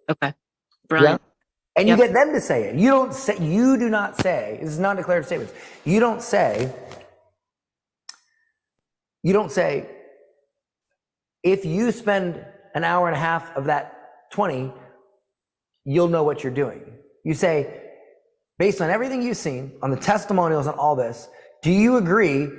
Okay. Brilliant. Yeah? And you get them to say it. You do not say, this is non-declarative statements. You don't say, if you spend an hour and a half of that 20, you'll know what you're doing. You say, based on everything you've seen, on the testimonials and all this, do you agree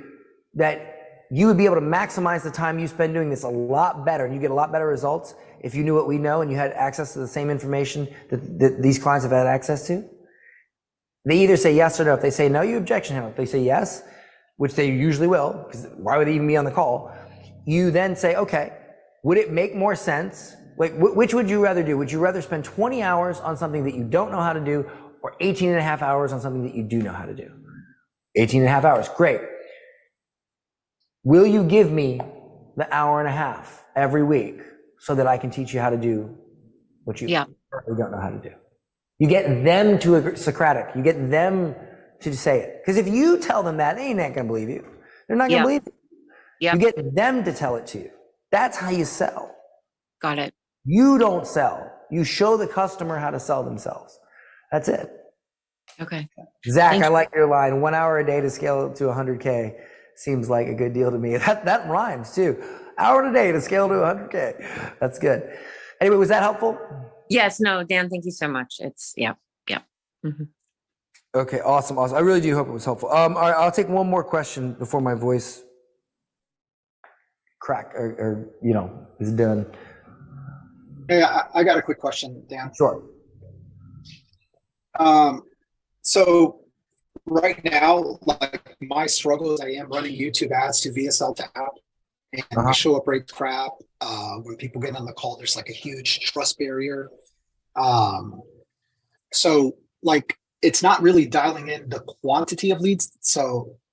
that you would be able to maximize the time you spend doing this a lot better, and you get a lot better results if you knew what we know and you had access to the same information that these clients have had access to? They either say yes or no. If they say no, you objection handle. If they say yes, which they usually will, because why would they even be on the call? You then say, okay, would it make more sense? Which would you rather do? Would you rather spend 20 hours on something that you don't know how to do, or 18 and a half hours on something that you do know how to do? 18 and a half hours, great. Will you give me the hour and a half every week so that I can teach you how to do what you currently don't know how to do? You get them to agree, Socratic. You get them to say it. Because if you tell them that, they ain't going to believe you. They're not going to believe you. Yeah. You get them to tell it to you. That's how you sell. Got it. You don't sell. You show the customer how to sell themselves. That's it. Okay. Zach, Thank I you. like your line. 1 hour a day to scale up to 100K seems like a good deal to me. That rhymes too. Hour a day to scale to 100K. That's good. Anyway, was that helpful? Yes, no, Dan, thank you so much. It's, yeah. Mhm. Okay, awesome. I really do hope it was helpful. All right, I'll take one more question before my voice crack or is done. Hey, I got a quick question, Dan. Sure. So right now, like my struggle is I am running YouTube ads to VSL to app, and my show up rate's crap. When people get on the call, there's like a huge trust barrier. So like it's not really dialing in the quantity of leads,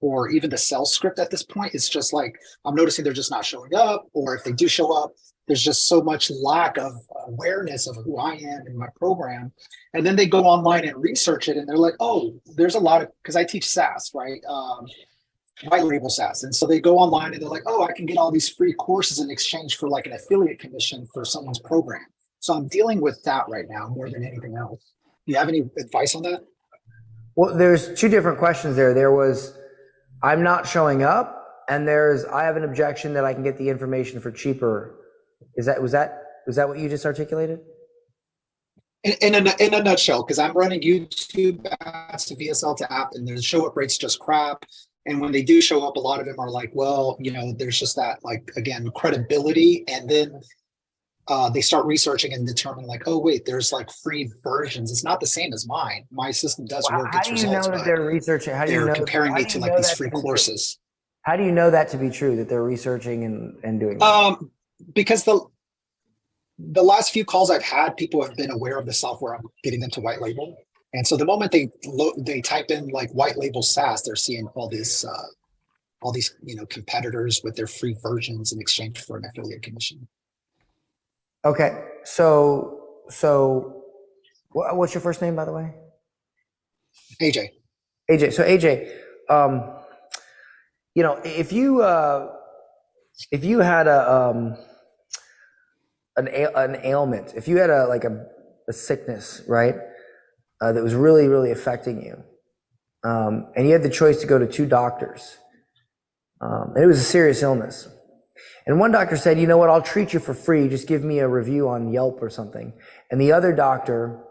or even the sales script at this point. It's just like I'm noticing they're just not showing up, or if they do show up, there's just so much lack of awareness of who I am in my program. And then they go online and research it, and they're like, oh, there's a lot of, because I teach SaaS, right? White label SaaS. And so they go online and they're like, oh, I can get all these free courses in exchange for like an affiliate commission for someone's program. So I'm dealing with that right now more than anything else. Do you have any advice on that? Well, there's two different questions there. There was, I'm not showing up, and there's, I have an objection that I can get the information for cheaper. Was that what you just articulated? In a nutshell, because I'm running YouTube ads to VSL to app, and the show up rate's just crap. And when they do show up, a lot of them are like, well, there's just that, like, again, credibility. And then they start researching and determine like, oh, wait, there's like free versions. It's not the same as mine. My system does work. How do you know that they're researching? How do you know? They're comparing me to like these free courses. How do you know that to be true, that they're researching and doing that? Because the last few calls I've had, people have been aware of the software I'm getting them to white label. And so the moment they type in like white label SaaS, they're seeing all these competitors with their free versions in exchange for an affiliate commission. Okay, so what's your first name, by the way? AJ. AJ. So AJ, if you had an ailment, if you had a sickness, right, that was really, really affecting you, and you had the choice to go to two doctors, and it was a serious illness, and one doctor said, you know what, I'll treat you for free, just give me a review on Yelp or something, and the other doctor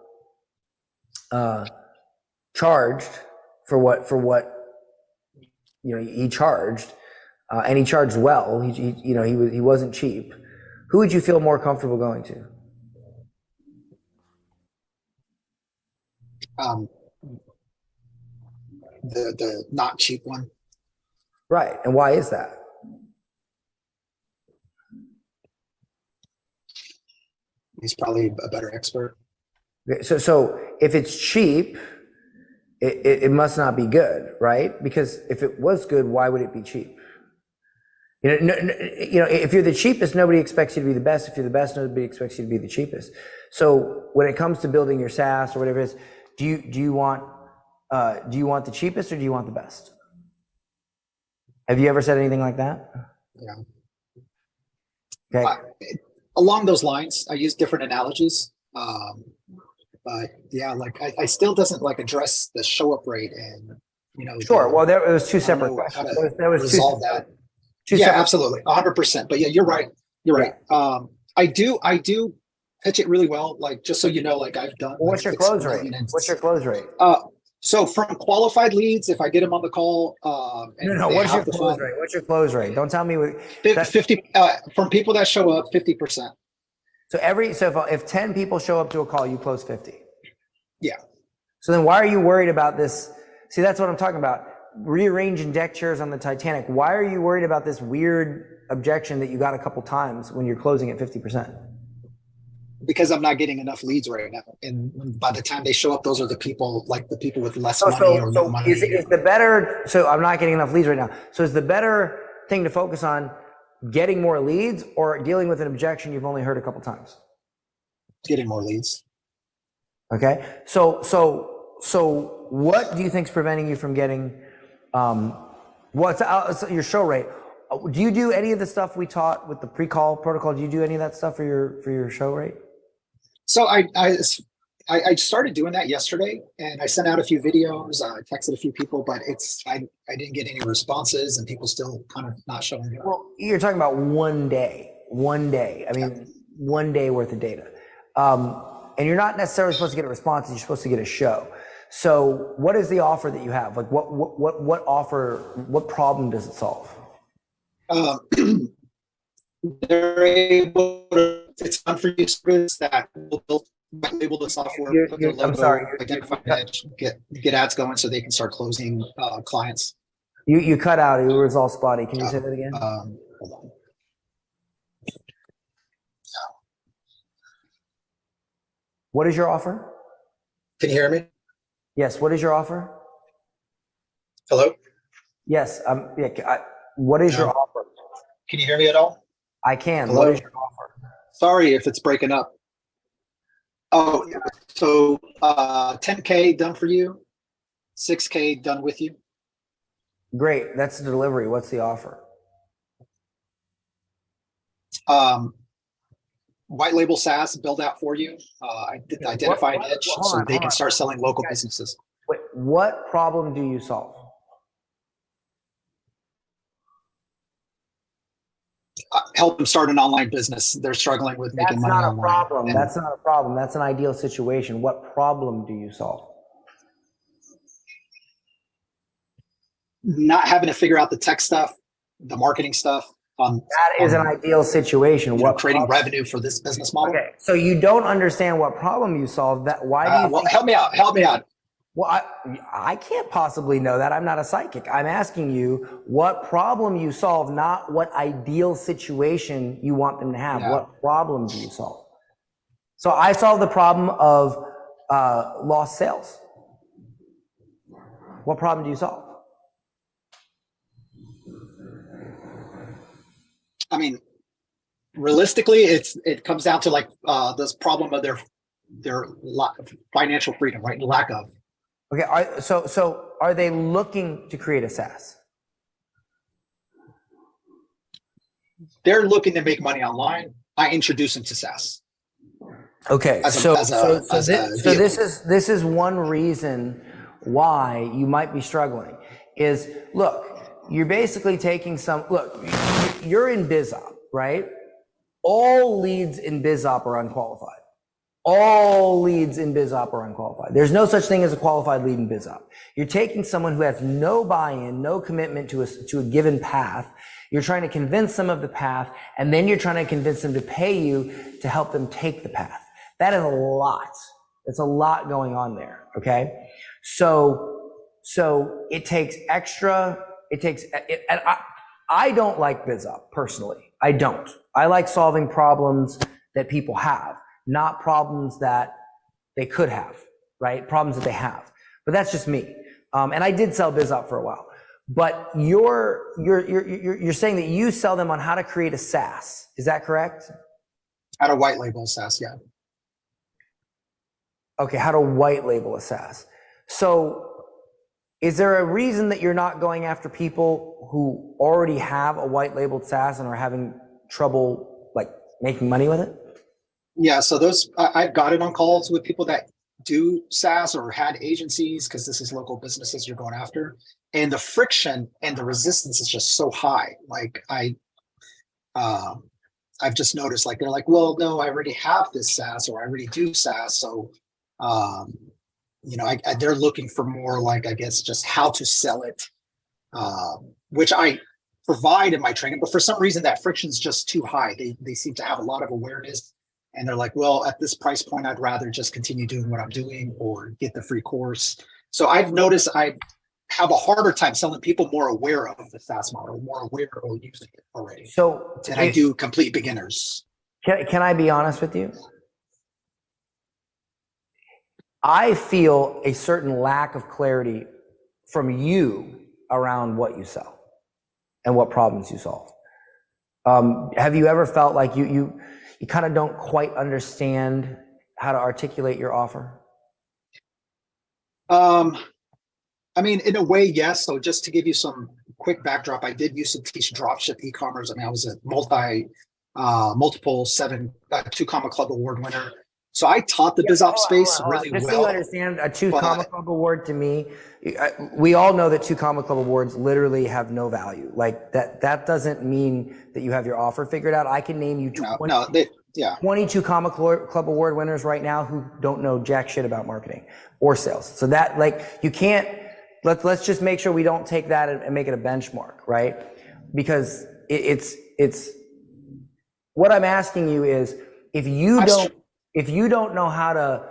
charged for what he charged, and he charged well. He wasn't cheap. Who would you feel more comfortable going to? The not cheap one. Right, and why is that? He's probably a better expert. So if it's cheap, it must not be good, right? Because if it was good, why would it be cheap? If you're the cheapest, nobody expects you to be the best. If you're the best, nobody expects you to be the cheapest. So when it comes to building your SaaS or whatever it is, do you want the cheapest or do you want the best? Have you ever said anything like that? Yeah. Okay. Along those lines, I use different analogies. But yeah, like I still doesn't like address the show up rate and Sure. Well, there was two separate questions. There was resolve that. Yeah, absolutely, 100%. But yeah, you're right. You're right. I do pitch it really well. Like just so you know, like I've done. What's your close rate? What's your close rate? So from qualified leads, if I get them on the call, what's your close rate? What's your close rate? Don't tell me 50 from people that show up, 50%. So if 10 people show up to a call, you close 50. Yeah. So then why are you worried about this? See, that's what I'm talking about. Rearranging deck chairs on the Titanic. Why are you worried about this weird objection that you got a couple times when you're closing at 50%? Because I'm not getting enough leads right now. And by the time they show up, those are the people with less money or no money. Is the better, so I'm not getting enough leads right now. So is the better thing to focus on getting more leads or dealing with an objection you've only heard a couple times? Getting more leads. Okay. So what do you think is preventing you from getting, what's your show rate? Do you do any of the stuff we taught with the pre-call protocol? Do you do any of that stuff for your show rate? So I started doing that yesterday, and I sent out a few videos. I texted a few people, but I didn't get any responses, and people still kind of not showing up. Well, you're talking about one day. I mean, 1 day worth of data, and you're not necessarily supposed to get a response. You're supposed to get a show. So, what is the offer that you have? Like, what offer? What problem does it solve? They're able to, it's fun for you that will build label the software, put their logo, I'm sorry, identify niche, get ads going so they can start closing clients. You cut out. It was all spotty. Can you say that again? Hold on. What is your offer? Can you hear me? Yes. What is your offer? Hello? Yes. What is your offer? Can you hear me at all? I can. Hello? What is your offer? Sorry if it's breaking up. Oh, so 10K done for you, 6K done with you. Great. That's the delivery. What's the offer? White label SaaS build out for you. Identify a niche so they can start selling local businesses. Wait, what problem do you solve? Help them start an online business. They're struggling with making money online. That's not a problem. That's an ideal situation. What problem do you solve? Not having to figure out the tech stuff, the marketing stuff. That is an ideal situation. What creating revenue for this business model? Okay, so you don't understand what problem you solve. That why do you? Well, help me out. Help me out. Well, I can't possibly know that. I'm not a psychic. I'm asking you what problem you solve, not what ideal situation you want them to have. Yeah. What problem do you solve? So I solve the problem of lost sales. What problem do you solve? I mean, realistically, it comes down to like this problem of their financial freedom, right? Lack of. Okay, so are they looking to create a SaaS? They're looking to make money online. I introduce them to SaaS. Okay, this is one reason why you might be struggling. Is look, you're basically taking you're in BizOp, right? All leads in BizOp are unqualified. All leads in BizOp are unqualified. There's no such thing as a qualified lead in BizOp. You're taking someone who has no buy-in, no commitment to a given path. You're trying to convince them of the path, and then you're trying to convince them to pay you to help them take the path. That is a lot. It's a lot going on there. Okay, so it takes extra. And I don't like BizOp personally. I don't. I like solving problems that people have, not problems that they could have, right? Problems that they have. But that's just me. And I did sell BizOp for a while. But you're saying that you sell them on how to create a SaaS. Is that correct? How to white label SaaS, yeah. Okay, how to white label a SaaS. So is there a reason that you're not going after people who already have a white labeled SaaS and are having trouble like making money with it? Yeah, so those I've gotten on calls with people that do SaaS or had agencies because this is local businesses you're going after, and the friction and the resistance is just so high. Like I've just noticed, like they're like, well, no, I already have this SaaS or I already do SaaS, so they're looking for more like, I guess, just how to sell it, which I provide in my training, but for some reason that friction is just too high. They seem to have a lot of awareness. And they're like, well, at this price point, I'd rather just continue doing what I'm doing or get the free course. So I've noticed I have a harder time selling people more aware of the SaaS model, more aware or using it already. So and I do complete beginners. Can I be honest with you? I feel a certain lack of clarity from you around what you sell and what problems you solve. Have you ever felt like you kind of don't quite understand how to articulate your offer? I mean, in a way, yes. So just to give you some quick backdrop, I did used to teach dropship e-commerce. I mean, I was a multiple 2 Comma Club award winner. So I taught the BizOps space really Just so you well. understand, a 2 but- Comma Club award to me, we all know that 2 Comma Club awards literally have no value. Like that doesn't mean that you have your offer figured out. I can name you 22 Comma Club award winners right now who don't know jack shit about marketing or sales. So that, like, you can't, let's just make sure we don't take that and make it a benchmark, right? Because it's what I'm asking you is, if you don't know how to,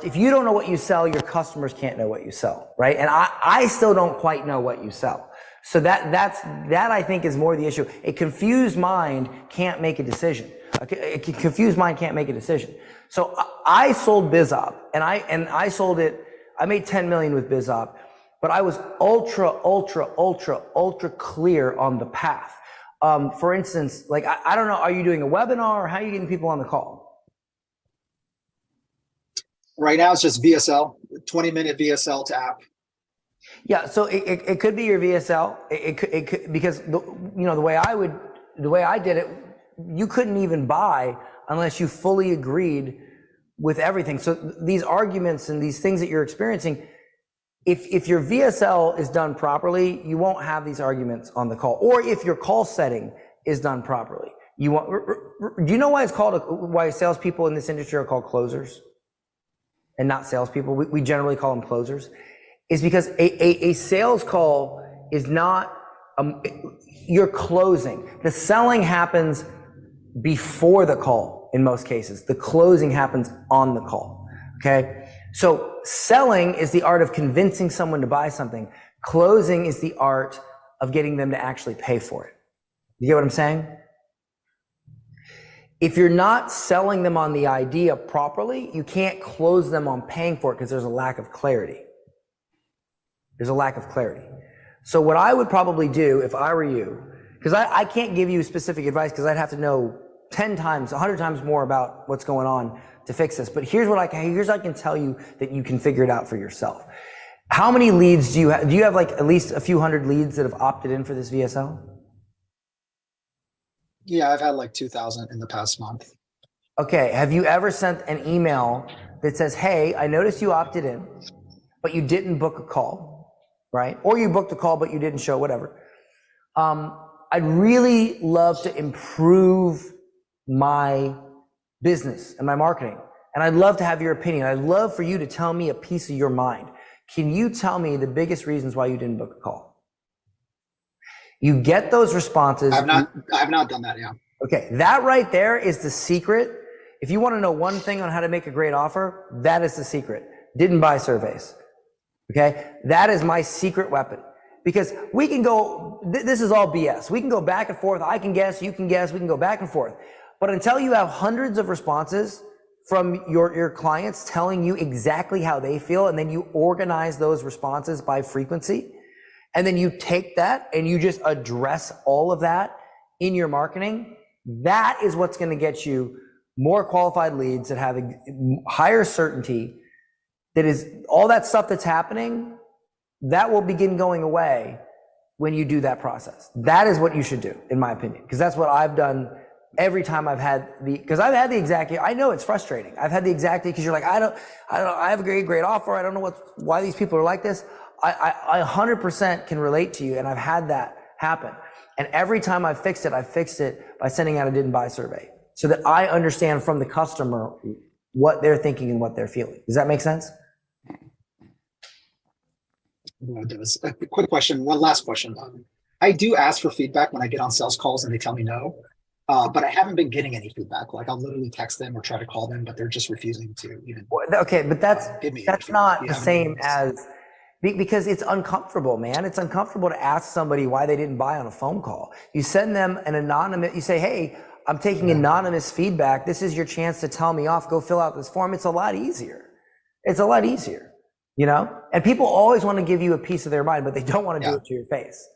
if you don't know what you sell, your customers can't know what you sell, right? And I still don't quite know what you sell. So that I think is more the issue. A confused mind can't make a decision. A confused mind can't make a decision. So I sold BizOp, and I sold it. I made 10 million with BizOp, but I was ultra clear on the path. For instance, like, I don't know, are you doing a webinar, or how are you getting people on the call? Right now it's just VSL, 20-minute VSL to app. Yeah, so it could be your VSL. It could, because the way I did it, you couldn't even buy unless you fully agreed with everything. So these arguments and these things that you're experiencing, if your VSL is done properly, you won't have these arguments on the call. Or if your call setting is done properly, you want. Do you know why why salespeople in this industry are called closers and not salespeople? We generally call them closers. Is because a sales call is not, you're closing. The selling happens before the call in most cases. The closing happens on the call, okay? So selling is the art of convincing someone to buy something. Closing is the art of getting them to actually pay for it. You get what I'm saying? If you're not selling them on the idea properly, you can't close them on paying for it because there's a lack of clarity. There's a lack of clarity. So what I would probably do if I were you, because I can't give you specific advice because I'd have to know 10 times, 100 times more about what's going on to fix this. But here's what I can tell you that you can figure it out for yourself. How many leads do you have? Do you have like at least a few hundred leads that have opted in for this VSL? Yeah, I've had like 2,000 in the past month. Okay, have you ever sent an email that says, hey, I noticed you opted in, but you didn't book a call, right? Or you booked a call, but you didn't show, whatever. I'd really love to improve my business and my marketing. And I'd love to have your opinion. I'd love for you to tell me a piece of your mind. Can you tell me the biggest reasons why you didn't book a call? You get those responses. I've not done that, yeah. Okay, that right there is the secret. If you want to know one thing on how to make a great offer, that is the secret. Didn't buy surveys. Okay, that is my secret weapon. Because we can go, this is all BS. We can go back and forth. I can guess, you can guess, we can go back and forth. But until you have hundreds of responses from your clients telling you exactly how they feel, and then you organize those responses by frequency, and then you take that and you just address all of that in your marketing, that is what's going to get you more qualified leads that have a higher certainty. That is all that stuff that's happening, that will begin going away when you do that process. That is what you should do, in my opinion, because that's what I've done every time I've had because I've had the exact, I know it's frustrating. I've had the exact, because you're like, I have a great offer. I don't know why these people are like this. I 100% can relate to you, and I've had that happen. And every time I fixed it by sending out a didn't buy survey so that I understand from the customer what they're thinking and what they're feeling. Does that make sense? A quick question, one last question. I do ask for feedback when I get on sales calls and they tell me no, but I haven't been getting any feedback. Like, I'll literally text them or try to call them, but they're just refusing to even. Okay, but that's not the same as, because it's uncomfortable, man. It's uncomfortable to ask somebody why they didn't buy on a phone call. You send them an anonymous, you say, hey, I'm taking anonymous feedback. This is your chance to tell me off. Go fill out this form. It's a lot easier. It's a lot easier. You know, and people always want to give you a piece of their mind, but they don't want to do it to your face.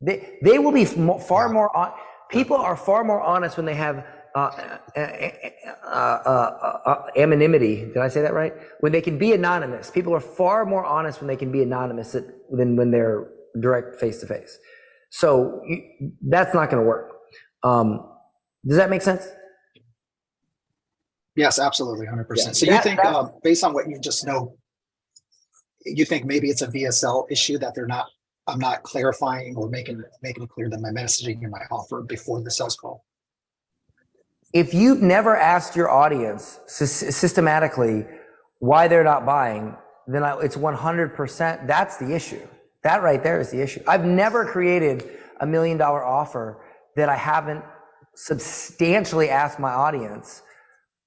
They will be far more, people are far more honest when they have anonymity. Did I say that right? When they can be anonymous. People are far more honest when they can be anonymous than when they're direct face to face. So that's not going to work. Does that make sense? Yes, absolutely, 100%. Yeah, So you think, based on what you just know, you think maybe it's a VSL issue that I'm not clarifying or making it clear that my messaging and my offer before the sales call? If you've never asked your audience systematically why they're not buying, then it's 100%. That's the issue. That right there is the issue. I've never created $1 million offer that I haven't substantially asked my audience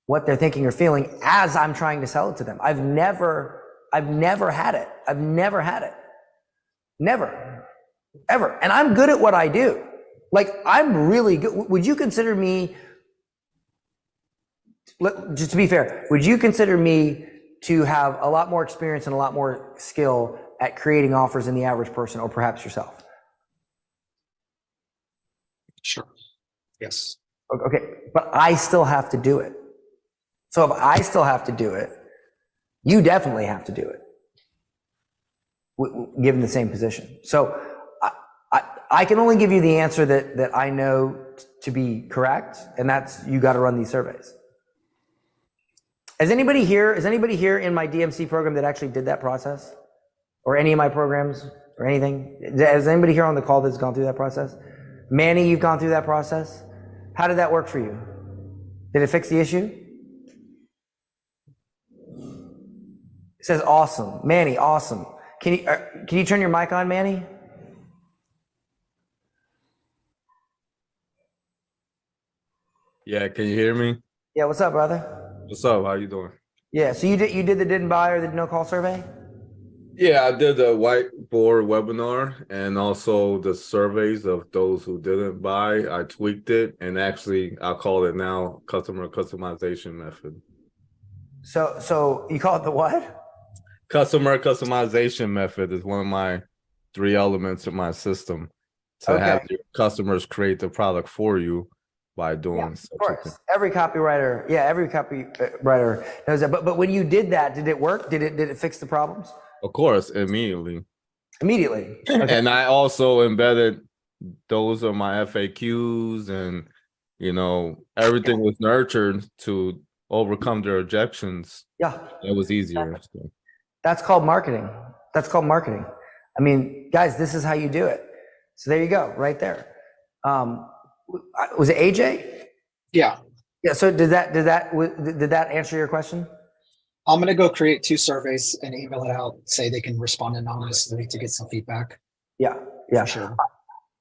what they're thinking or feeling as I'm trying to sell it to them. I've never had it. I've never had it. Never, ever. And I'm good at what I do. Like, I'm really good. Would you consider me, just to be fair, would you consider me to have a lot more experience and a lot more skill at creating offers than the average person, or perhaps yourself? Sure. Yes. Okay, but I still have to do it. So if I still have to do it, you definitely have to do it, given the same position. So I can only give you the answer that I know to be correct, and that's you got to run these surveys. Is anybody here in my DMC program that actually did that process, or any of my programs or anything? Is anybody here on the call that's gone through that process? Manny, you've gone through that process. How did that work for you? Did it fix the issue? It says awesome. Manny, awesome. Can you turn your mic on, Manny? Yeah, can you hear me? Yeah, what's up, brother? What's up? How you doing? Yeah, so you did the didn't buy or the no call survey? Yeah, I did the whiteboard webinar and also the surveys of those who didn't buy. I tweaked it, and actually I'll call it now customer customization method. So you call it the what? Customer customization method is one of my 3 elements of my system to have your customers create the product for you by doing such a thing. Every copywriter knows that. But when you did that, did it work? Did it fix the problems? Of course, immediately. Immediately. And I also embedded those are my FAQs, and everything was nurtured to overcome their objections. Yeah. It was easier. So. That's called marketing. I mean, guys, this is how you do it. So there you go, right there. Was it AJ? Yeah. Yeah. So did that answer your question? I'm going to go create 2 surveys and email it out, say they can respond anonymously to get some feedback. Yeah. For sure.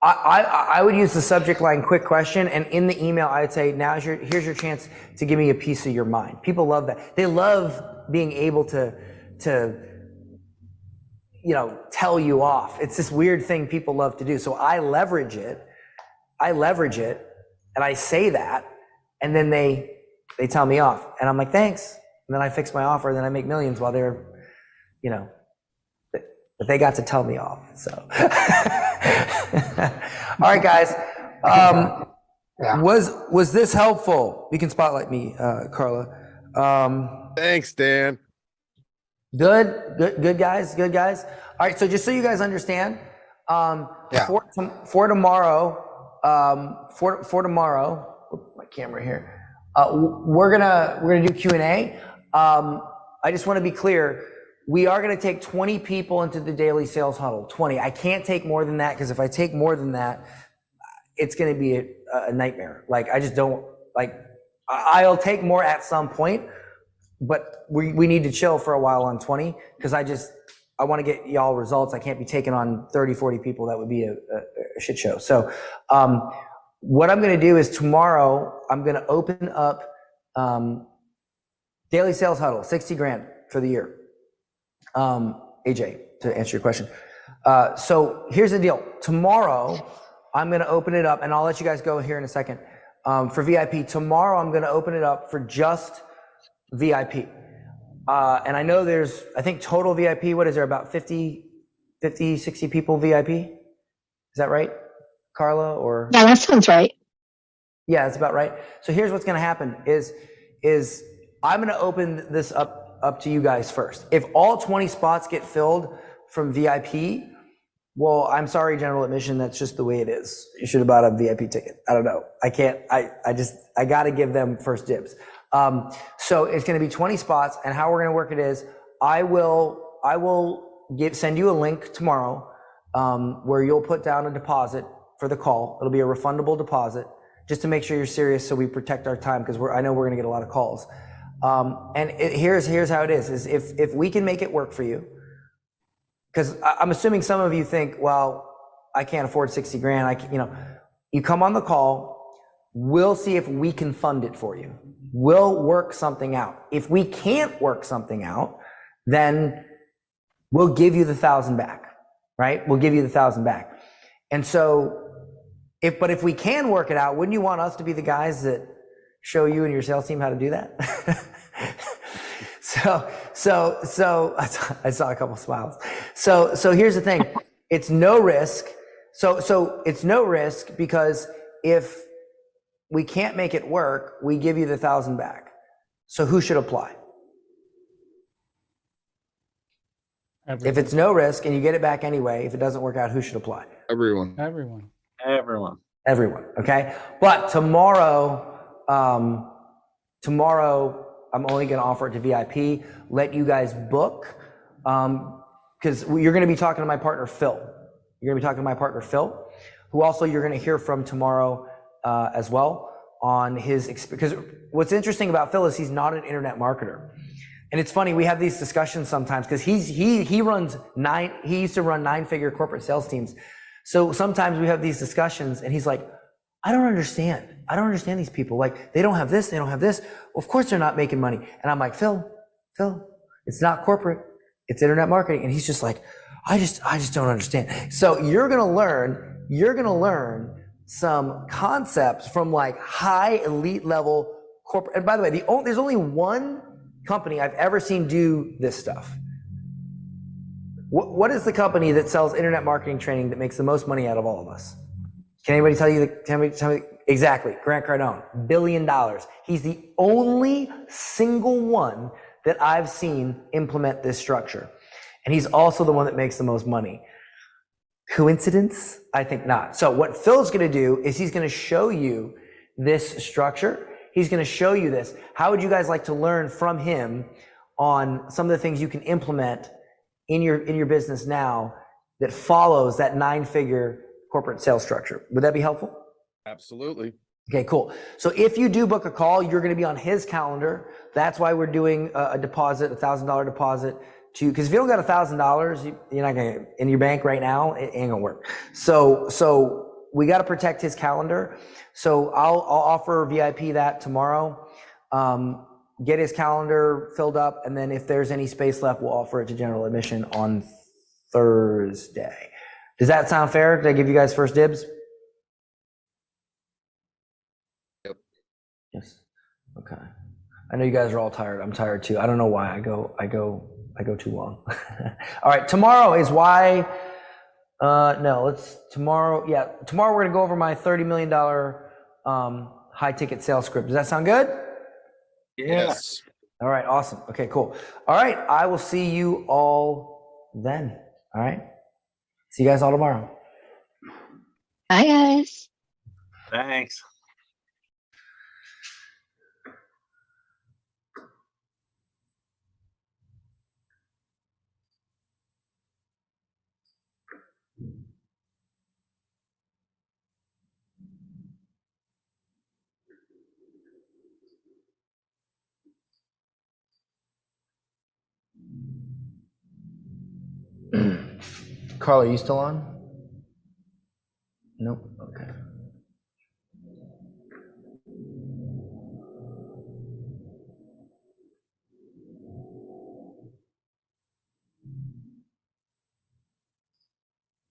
I would use the subject line "quick question," and in the email I'd say, here's your chance to give me a piece of your mind. People love that. They love being able to tell you off. It's this weird thing people love to do. So I leverage it, and I say that, and then they tell me off, and I'm like, thanks. And then I fix my offer, and then I make millions while they're, but they got to tell me off. So, all right, guys. Was this helpful? You can spotlight me, Carla. Thanks, Dan. Good, guys. All right. So just so you guys understand, for tomorrow, my camera here. We're gonna do Q&A. I just want to be clear. We are going to take 20 people into the daily sales huddle. 20. I can't take more than that, because if I take more than that, it's going to be a nightmare. Like, I just don't like. I'll take more at some point, but we need to chill for a while on 20, because I want to get y'all results. I can't be taking on 30, 40 people. That would be a shit show. So what I'm going to do is tomorrow I'm going to open up daily sales huddle, 60 grand for the year. AJ, to answer your question. So here's the deal. Tomorrow I'm going to open it up, and I'll let you guys go here in a second. For VIP, tomorrow I'm going to open it up for just VIP. And I know I think total VIP, what is there, about 50, 60 people VIP? Is that right, Carla? Or Yeah, that sounds right. Yeah, that's about right. So here's what's going to happen is I'm going to open this up to you guys first. If all 20 spots get filled from VIP, Well, I'm sorry, general admission. That's just the way it is. You should have bought a VIP ticket. I don't know. I can't. I got to give them first dibs. So it's going to be 20 spots, and how we're going to work it is, I will send you a link tomorrow, where you'll put down a deposit for the call. It'll be a refundable deposit, just to make sure you're serious, so we protect our time, because I know we're going to get a lot of calls. Here's how it is if we can make it work for you. Because I'm assuming some of you think, well, I can't afford 60 grand. You come on the call, we'll see if we can fund it for you. We'll work something out. If we can't work something out, then we'll give you the 1,000 back, right? We'll give you the 1,000 back. And so, if we can work it out, wouldn't you want us to be the guys that show you and your sales team how to do that? So I saw a couple smiles. So here's the thing. It's no risk. So it's no risk, because if we can't make it work, we give you the 1,000 back. So who should apply? If it's no risk and you get it back anyway, if it doesn't work out, who should apply? Everyone. Okay. But tomorrow, I'm only going to offer it to VIP, let you guys book, because you're going to be talking to my partner, Phil. Who also you're going to hear from tomorrow as well on his experience. Because what's interesting about Phil is he's not an internet marketer. And it's funny, we have these discussions sometimes, because he used to run 9-figure corporate sales teams. So sometimes we have these discussions and he's like, I don't understand these people. Like, they don't have this, of course they're not making money. And I'm like, Phil, it's not corporate, it's internet marketing. And he's just like, I just don't understand. So you're gonna learn some concepts from like high elite level corporate. And by the way, there's only one company I've ever seen do this stuff. What is the company that sells internet marketing training that makes the most money out of all of us? Can anybody tell me? Exactly. Grant Cardone, $1 billion. He's the only single one that I've seen implement this structure. And he's also the one that makes the most money. Coincidence? I think not. So what Phil's going to do is he's going to show you this structure. He's going to show you this. How would you guys like to learn from him on some of the things you can implement in your business now that follows that 9-figure corporate sales structure? Would that be helpful? Absolutely. Okay, cool. So if you do book a call, you're going to be on his calendar. That's why we're doing a deposit, $1,000 deposit, because if you don't got $1,000, you're not going to in your bank right now. It ain't gonna work. So we got to protect his calendar. So I'll offer VIP that tomorrow. Get his calendar filled up, and then if there's any space left, we'll offer it to general admission on Thursday. Does that sound fair? Did I give you guys first dibs? Yep. Yes. Okay. I know you guys are all tired. I'm tired too. I don't know why I go too long. All right. Tomorrow is why. Tomorrow we're gonna go over my $30 million high ticket sales script. Does that sound good? Yes. All right. Awesome. Okay. Cool. All right. I will see you all then. All right. See you guys all tomorrow. Bye, guys. Thanks. Carl, are you still on? Nope. Okay.